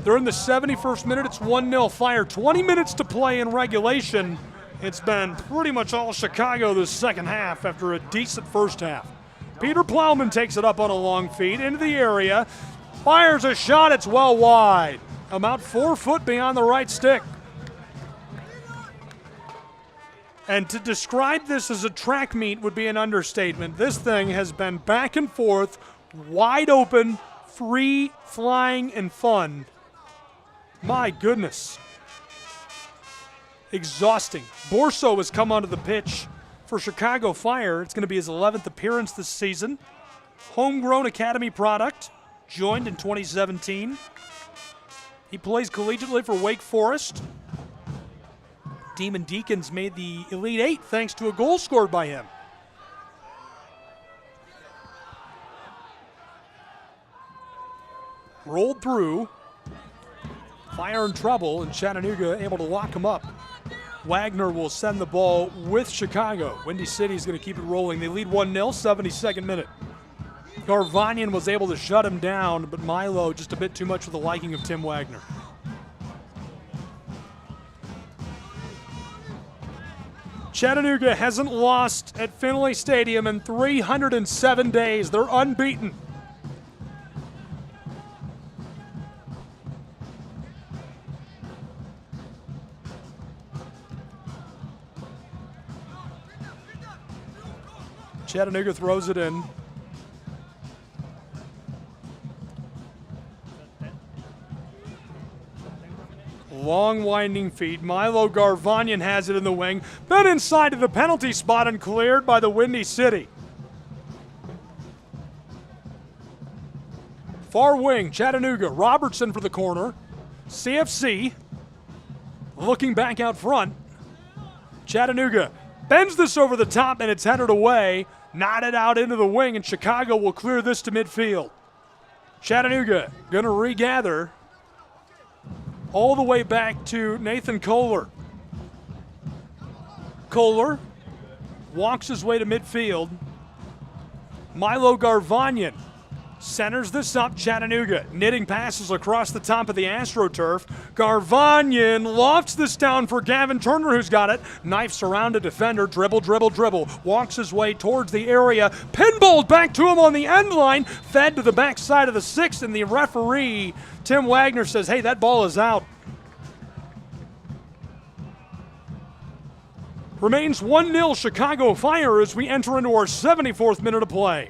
They're in the 71st minute. It's 1-0 Fire. 20 minutes to play in regulation. It's been pretty much all Chicago this second half after a decent first half. Peter Plowman takes it up on a long feed into the area. Fires a shot. It's well wide. About 4 foot beyond the right stick. And to describe this as a track meet would be an understatement. This thing has been back and forth, wide open, free, flying, and fun. My goodness. Exhausting. Borso has come onto the pitch for Chicago Fire. It's going to be his 11th appearance this season. Homegrown academy product, joined in 2017. He plays collegiately for Wake Forest. Demon Deacons made the Elite Eight thanks to a goal scored by him. Rolled through. Fire in trouble, and Chattanooga able to lock him up. Wagner will send the ball with Chicago. Windy City is going to keep it rolling. They lead 1-0, 72nd minute. Garvanian was able to shut him down, but Milo just a bit too much for the liking of Tim Wagner. Chattanooga hasn't lost at Finley Stadium in 307 days. They're unbeaten. Chattanooga throws it in. Long winding feed. Milo Garvanian has it in the wing. Been inside of the penalty spot and cleared by the Windy City. Far wing, Chattanooga. Robertson for the corner. CFC looking back out front. Chattanooga bends this over the top and it's headed away. Knotted out into the wing, and Chicago will clear this to midfield. Chattanooga going to regather all the way back to Nathan Kohler. Kohler walks his way to midfield. Milo Garvanian centers this up. Chattanooga knitting passes across the top of the AstroTurf. Garvanian lofts this down for Gavin Turner, who's got it. Knifes around a defender. Dribble, dribble, dribble. Walks his way towards the area. Pinballed back to him on the end line. Fed to the backside of the 6, and the referee, Tim Wagner, says, hey, that ball is out. Remains 1-0 Chicago Fire as we enter into our 74th minute of play.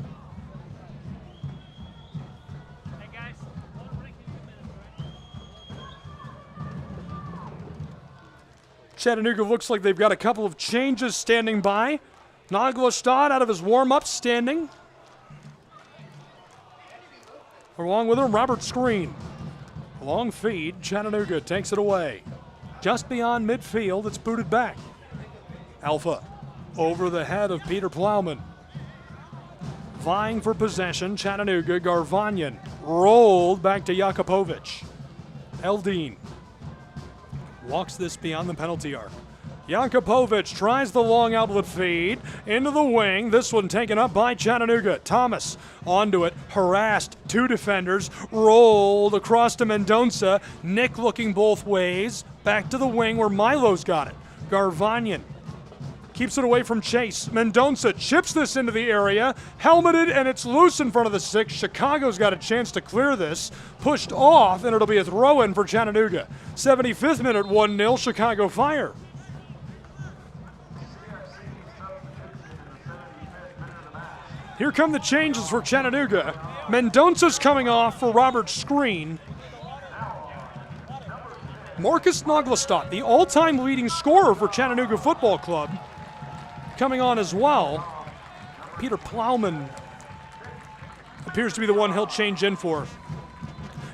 Chattanooga looks like they've got a couple of changes standing by. Naglestad out of his warm-up standing. Along with him, Robert Screen. Long feed, Chattanooga takes it away. Just beyond midfield, it's booted back. Alpha over the head of Peter Plowman. Vying for possession, Chattanooga. Garvanian rolled back to Jakupovic. Eldine walks this beyond the penalty arc. Jakupovic tries the long outlet feed into the wing. This one taken up by Chattanooga. Thomas onto it, harassed, 2 defenders, rolled across to Mendonça. Nick looking both ways, back to the wing where Milo's got it. Garvanian Keeps it away from Chase. Mendonça chips this into the area. Helmeted, and it's loose in front of the 6. Chicago's got a chance to clear this. Pushed off, and it'll be a throw-in for Chattanooga. 75th minute, 1-0, Chicago Fire. Here come the changes for Chattanooga. Mendonça's coming off for Robert Screen. Marcus Naglestad, the all-time leading scorer for Chattanooga Football Club, coming on as well. Peter Plowman appears to be the one he'll change in for.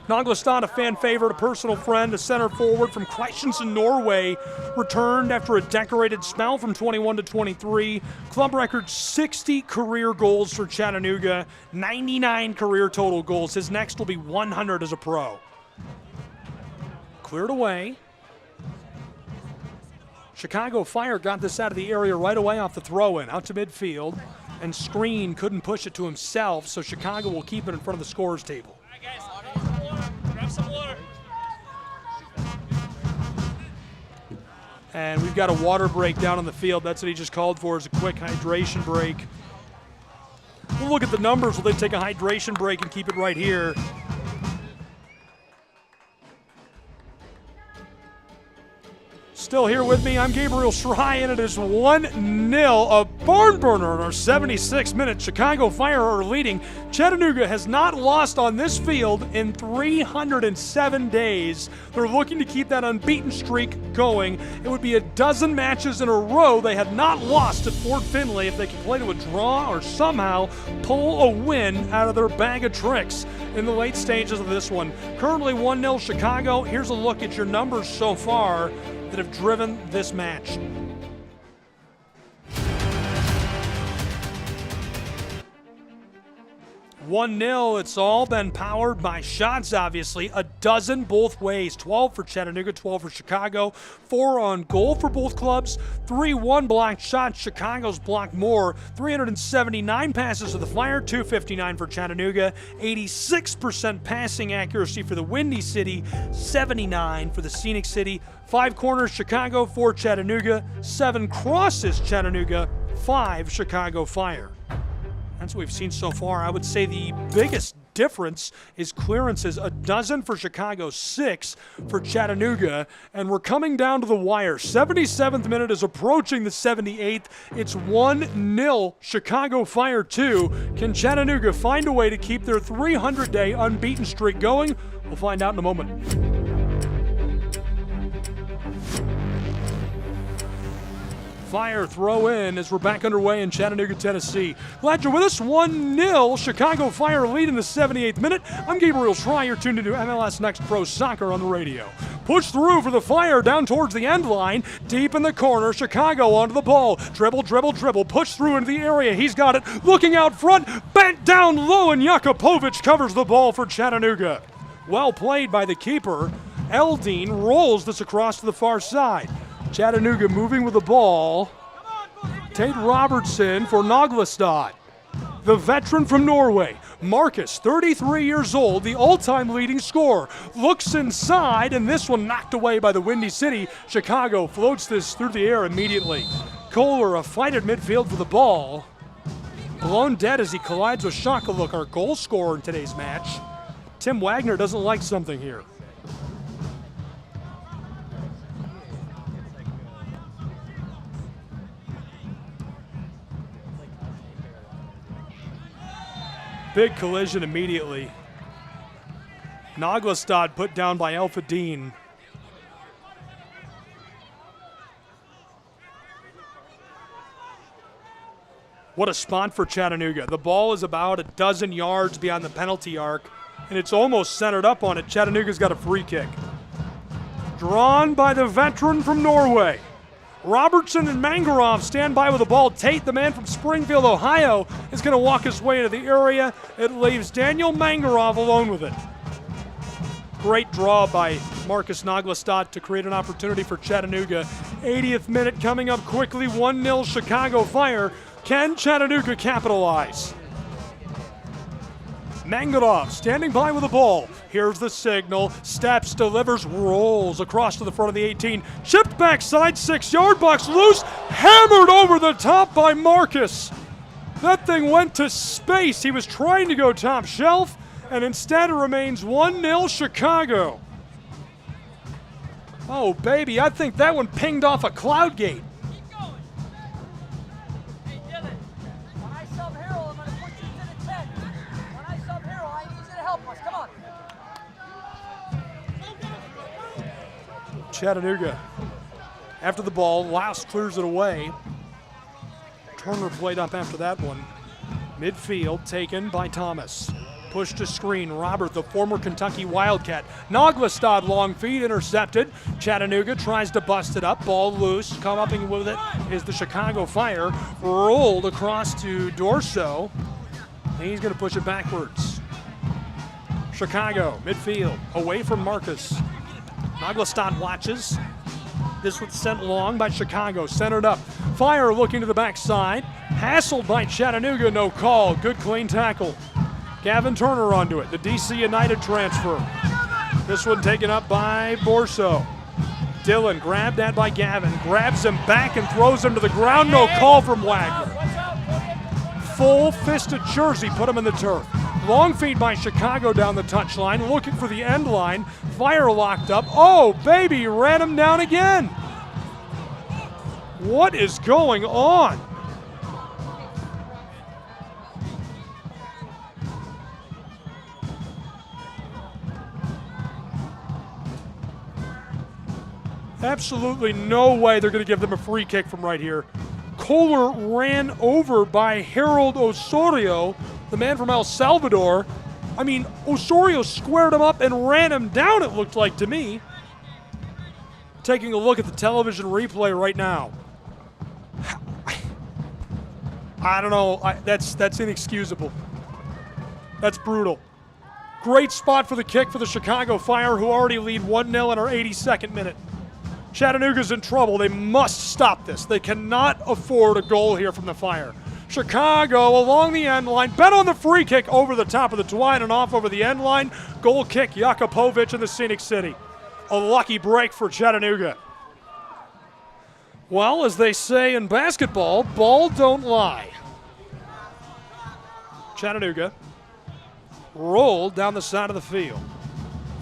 Naglestad, a fan favorite, a personal friend, a center forward from Kristiansand, Norway, returned after a decorated spell from 21 to 23. Club record 60 career goals for Chattanooga, 99 career total goals. His next will be 100 as a pro. Cleared away. Chicago Fire got this out of the area right away off the throw-in, out to midfield, and Screen couldn't push it to himself, so Chicago will keep it in front of the scorers table. Grab some water. And we've got a water break down on the field. That's what he just called for, is a quick hydration break. We'll look at the numbers. Will they take a hydration break and keep it right here? Still here with me, I'm Gabriel Schrei, and it is 1-0, a barn burner in our 76th minute. Chicago Fire are leading. Chattanooga has not lost on this field in 307 days. They're looking to keep that unbeaten streak going. It would be a dozen matches in a row they had not lost at Fort Finley if they could play to a draw or somehow pull a win out of their bag of tricks in the late stages of this one. Currently 1-0 Chicago. Here's a look at your numbers so far that have driven this match. It's all been powered by shots, obviously. A dozen both ways. 12 for Chattanooga, 12 for Chicago. 4 on goal for both clubs. 3 one-blocked shots. Chicago's blocked more. 379 passes to the Fire, 259 for Chattanooga. 86% passing accuracy for the Windy City, 79 for the Scenic City. 5 corners, Chicago, 4 Chattanooga. 7 crosses, Chattanooga, 5 Chicago Fire. That's what we've seen so far. I would say the biggest difference is clearances. A dozen for Chicago, 6 for Chattanooga, and we're coming down to the wire. 77th minute is approaching the 78th. It's 1-0 Chicago Fire 2. Can Chattanooga find a way to keep their 300-day unbeaten streak going? We'll find out in a moment. Fire throw in as we're back underway in Chattanooga, Tennessee. Glad you're with us. 1-0 Chicago Fire lead in the 78th minute. I'm Gabriel Schrei. You're tuned into MLS Next Pro Soccer on the radio. Push through for the Fire down towards the end line. Deep in the corner, Chicago onto the ball. Dribble, dribble, dribble. Push through into the area. He's got it. Looking out front. Bent down low, and Jakupovic covers the ball for Chattanooga. Well played by the keeper. Eldine rolls this across to the far side. Chattanooga moving with the ball. Tate Robertson for Naglestad. The veteran from Norway, Marcus, 33 years old, the all-time leading scorer. Looks inside, and this one knocked away by the Windy City. Chicago floats this through the air immediately. Kohler, a fight at midfield for the ball. Blown dead as he collides with Shakaluk, our goal scorer in today's match. Tim Wagner doesn't like something here. Big collision immediately. Naglestad put down by Elfadine. What a spot for Chattanooga. The ball is about a dozen yards beyond the penalty arc, and it's almost centered up on it. Chattanooga's got a free kick. Drawn by the veteran from Norway. Robertson and Mangarov stand by with the ball. Tate, the man from Springfield, Ohio, is going to walk his way into the area. It leaves Daniel Mangarov alone with it. Great draw by Marcus Naglestad to create an opportunity for Chattanooga. 80th minute coming up quickly. 1-0 Chicago Fire. Can Chattanooga capitalize? Mangarov standing by with the ball. Here's the signal. Steps, delivers, rolls across to the front of the 18. Chipped backside, 6-yard box, loose. Hammered over the top by Marcus. That thing went to space. He was trying to go top shelf, and instead it remains 1-0 Chicago. Oh, baby, I think that one pinged off a cloud gate. Chattanooga, after the ball, Laus clears it away. Turner played up after that one. Midfield taken by Thomas. Push to screen, Robert, the former Kentucky Wildcat. Naglestad long feed intercepted. Chattanooga tries to bust it up, ball loose. Coming with it is the Chicago Fire. Rolled across to Dorso. He's going to push it backwards. Chicago, midfield, away from Marcus. Naglestad watches. This was sent long by Chicago, centered up. Fire looking to the backside. Hassled by Chattanooga, no call. Good clean tackle. Gavin Turner onto it, the DC United transfer. This one taken up by Borso. Dillon grabbed that by Gavin, grabs him back and throws him to the ground. No call from Wagner. Full-fisted jersey put him in the turf. Long feed by Chicago down the touchline, looking for the end line. Fire locked up. Oh, baby, ran him down again. What is going on? Absolutely no way they're going to give them a free kick from right here. Kohler ran over by Harold Osorio, the man from El Salvador. I mean, Osorio squared him up and ran him down, it looked like to me. Taking a look at the television replay right now. I don't know. That's inexcusable. That's brutal. Great spot for the kick for the Chicago Fire, who already lead 1-0 in our 82nd minute. Chattanooga's in trouble. They must stop this. They cannot afford a goal here from the Fire. Chicago along the end line. Bet on the free kick over the top of the twine and off over the end line. Goal kick, Jakupovic in the Scenic City. A lucky break for Chattanooga. Well, as they say in basketball, ball don't lie. Chattanooga rolled down the side of the field.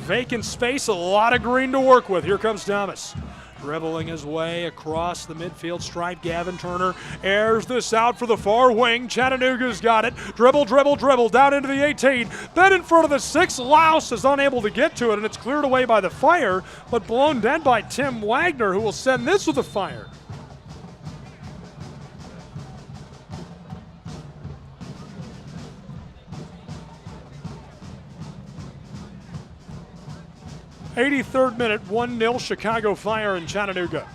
Vacant space, a lot of green to work with. Here comes Thomas. Dribbling his way across the midfield stripe. Gavin Turner airs this out for the far wing. Chattanooga's got it. Dribble, dribble, dribble down into the 18. Then in front of the 6. Laus is unable to get to it, and it's cleared away by the Fire, but blown dead by Tim Wagner, who will send this with the Fire. '83rd minute, 1-0 Chicago Fire in Chattanooga.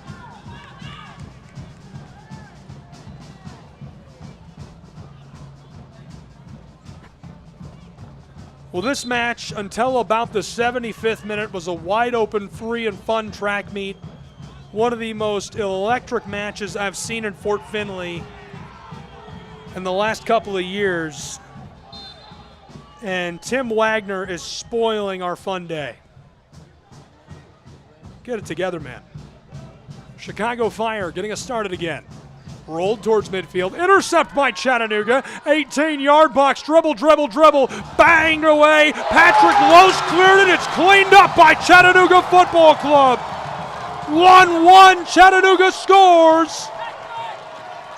Well, this match, until about the 75th minute, was a wide-open, free and fun track meet. One of the most electric matches I've seen in Fort Finley in the last couple of years. And Tim Wagner is spoiling our fun day. Get it together, man. Chicago Fire getting us started again. Rolled towards midfield. Intercept by Chattanooga. 18-yard box. Dribble, dribble, dribble. Banged away. Patrick Lose cleared it. It's cleaned up by Chattanooga Football Club. 1-1. Chattanooga scores.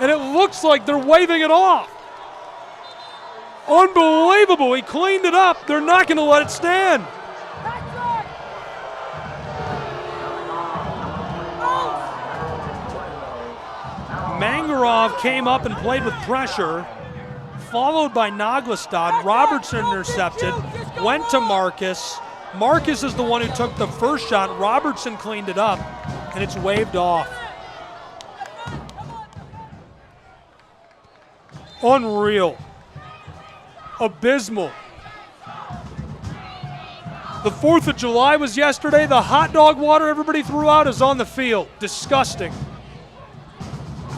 And it looks like they're waving it off. Unbelievable. He cleaned it up. They're not going to let it stand. Mangarov came up and played with pressure, followed by Naglestad. Robertson intercepted, went to Marcus. Marcus is the one who took the first shot. Robertson cleaned it up, and it's waved off. Unreal. Abysmal. The 4th of July was yesterday. The hot dog water everybody threw out is on the field. Disgusting.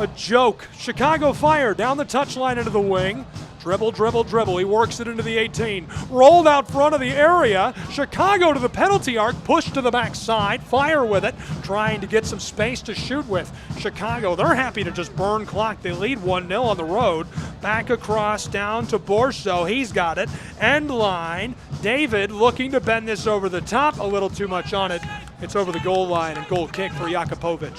A joke. Chicago Fire down the touchline into the wing. Dribble, dribble, dribble. He works it into the 18. Rolled out front of the area. Chicago to the penalty arc. Pushed to the backside. Fire with it. Trying to get some space to shoot with. Chicago, they're happy to just burn clock. They lead 1-0 on the road. Back across down to Borso. He's got it. End line. David looking to bend this over the top. A little too much on it. It's over the goal line and goal kick for Jakupovic.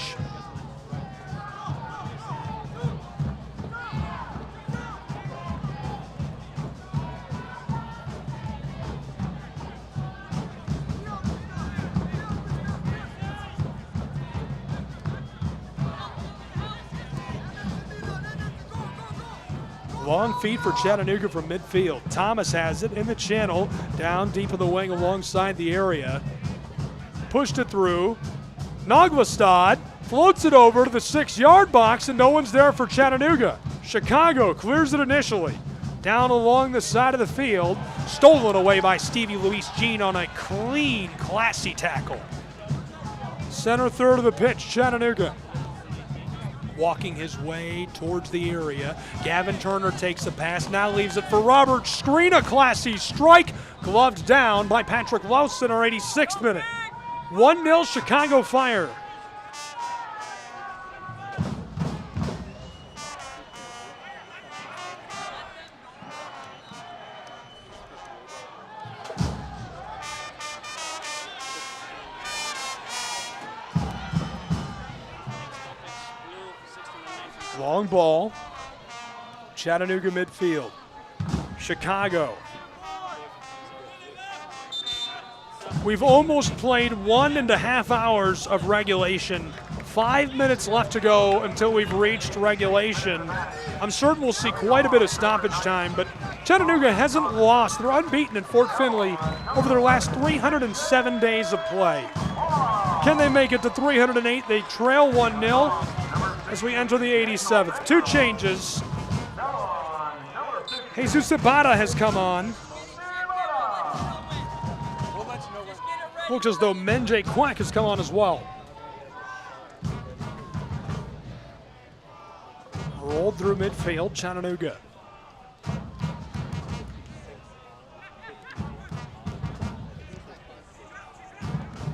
Long feed for Chattanooga from midfield. Thomas has it in the channel, down deep in the wing alongside the area. Pushed it through. Noglestad floats it over to the 6-yard box, and no one's there for Chattanooga. Chicago clears it initially. Down along the side of the field. Stolen away by Stevie Luis Jean on a clean, classy tackle. Center third of the pitch, Chattanooga. Walking his way towards the area. Gavin Turner takes the pass, now leaves it for Robert Screen. A classy strike, gloved down by Patrick Laus in our 86th minute. 1-0 Chicago Fire. Long ball, Chattanooga midfield. Chicago. We've almost played 1.5 hours of regulation. 5 minutes left to go until we've reached regulation. I'm certain we'll see quite a bit of stoppage time, but Chattanooga hasn't lost. They're unbeaten at Fort Finley over their last 307 days of play. Can they make it to 308? They trail 1-0 as we enter the 87th. Two changes. Jesus Ibarra has come on. Looks as though Menjay Quack has come on as well. Rolled through midfield, Chattanooga.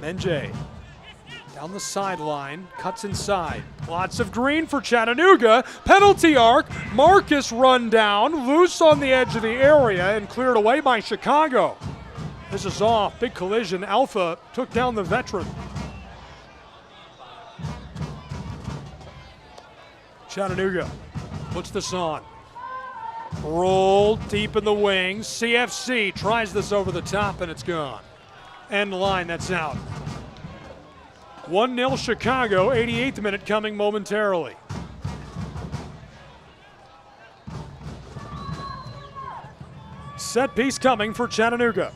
Menjay down the sideline, cuts inside. Lots of green for Chattanooga. Penalty arc, Marcus run down, loose on the edge of the area and cleared away by Chicago. This is off, big collision. Alpha took down the veteran. Chattanooga puts this on. Rolled deep in the wings. CFC tries this over the top and it's gone. End line, that's out. 1-0 Chicago, 88th minute coming momentarily. Set piece coming for Chattanooga.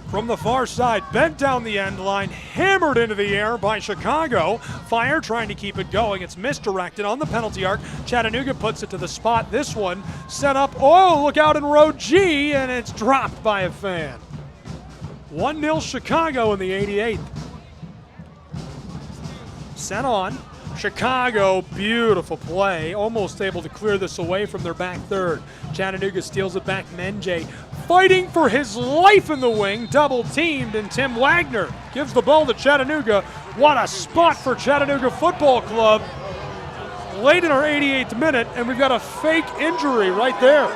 From the far side, bent down the end line, hammered into the air by Chicago. Fire trying to keep it going. It's misdirected on the penalty arc. Chattanooga puts it to the spot. This one set up. Oh, look out in row G, and it's dropped by a fan. 1-0 Chicago in the 88th. Sent on. Chicago, beautiful play. Almost able to clear this away from their back third. Chattanooga steals it back. Menjay fighting for his life in the wing. Double teamed, and Tim Wagner gives the ball to Chattanooga. What a spot for Chattanooga Football Club. Late in our 88th minute, and we've got a fake injury right there.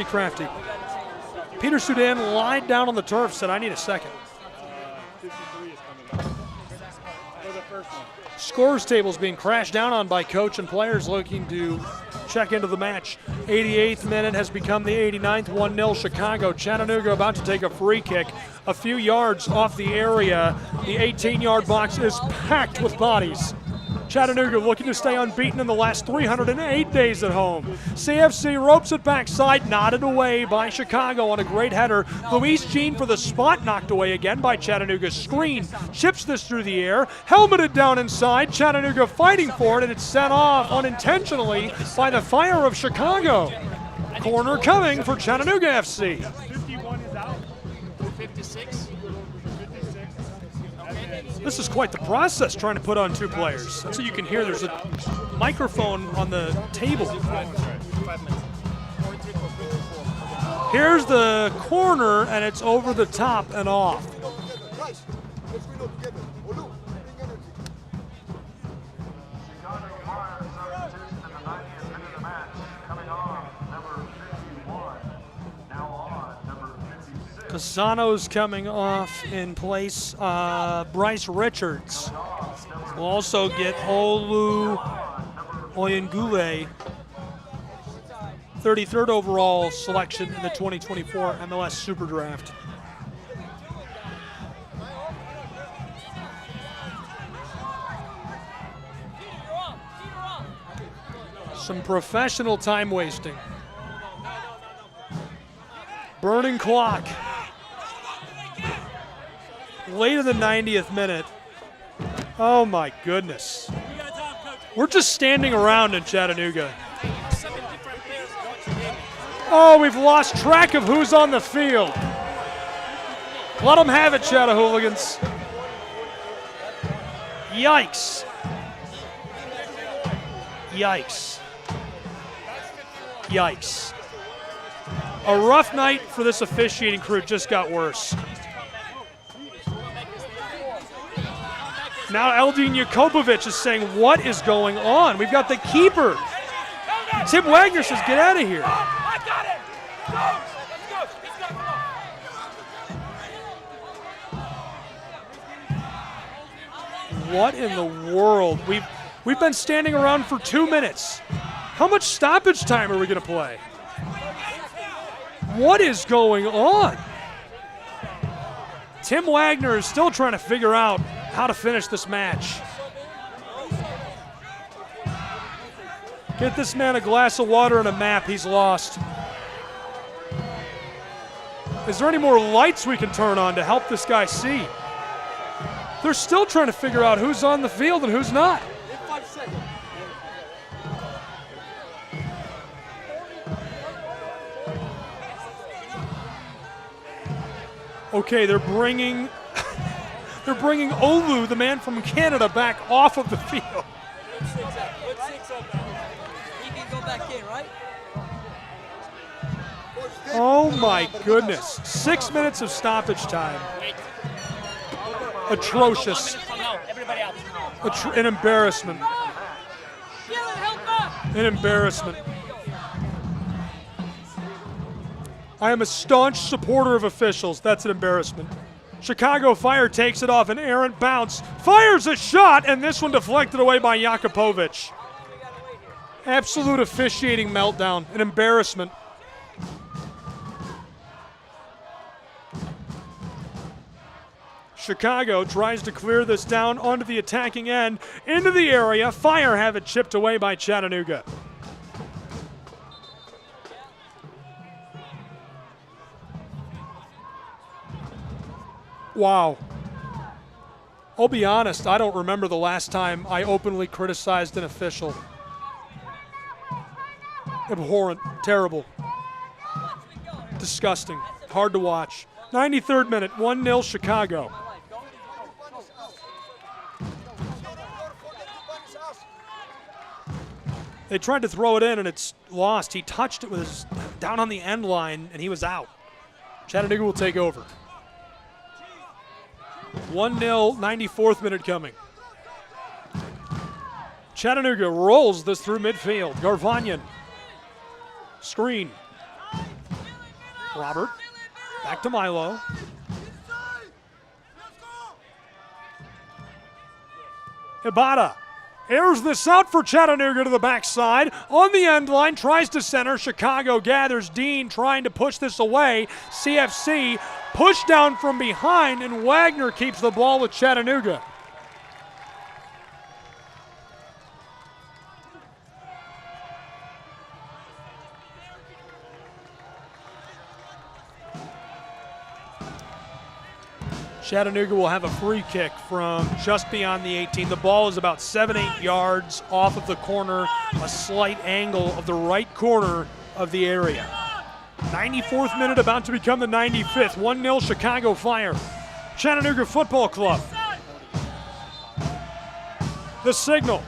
Crafty. Peter Sudan lied down on the turf, said, I need a second. Scores tables being crashed down on by coach and players looking to check into the match. 88th minute has become the 89th, 1-0 Chicago. Chattanooga about to take a free kick a few yards off the area. The 18-yard box is packed with bodies. Chattanooga looking to stay unbeaten in the last 308 days at home. CFC ropes it backside, nodded away by Chicago on a great header. Luis Jean for the spot, knocked away again by Chattanooga's screen. Chips this through the air, helmeted down inside. Chattanooga fighting for it, and it's set off unintentionally by the Fire of Chicago. Corner coming for Chattanooga FC. 51 is out. 56. This is quite the process trying to put on two players. That's what you can hear. There's a microphone on the table. Here's the corner, and it's over the top and off. Casano's coming off in place. Bryce Richards will also get Olu Oyengule, 33rd overall selection in the 2024 MLS Super Draft. Some professional time wasting. Burning clock. Late in the 90th minute. Oh my goodness. We're just standing around in Chattanooga. Oh, we've lost track of who's on the field. Let them have it, Chattahooligans. Yikes. Yikes. Yikes. A rough night for this officiating crew just got worse. Now Eldin Jakobovic is saying, what is going on? We've got the keeper. Tim Wagner says, get out of here. I got it. Let's go. What in the world? We've been standing around for 2 minutes. How much stoppage time are we going to play? What is going on? Tim Wagner is still trying to figure out how to finish this match. Get this man a glass of water and a map. He's lost. Is there any more lights we can turn on to help this guy see? They're still trying to figure out who's on the field and who's not. Okay, they're bringing Olu, the man from Canada, back off of the field. Oh my goodness. 6 minutes of stoppage time. Atrocious. An embarrassment. An embarrassment. I am a staunch supporter of officials. That's an embarrassment. Chicago Fire takes it off an errant bounce, fires a shot, and this one deflected away by Jakobovic. Absolute officiating meltdown, an embarrassment. Chicago tries to clear this down onto the attacking end, into the area. Fire have it chipped away by Chattanooga. Wow. I'll be honest, I don't remember the last time I openly criticized an official. Abhorrent, terrible, disgusting, hard to watch. 93rd minute, 1-0 Chicago. They tried to throw it in and it's lost. He touched it with his down on the end line and he was out. Chattanooga will take over. 1-0, 94th minute coming. Chattanooga rolls this through midfield. Garvanyan. Screen. Robert. Back to Milo. Ibata airs this out for Chattanooga to the backside. On the end line, tries to center. Chicago gathers. Dean trying to push this away. CFC push down from behind, and Wagner keeps the ball with Chattanooga. Chattanooga will have a free kick from just beyond the 18. The ball is about 7-8 yards off of the corner, a slight angle of the right corner of the area. 94th minute about to become the 95th. 1-0 Chicago Fire. Chattanooga Football Club. The signal.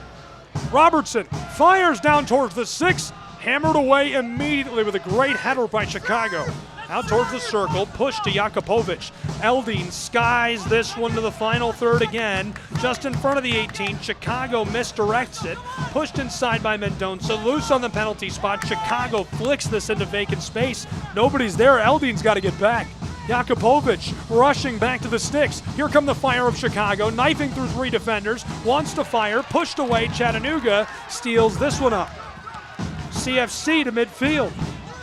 Robertson fires down towards the 6, hammered away immediately with a great header by Chicago. Out towards the circle, push to Jakupovic. Eldine skies this one to the final third again, just in front of the 18. Chicago misdirects it, pushed inside by Mendonça, loose on the penalty spot. Chicago flicks this into vacant space. Nobody's there. Eldine's got to get back. Jakupovic rushing back to the sticks. Here come the Fire of Chicago, knifing through 3 defenders, wants to fire, pushed away. Chattanooga steals this one up. CFC to midfield.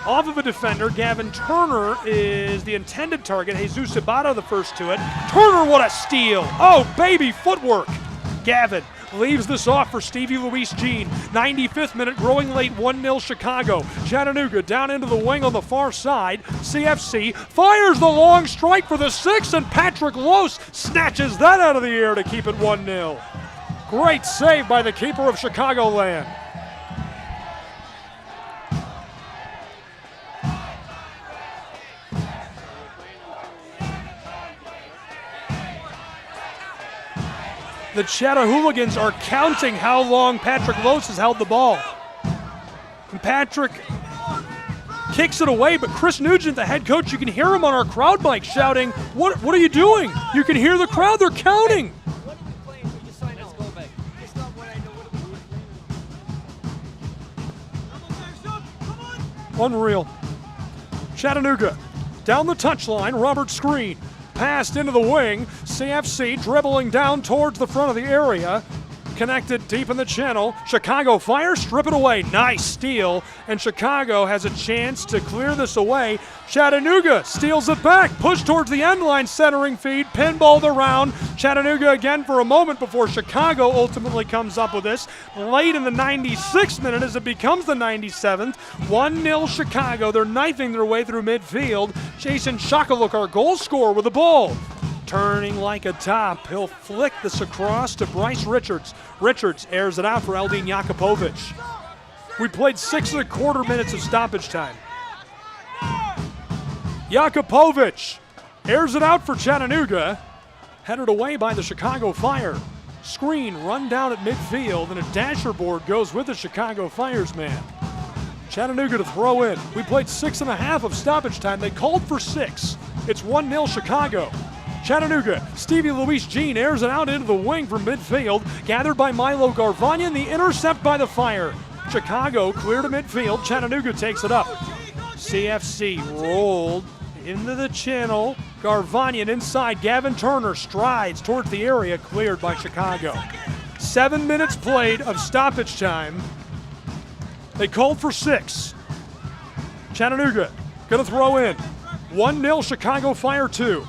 Off of a defender, Gavin Turner is the intended target. Jesus Ibarra the first to it. Turner, what a steal! Oh, baby footwork! Gavin leaves this off for Stevie Luis Jean. 95th minute, growing late, 1-0 Chicago. Chattanooga down into the wing on the far side. CFC fires the long strike for the 6, and Patrick Lose snatches that out of the air to keep it 1-0. Great save by the keeper of Chicagoland. The Chattahooligans are counting how long Patrick Lose has held the ball. And Patrick kicks it away, but Chris Nugent, the head coach, you can hear him on our crowd mic shouting, what are you doing? You can hear the crowd, they're counting. Unreal. Chattanooga down the touchline, Robert Screen. Passed into the wing, CFC dribbling down towards the front of the area, connected deep in the channel. Chicago Fire strip it away, nice steal, and Chicago has a chance to clear this away. Chattanooga steals it back, push towards the end line, centering feed, pinballed around. Chattanooga again for a moment before Chicago ultimately comes up with this. Late in the 96th minute as it becomes the 97th, 1-0 Chicago. They're knifing their way through midfield. Jason Shakaluk, our goal scorer, with the ball. Turning like a top, he'll flick this across to Bryce Richards. Richards airs it out for Eldine Jakupovic. We played 6.25 minutes of stoppage time. Jakupovic airs it out for Chattanooga. Headed away by the Chicago Fire. Screen run down at midfield, and a dasher board goes with the Chicago Fire's man. Chattanooga to throw in. We played 6.5 of stoppage time. They called for 6. It's 1-0 Chicago. Chattanooga, Stevie Luis Jean airs it out into the wing from midfield, gathered by Milo Garvanian, the intercept by the Fire. Chicago clear to midfield, Chattanooga takes it up. CFC rolled into the channel, Garvanian inside, Gavin Turner strides towards the area, cleared by Chicago. 7 minutes played of stoppage time. They called for 6. Chattanooga gonna throw in. 1-0 Chicago Fire 2.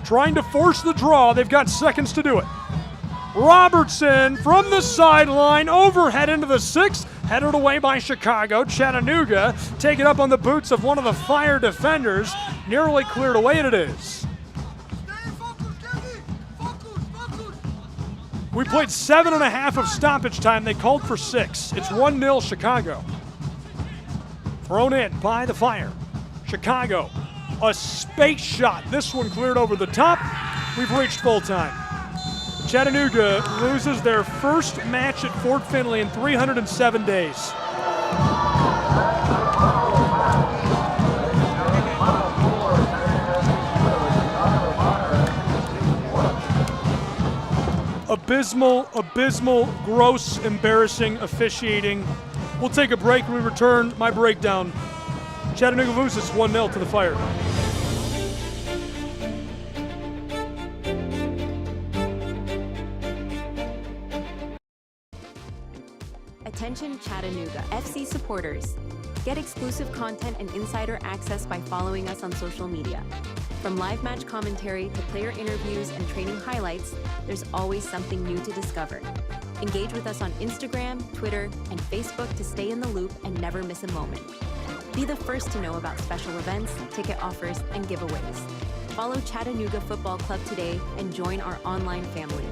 Trying to force the draw, they've got seconds to do it. Robertson from the sideline, overhead into the 6th, headed away by Chicago. Chattanooga taking up on the boots of one of the Fire defenders, nearly cleared away, and it is. We played 7.5 of stoppage time. They called for 6. It's 1-0 Chicago. Thrown in by the Fire. Chicago, a space shot. This one cleared over the top. We've reached full time. Chattanooga loses their first match at Fort Finley in 307 days. Abysmal, gross, embarrassing officiating. We'll take a break when we return. My breakdown. Chattanooga loses 1-0 to the Fire. Attention Chattanooga FC supporters. Get exclusive content and insider access by following us on social media. From live match commentary to player interviews and training highlights, there's always something new to discover. Engage with us on Instagram, Twitter, and Facebook to stay in the loop and never miss a moment. Be the first to know about special events, ticket offers, and giveaways. Follow Chattanooga Football Club today and join our online family.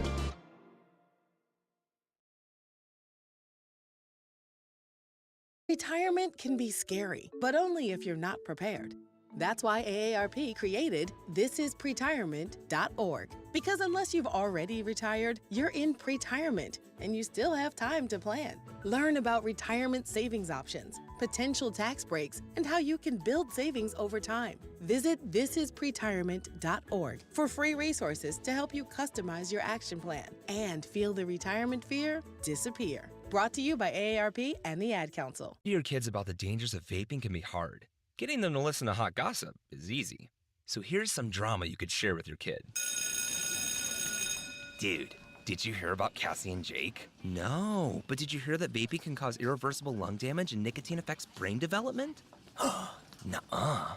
Retirement can be scary, but only if you're not prepared. That's why AARP created thisispretirement.org. Because unless you've already retired, you're in pretirement, and you still have time to plan. Learn about retirement savings options, potential tax breaks, and how you can build savings over time. Visit thisispretirement.org for free resources to help you customize your action plan and feel the retirement fear disappear. Brought to you by AARP and the Ad Council. Your kids about the dangers of vaping can be hard. Getting them to listen to hot gossip is easy. So here's some drama you could share with your kid. Dude, did you hear about Cassie and Jake? No, but did you hear that vaping can cause irreversible lung damage and nicotine affects brain development? Nuh-uh.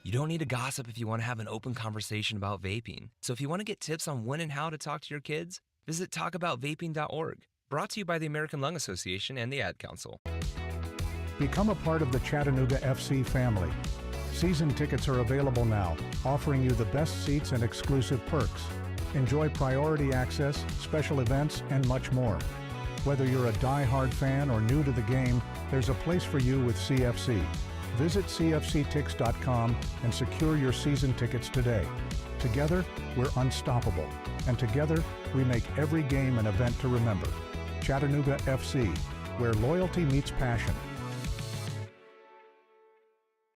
You don't need to gossip if you want to have an open conversation about vaping. So if you want to get tips on when and how to talk to your kids, visit talkaboutvaping.org. Brought to you by the American Lung Association and the Ad Council. Become a part of the Chattanooga FC family. Season tickets are available now, offering you the best seats and exclusive perks. Enjoy priority access, special events, and much more. Whether you're a die-hard fan or new to the game, there's a place for you with CFC. Visit cfctix.com and secure your season tickets today. Together, we're unstoppable. And together, we make every game an event to remember. Chattanooga FC, where loyalty meets passion.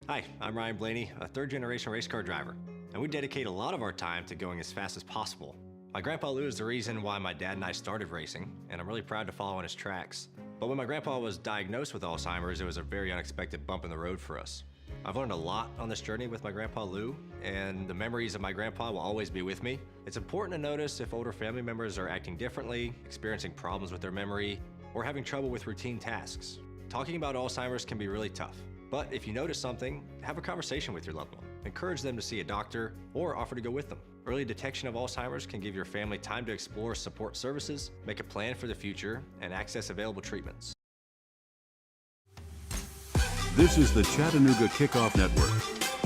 Hi, I'm Ryan Blaney, a third-generation race car driver, and we dedicate a lot of our time to going as fast as possible. My grandpa Lou is the reason why my dad and I started racing, and I'm really proud to follow in his tracks. But when my grandpa was diagnosed with Alzheimer's, it was a very unexpected bump in the road for us. I've learned a lot on this journey with my grandpa Lou, and the memories of my grandpa will always be with me. It's important to notice if older family members are acting differently, experiencing problems with their memory, or having trouble with routine tasks. Talking about Alzheimer's can be really tough, but if you notice something, have a conversation with your loved one. Encourage them to see a doctor or offer to go with them. Early detection of Alzheimer's can give your family time to explore support services, make a plan for the future, and access available treatments. This is the Chattanooga Kickoff Network.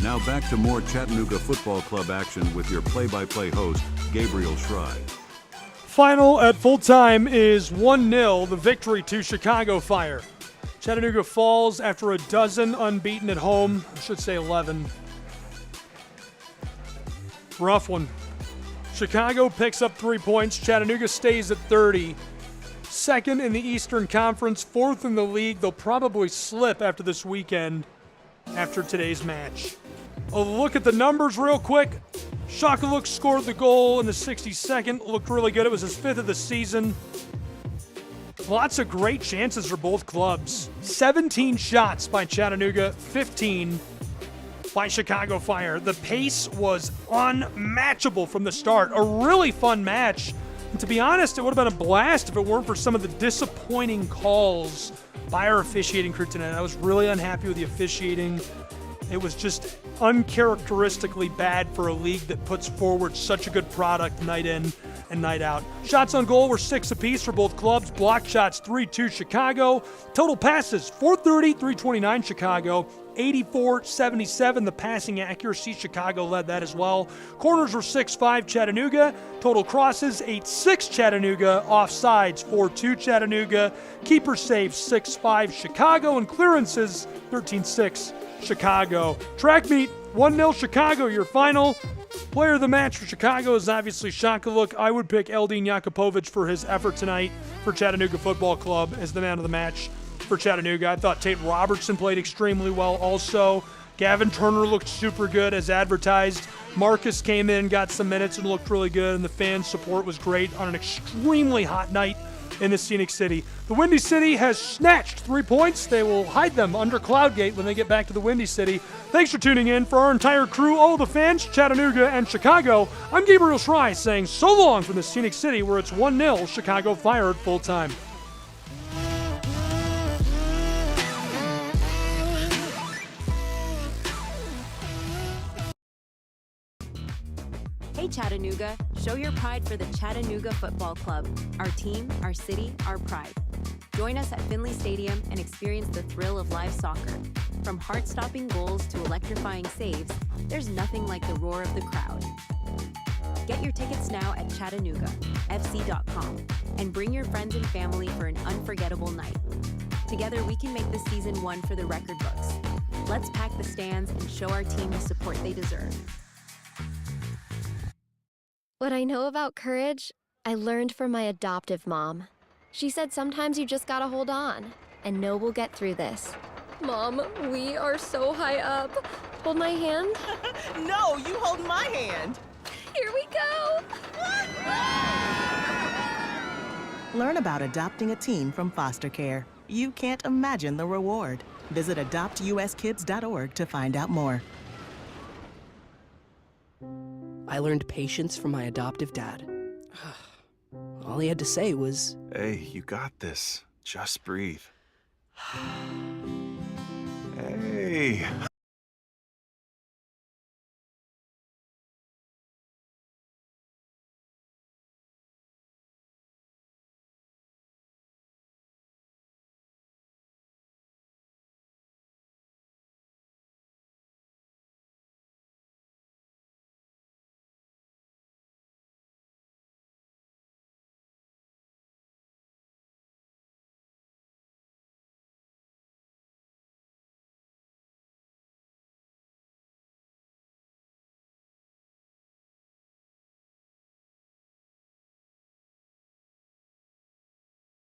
Now back to more Chattanooga Football Club action with your play-by-play host, Gabriel Schrei. Final at full time is 1-0, the victory to Chicago Fire. Chattanooga falls after a dozen unbeaten at home. I should say 11. Rough one. Chicago picks up 3 points. Chattanooga stays at 30. Second in the Eastern Conference, fourth in the league. They'll probably slip after this weekend, after today's match. A look at the numbers real quick. Shakaluk scored the goal in the 62nd. Looked really good. It was his 5th of the season. Lots of great chances for both clubs. 17 shots by Chattanooga, 15 by Chicago Fire. The pace was unmatchable from the start. A really fun match. And to be honest, it would have been a blast if it weren't for some of the disappointing calls by our officiating crew tonight. I was really unhappy with the officiating. It was just uncharacteristically bad for a league that puts forward such a good product night in and night out. Shots on goal were 6 apiece for both clubs. Blocked shots 3-2 Chicago. Total passes 430, 329 Chicago. 84-77, the passing accuracy. Chicago led that as well. Corners were 6-5 Chattanooga. Total crosses 8-6 Chattanooga. Offsides 4-2 Chattanooga. Keeper saves 6-5 Chicago. And clearances 13-6 Chicago. Track meet 1-0 Chicago, your final. Player of the match for Chicago is obviously Shakaluk. I would pick Eldin Jakupovic for his effort tonight for Chattanooga Football Club as the man of the match for Chattanooga. I thought Tate Robertson played extremely well also. Gavin Turner looked super good as advertised. Marcus came in, got some minutes, and looked really good, and the fan support was great on an extremely hot night in the Scenic City. The Windy City has snatched 3 points. They will hide them under Cloudgate when they get back to the Windy City. Thanks for tuning in. For our entire crew, all the fans, Chattanooga and Chicago, I'm Gabriel Schrei saying so long from the Scenic City where it's 1-0 Chicago Fire at full time. Hey Chattanooga, show your pride for the Chattanooga Football Club. Our team, our city, our pride. Join us at Finley Stadium and experience the thrill of live soccer. From heart-stopping goals to electrifying saves, there's nothing like the roar of the crowd. Get your tickets now at ChattanoogaFC.com and bring your friends and family for an unforgettable night. Together, we can make this season one for the record books. Let's pack the stands and show our team the support they deserve. What I know about courage, I learned from my adoptive mom. She said sometimes you just gotta hold on and know we'll get through this. Mom, we are so high up. Hold my hand. No, you hold my hand. Here we go. Learn about adopting a teen from foster care. You can't imagine the reward. Visit adoptuskids.org to find out more. I learned patience from my adoptive dad. All he had to say was, Hey, you got this. Just breathe. Hey.